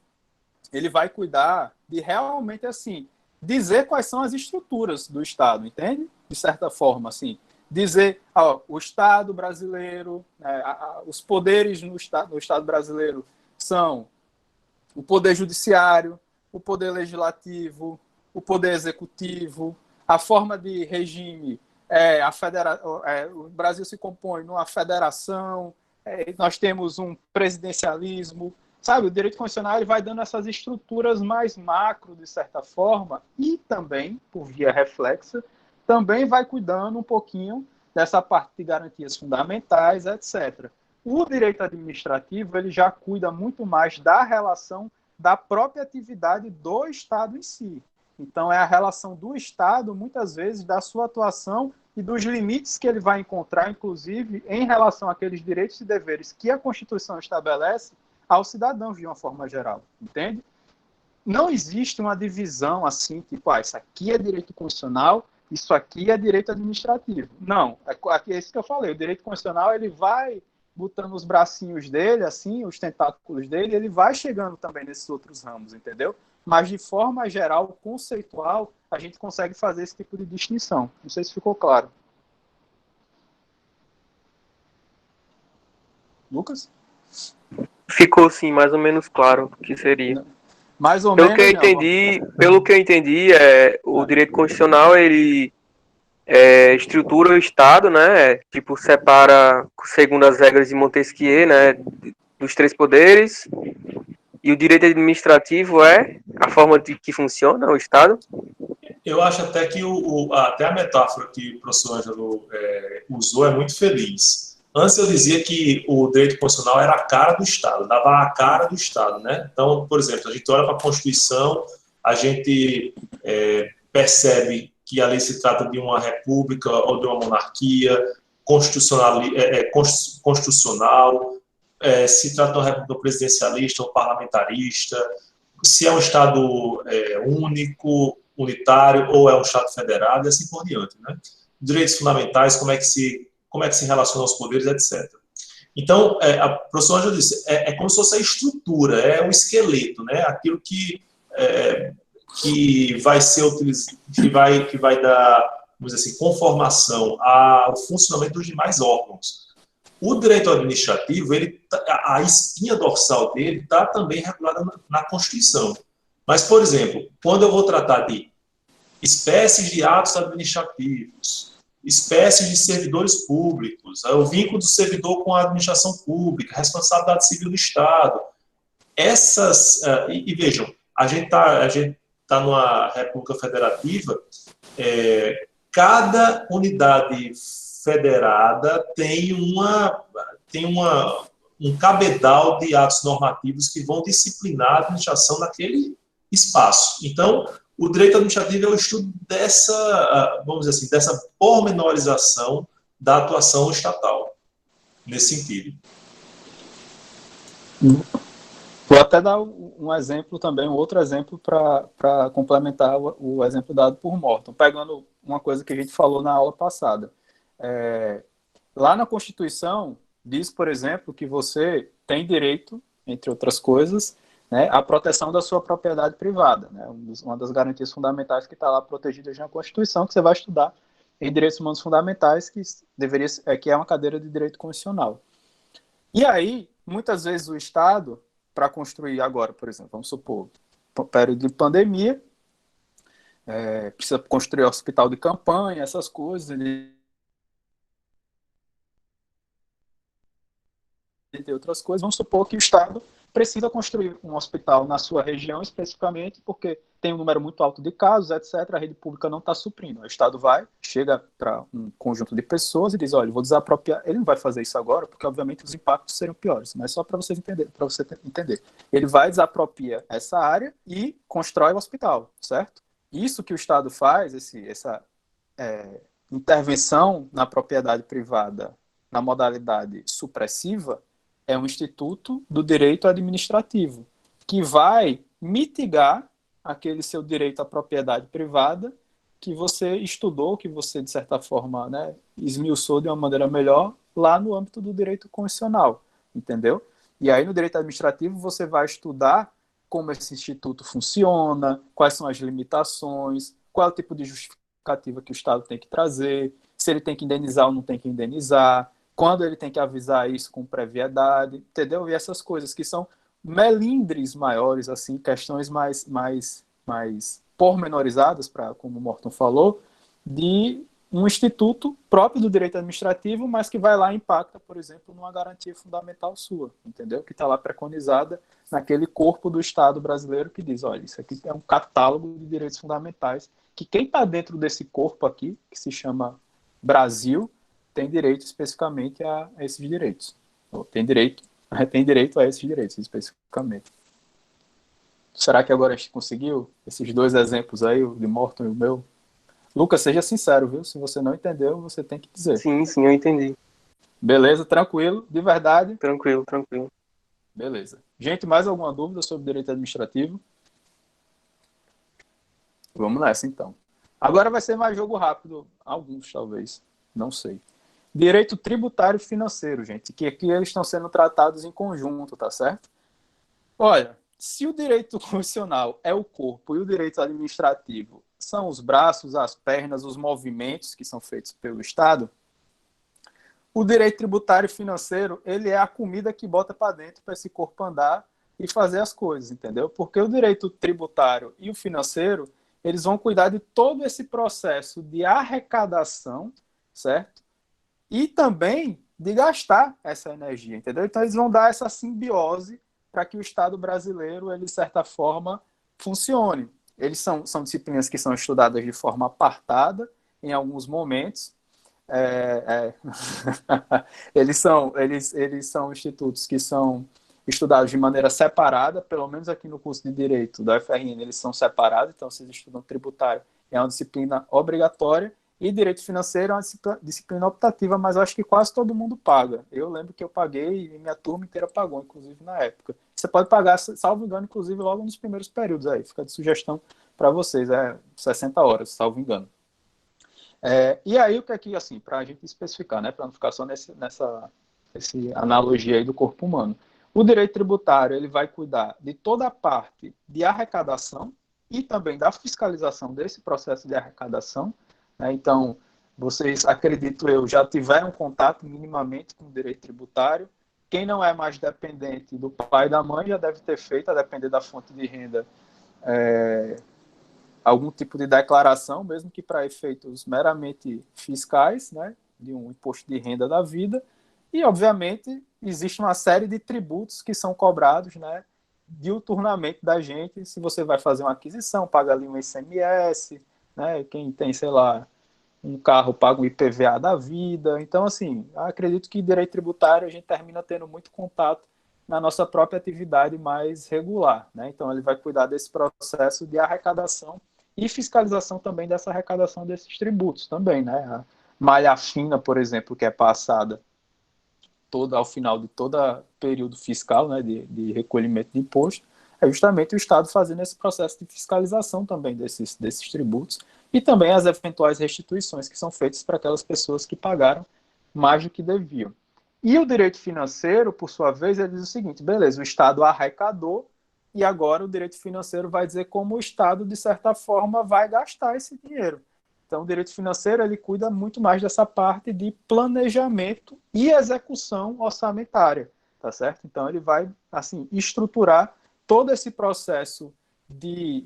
ele vai cuidar de realmente, assim, dizer quais são as estruturas do Estado, entende? De certa forma, assim, dizer, o Estado brasileiro, os poderes no Estado brasileiro são o poder judiciário, o poder legislativo, o poder executivo, a forma de regime, o Brasil se compõe numa federação, nós temos um presidencialismo, sabe? O direito constitucional ele vai dando essas estruturas mais macro, de certa forma, e também, por via reflexa, também vai cuidando um pouquinho dessa parte de garantias fundamentais, etc. O direito administrativo ele já cuida muito mais da relação da própria atividade do Estado em si. Então, é a relação do Estado, muitas vezes, da sua atuação e dos limites que ele vai encontrar, inclusive, em relação àqueles direitos e deveres que a Constituição estabelece aos cidadãos, de uma forma geral, entende? Não existe uma divisão assim, tipo, isso aqui é direito constitucional, isso aqui é direito administrativo. Não, é isso que eu falei, o direito constitucional, ele vai botando os bracinhos dele, assim, os tentáculos dele, ele vai chegando também nesses outros ramos, entendeu? Mas, de forma geral, conceitual, a gente consegue fazer esse tipo de distinção. Não sei se ficou claro. Lucas? Ficou, sim, mais ou menos claro o que seria. Mais ou pelo menos. Pelo que eu entendi, o direito constitucional, ele estrutura o Estado, né? Tipo, separa, segundo as regras de Montesquieu, né? Dos três poderes. E o direito administrativo é a forma de que funciona o Estado? Eu acho até que até a metáfora que o professor Ângelo usou é muito feliz. Antes eu dizia que o direito constitucional era a cara do Estado, dava a cara do Estado, né? Então, por exemplo, a gente olha para a Constituição, a gente percebe que ali se trata de uma república ou de uma monarquia constitucional, se trata de uma república presidencialista ou parlamentarista, se é um Estado único, unitário, ou é um Estado federado, e assim por diante, né? Direitos fundamentais, como é que se relaciona aos poderes, etc. Então, a professora Ângela disse, é como se fosse a estrutura, é o esqueleto, né? Aquilo que vai ser utilizado, que vai dar, vamos dizer assim, conformação ao funcionamento dos demais órgãos. O direito administrativo, a espinha dorsal dele está também regulada na Constituição. Mas, por exemplo, quando eu vou tratar de espécies de atos administrativos, espécies de servidores públicos, o vínculo do servidor com a administração pública, responsabilidade civil do Estado, e vejam, a gente tá numa república federativa, cada unidade federada tem um cabedal de atos normativos que vão disciplinar a administração naquele espaço. Então, o direito administrativo é o estudo vamos dizer assim, dessa pormenorização da atuação estatal, nesse sentido. Vou até dar um exemplo também, um outro exemplo para complementar o exemplo dado por Morton, pegando uma coisa que a gente falou na aula passada. Lá na Constituição, diz, por exemplo, que você tem direito, entre outras coisas, né, à proteção da sua propriedade privada, né, uma das garantias fundamentais que está lá protegida já na Constituição, que você vai estudar em Direitos Humanos Fundamentais, que é uma cadeira de Direito Constitucional. E aí, muitas vezes o Estado, para construir agora, por exemplo, vamos supor, período de pandemia, precisa construir hospital de campanha, essas coisas, entre outras coisas, vamos supor que o Estado precisa construir um hospital na sua região especificamente, porque tem um número muito alto de casos, etc., a rede pública não está suprindo. O Estado chega para um conjunto de pessoas e diz, olha, vou desapropriar. Ele não vai fazer isso agora, porque obviamente os impactos seriam piores, mas só para você entender. Ele vai desapropriar essa área e constrói o hospital, certo? Isso que o Estado faz, essa intervenção na propriedade privada na modalidade supressiva, é um instituto do direito administrativo, que vai mitigar aquele seu direito à propriedade privada que você estudou, que você, de certa forma, né, esmiuçou de uma maneira melhor lá no âmbito do direito constitucional, entendeu? E aí, no direito administrativo, você vai estudar como esse instituto funciona, quais são as limitações, qual é o tipo de justificativa que o Estado tem que trazer, se ele tem que indenizar ou não tem que indenizar, quando ele tem que avisar isso com previedade, entendeu? E essas coisas que são melindres maiores, assim, questões mais pormenorizadas, como o Morton falou, de um instituto próprio do direito administrativo, mas que vai lá e impacta, por exemplo, numa garantia fundamental sua, entendeu? Que está lá preconizada naquele corpo do Estado brasileiro que diz, olha, isso aqui é um catálogo de direitos fundamentais, que quem está dentro desse corpo aqui, que se chama Brasil, tem direito especificamente a esses direitos. Ou tem direito a esses direitos especificamente. Será que agora a gente conseguiu esses dois exemplos aí, o de Morton e o meu? Lucas, seja sincero, viu? Se você não entendeu, você tem que dizer. Sim, eu entendi. Beleza, tranquilo, de verdade? Tranquilo. Beleza. Gente, mais alguma dúvida sobre direito administrativo? Vamos nessa, então. Agora vai ser mais jogo rápido, alguns talvez, não sei. Direito tributário e financeiro, gente, que aqui eles estão sendo tratados em conjunto, tá certo? Olha, se o direito constitucional é o corpo e o direito administrativo são os braços, as pernas, os movimentos que são feitos pelo Estado, o direito tributário e financeiro, ele é a comida que bota para dentro para esse corpo andar e fazer as coisas, entendeu? Porque o direito tributário e o financeiro, eles vão cuidar de todo esse processo de arrecadação, certo? E também de gastar essa energia, entendeu? Então, eles vão dar essa simbiose para que o Estado brasileiro, ele, de certa forma, funcione. Eles são disciplinas que são estudadas de forma apartada, em alguns momentos. Eles são institutos que são estudados de maneira separada, pelo menos aqui no curso de Direito da UFRN, eles são separados, então vocês estudam tributário, é uma disciplina obrigatória, e Direito Financeiro é uma disciplina optativa, mas eu acho que quase todo mundo paga. Eu lembro que eu paguei e minha turma inteira pagou, inclusive na época. Você pode pagar, salvo engano, inclusive logo nos primeiros períodos aí, fica de sugestão para vocês, 60 horas, salvo engano. E aí, o que é que, assim, para a gente especificar, né, para não ficar só nessa analogia aí do corpo humano. O direito tributário, ele vai cuidar de toda a parte de arrecadação e também da fiscalização desse processo de arrecadação, né? Então, vocês, acredito eu, já tiveram contato minimamente com o direito tributário. Quem não é mais dependente do pai e da mãe já deve ter feito, a depender da fonte de renda, algum tipo de declaração, mesmo que para efeitos meramente fiscais, né, de um imposto de renda da vida. E, obviamente, existe uma série de tributos que são cobrados, né, diuturnamente da gente. Se você vai fazer uma aquisição, paga ali um ICMS, né, quem tem, sei lá, um carro paga um IPVA da vida. Então, assim, acredito que direito tributário a gente termina tendo muito contato na nossa própria atividade mais regular, né? Então, ele vai cuidar desse processo de arrecadação e fiscalização também dessa arrecadação desses tributos também, né? A malha fina, por exemplo, que é passada ao final de todo período fiscal, né, de recolhimento de imposto, é justamente o Estado fazendo esse processo de fiscalização também desses tributos e também as eventuais restituições que são feitas para aquelas pessoas que pagaram mais do que deviam. E o direito financeiro, por sua vez, ele diz o seguinte, beleza, o Estado arrecadou e agora o direito financeiro vai dizer como o Estado, de certa forma, vai gastar esse dinheiro. Então, o direito financeiro, ele cuida muito mais dessa parte de planejamento e execução orçamentária, tá certo? Então, ele vai, assim, estruturar todo esse processo de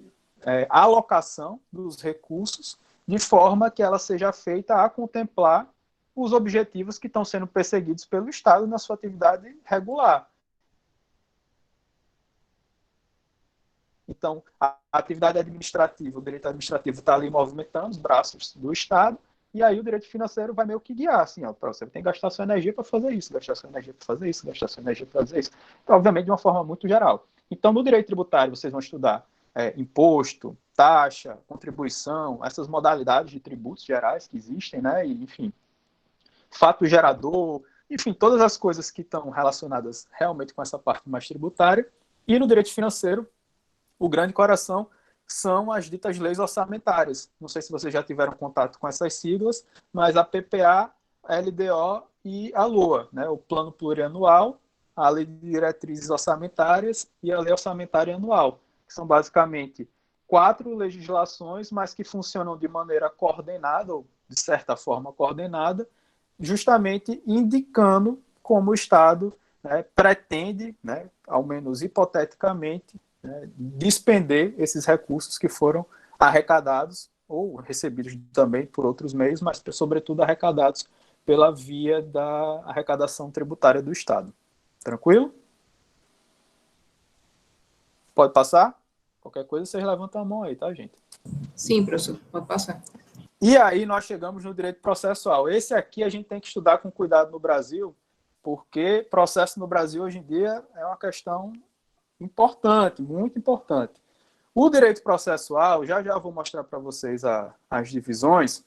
alocação dos recursos de forma que ela seja feita a contemplar os objetivos que estão sendo perseguidos pelo Estado na sua atividade regular. Então, a atividade administrativa, o direito administrativo está ali movimentando os braços do Estado, e aí o direito financeiro vai meio que guiar, assim, ó, você tem que gastar sua energia para fazer isso, gastar sua energia para fazer isso, gastar sua energia para fazer isso. Então, obviamente, de uma forma muito geral. Então, no direito tributário, vocês vão estudar imposto, taxa, contribuição, essas modalidades de tributos gerais que existem, né, e, enfim, fato gerador, enfim, todas as coisas que estão relacionadas realmente com essa parte mais tributária. E no direito financeiro, o grande coração são as ditas leis orçamentárias. Não sei se vocês já tiveram contato com essas siglas, mas a PPA, a LDO e a LOA, né, o Plano Plurianual a Lei de Diretrizes Orçamentárias e a Lei Orçamentária Anual, que são basicamente 4 legislações, mas que funcionam de maneira coordenada, ou de certa forma coordenada, justamente indicando como o Estado, né, pretende, né, ao menos hipoteticamente, né, despender esses recursos que foram arrecadados ou recebidos também por outros meios, mas sobretudo arrecadados pela via da arrecadação tributária do Estado. Tranquilo? Pode passar? Qualquer coisa, vocês levantam a mão aí, tá, gente? Sim, professor, pode passar. E aí nós chegamos no direito processual. Esse aqui a gente tem que estudar com cuidado no Brasil, porque processo no Brasil hoje em dia é uma questão importante, muito importante. O direito processual, já vou mostrar para vocês as divisões,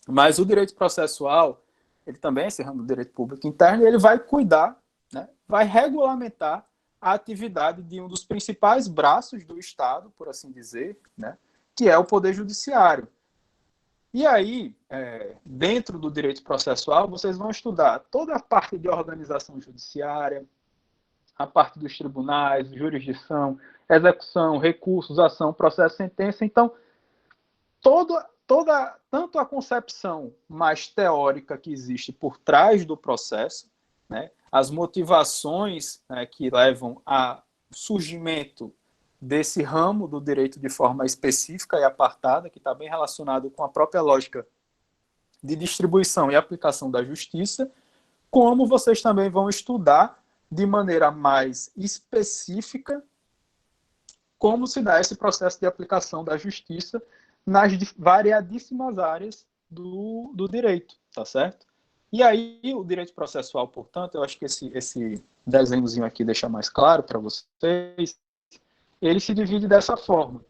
mas o direito processual, ele também é esse ramo do direito público interno, e ele vai cuidar, né, vai regulamentar a atividade de um dos principais braços do Estado, por assim dizer, né, que é o Poder Judiciário. E aí, dentro do direito processual, vocês vão estudar toda a parte de organização judiciária, a parte dos tribunais, jurisdição, execução, recursos, ação, processo, sentença. Então, tanto a concepção mais teórica que existe por trás do processo, né, as motivações, né, que levam ao surgimento desse ramo do direito de forma específica e apartada, que está bem relacionado com a própria lógica de distribuição e aplicação da justiça, como vocês também vão estudar de maneira mais específica como se dá esse processo de aplicação da justiça nas variadíssimas áreas do direito, tá certo? E aí, o direito processual, portanto, eu acho que esse desenhozinho aqui deixa mais claro para vocês, ele se divide dessa forma.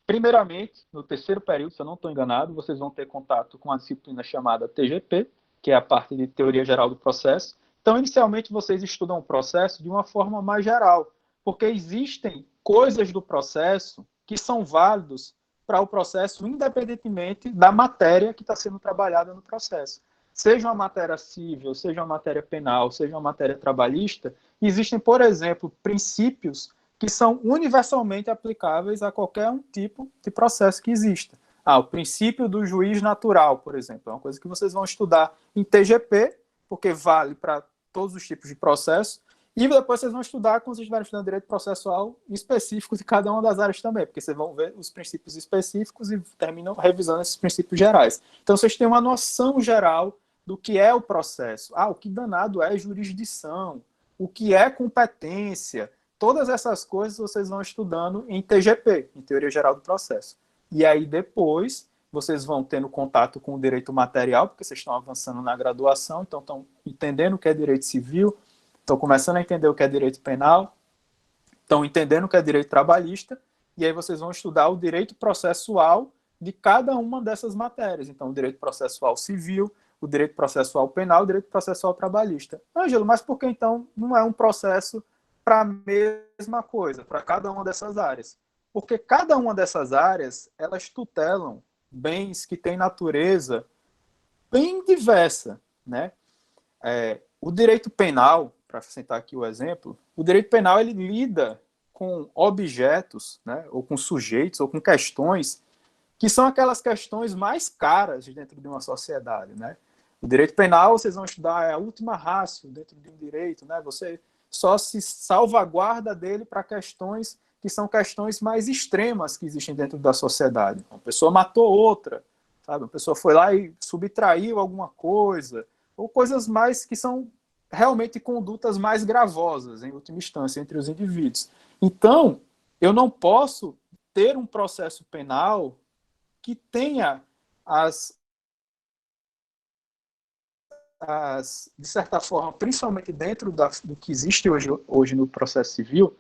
Primeiramente, no terceiro período, se eu não estou enganado, vocês vão ter contato com a disciplina chamada TGP, que é a parte de Teoria Geral do Processo. Então, inicialmente, vocês estudam o processo de uma forma mais geral, porque existem coisas do processo que são válidos para o processo, independentemente da matéria que está sendo trabalhada no processo. Seja uma matéria civil, seja uma matéria penal, seja uma matéria trabalhista, existem, por exemplo, princípios que são universalmente aplicáveis a qualquer um tipo de processo que exista. O princípio do juiz natural, por exemplo, é uma coisa que vocês vão estudar em TGP, porque vale para todos os tipos de processo, e depois vocês vão estudar, quando vocês estiverem estudando direito processual, específico de cada uma das áreas também, porque vocês vão ver os princípios específicos e terminam revisando esses princípios gerais. Então, vocês têm uma noção geral do que é o processo. O que danado é jurisdição, o que é competência. Todas essas coisas vocês vão estudando em TGP, em Teoria Geral do Processo. E aí depois vocês vão tendo contato com o direito material, porque vocês estão avançando na graduação, então estão entendendo o que é direito civil, estão começando a entender o que é direito penal, estão entendendo o que é direito trabalhista, e aí vocês vão estudar o direito processual de cada uma dessas matérias. Então, o direito processual civil, o direito processual penal, o direito processual trabalhista. Ângelo, mas por que então não é um processo para a mesma coisa, para cada uma dessas áreas? Porque cada uma dessas áreas, elas tutelam bens que têm natureza bem diversa, né? O direito penal, para citar aqui o exemplo, o direito penal ele lida com objetos, né, ou com sujeitos, ou com questões que são aquelas questões mais caras dentro de uma sociedade, né? O direito penal, vocês vão estudar, é a última ratio dentro de um direito, né? Você só se salvaguarda dele para questões que são questões mais extremas que existem dentro da sociedade. Uma pessoa matou outra, sabe? Uma pessoa foi lá e subtraiu alguma coisa, ou coisas mais que são realmente condutas mais gravosas, em última instância, entre os indivíduos. Então, eu não posso ter um processo penal que tenha de certa forma, principalmente dentro do que existe hoje no processo civil,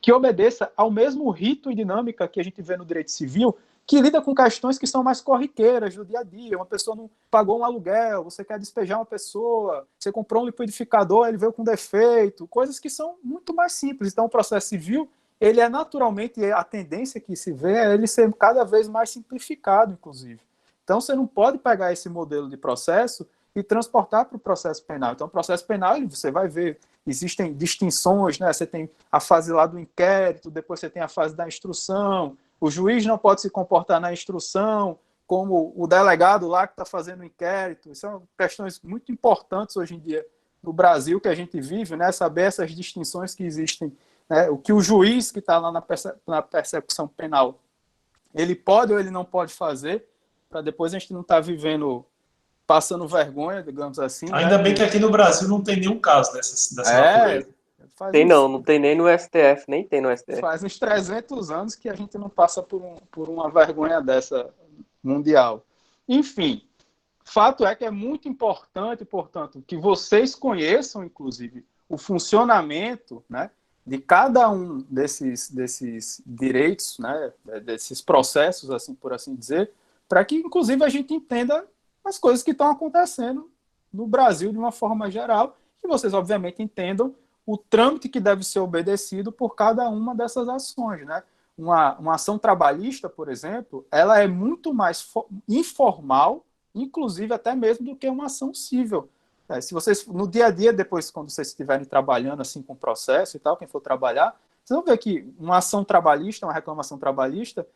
que obedeça ao mesmo rito e dinâmica que a gente vê no direito civil, que lida com questões que são mais corriqueiras do dia a dia. Uma pessoa não pagou um aluguel, você quer despejar uma pessoa, você comprou um liquidificador, ele veio com defeito, coisas que são muito mais simples. Então, o processo civil, ele é naturalmente, a tendência que se vê é ele ser cada vez mais simplificado, inclusive. Então, você não pode pegar esse modelo de processo e transportar para o processo penal. Então, o processo penal, você vai ver existem distinções, né? Você tem a fase lá do inquérito, depois você tem a fase da instrução, o juiz não pode se comportar na instrução como o delegado lá que está fazendo o inquérito. São questões muito importantes hoje em dia no Brasil que a gente vive, né? Saber essas distinções que existem, né? O que o juiz que está lá na persecução penal, ele pode ou ele não pode fazer, para depois a gente não estar passando vergonha, digamos assim. Ainda né? bem que aqui no Brasil não tem nenhum caso dessa natureza. Tem não tem nem no STF, nem tem no STF. Faz uns 300 anos que a gente não passa por uma vergonha dessa mundial. Enfim, fato é que é muito importante, portanto, que vocês conheçam, inclusive, o funcionamento, né, de cada um desses direitos, né, desses processos, assim por assim dizer, para que, inclusive, a gente entenda as coisas que estão acontecendo no Brasil de uma forma geral, e vocês, obviamente, entendam o trâmite que deve ser obedecido por cada uma dessas ações, né? Uma ação trabalhista, por exemplo, ela é muito mais informal, inclusive até mesmo do que uma ação civil. Se vocês, no dia a dia, depois, quando vocês estiverem trabalhando assim com o processo e tal, quem for trabalhar, vocês vão ver que uma ação trabalhista, uma reclamação trabalhista,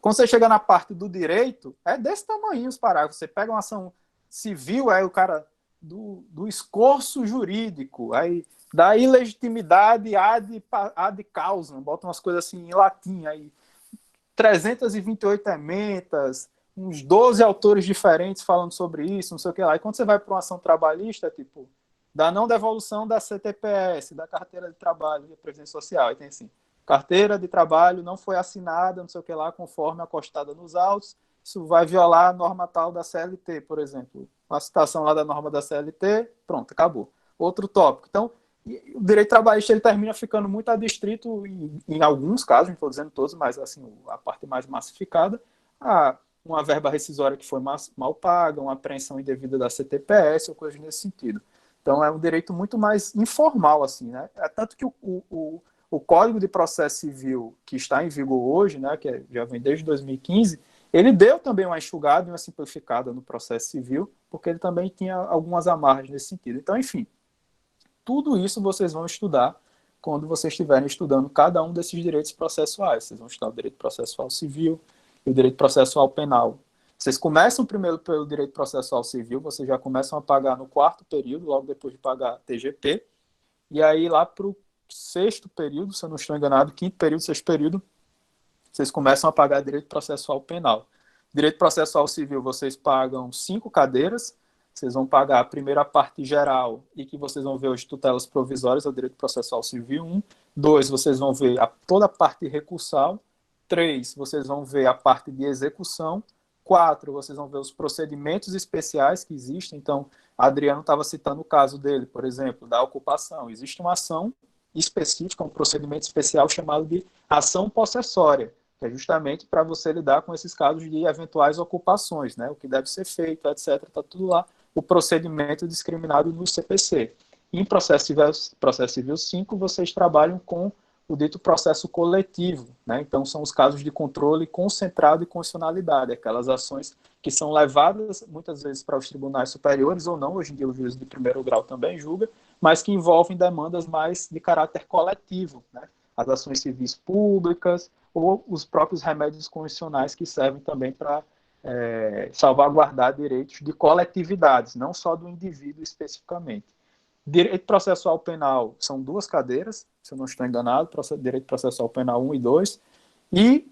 quando você chega na parte do direito, é desse tamanho os parágrafos. Você pega uma ação civil, aí o cara do escorço jurídico, aí da ilegitimidade ad causam, bota umas coisas assim em latim, aí 328 ementas, uns 12 autores diferentes falando sobre isso, não sei o que lá. E quando você vai para uma ação trabalhista, tipo, da não devolução da CTPS, da carteira de trabalho e previdência social, aí tem assim, carteira de trabalho não foi assinada, não sei o que lá, conforme acostada nos autos, isso vai violar a norma tal da CLT, por exemplo. Uma citação lá da norma da CLT, pronto, acabou. Outro tópico. Então, o direito trabalhista ele termina ficando muito adstrito, em alguns casos, não estou dizendo todos, mas assim, a parte mais massificada, a uma verba rescisória que foi mal paga, uma apreensão indevida da CTPS, ou coisas nesse sentido. Então, é um direito muito mais informal, assim, né? É tanto que o Código de Processo Civil, que está em vigor hoje, né, que já vem desde 2015, ele deu também uma enxugada e uma simplificada no processo civil, porque ele também tinha algumas amarras nesse sentido. Então, enfim, tudo isso vocês vão estudar quando vocês estiverem estudando cada um desses direitos processuais. Vocês vão estudar o direito processual civil e o direito processual penal. Vocês começam primeiro pelo direito processual civil, vocês já começam a pagar no 4º período, logo depois de pagar TGP, e aí lá para o 6º período, se eu não estou enganado, 5º período, 6º período, vocês começam a pagar direito processual penal. Direito processual civil, vocês pagam 5 cadeiras, vocês vão pagar a primeira parte geral, e que vocês vão ver as tutelas provisórias, é o direito processual civil 1. 2, vocês vão ver toda a parte recursal. 3, vocês vão ver a parte de execução. 4, vocês vão ver os procedimentos especiais que existem. Então, Adriano estava citando o caso dele, por exemplo, da ocupação. Existe uma ação específica, um procedimento especial chamado de ação possessória, que é justamente para você lidar com esses casos de eventuais ocupações, né? O que deve ser feito, etc. Está tudo lá, o procedimento discriminado no CPC. Em processo civil 5, vocês trabalham com o dito processo coletivo, né? Então, são os casos de controle concentrado e constitucionalidade, aquelas ações que são levadas, muitas vezes, para os tribunais superiores, ou não, hoje em dia o juiz de primeiro grau também julga, mas que envolvem demandas mais de caráter coletivo, né? As ações civis públicas, ou os próprios remédios constitucionais que servem também para salvaguardar direitos de coletividades, não só do indivíduo especificamente. Direito processual penal são 2 cadeiras, se eu não estou enganado, direito processual penal 1 e 2, e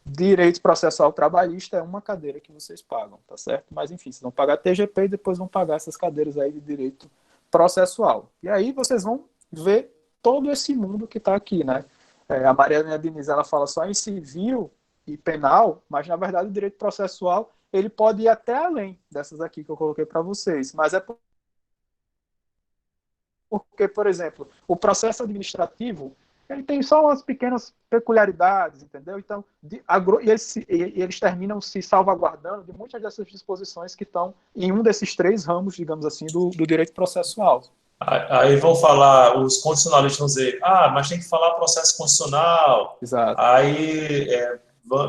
direito processual trabalhista é uma cadeira que vocês pagam, tá certo? Mas enfim, vocês vão pagar TGP e depois vão pagar essas cadeiras aí de direito processual. E aí vocês vão ver todo esse mundo que está aqui, né? A Mariana Diniz, ela fala só em civil e penal, mas na verdade o direito processual ele pode ir até além dessas aqui que eu coloquei para vocês, mas é porque, por exemplo, o processo administrativo ele tem só umas pequenas peculiaridades, entendeu? Então, eles terminam se salvaguardando de muitas dessas disposições que estão em um desses 3 ramos, digamos assim, do direito processual. Aí vão falar, os constitucionalistas vão dizer, mas tem que falar processo constitucional. Exato. Aí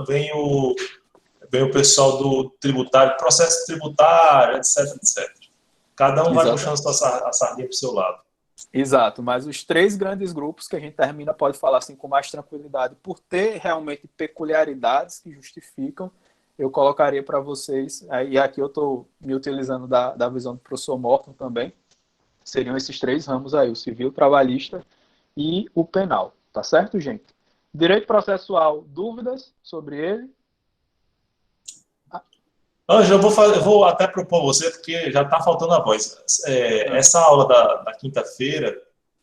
vem o pessoal do tributário, processo tributário, etc, etc. Cada um vai puxando a sardinha para o seu lado. Exato, mas os 3 grandes grupos que a gente termina pode falar assim com mais tranquilidade, por ter realmente peculiaridades que justificam, eu colocaria para vocês, e aqui eu estou me utilizando da visão do professor Morton também, seriam esses 3 ramos aí, o civil, trabalhista e o penal, tá certo, gente? Direito processual, dúvidas sobre ele? Ângelo, eu vou até propor você, porque já está faltando a voz. Essa aula da quinta-feira,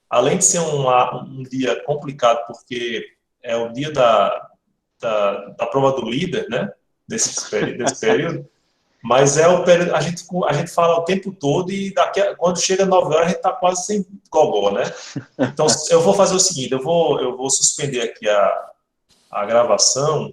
além de ser um dia complicado, porque é o dia da prova do líder, né? Desse período, mas é o período, a gente fala o tempo todo e quando chega 9 horas a gente está quase sem gogó, né? Então, eu vou fazer o seguinte, eu vou suspender aqui a gravação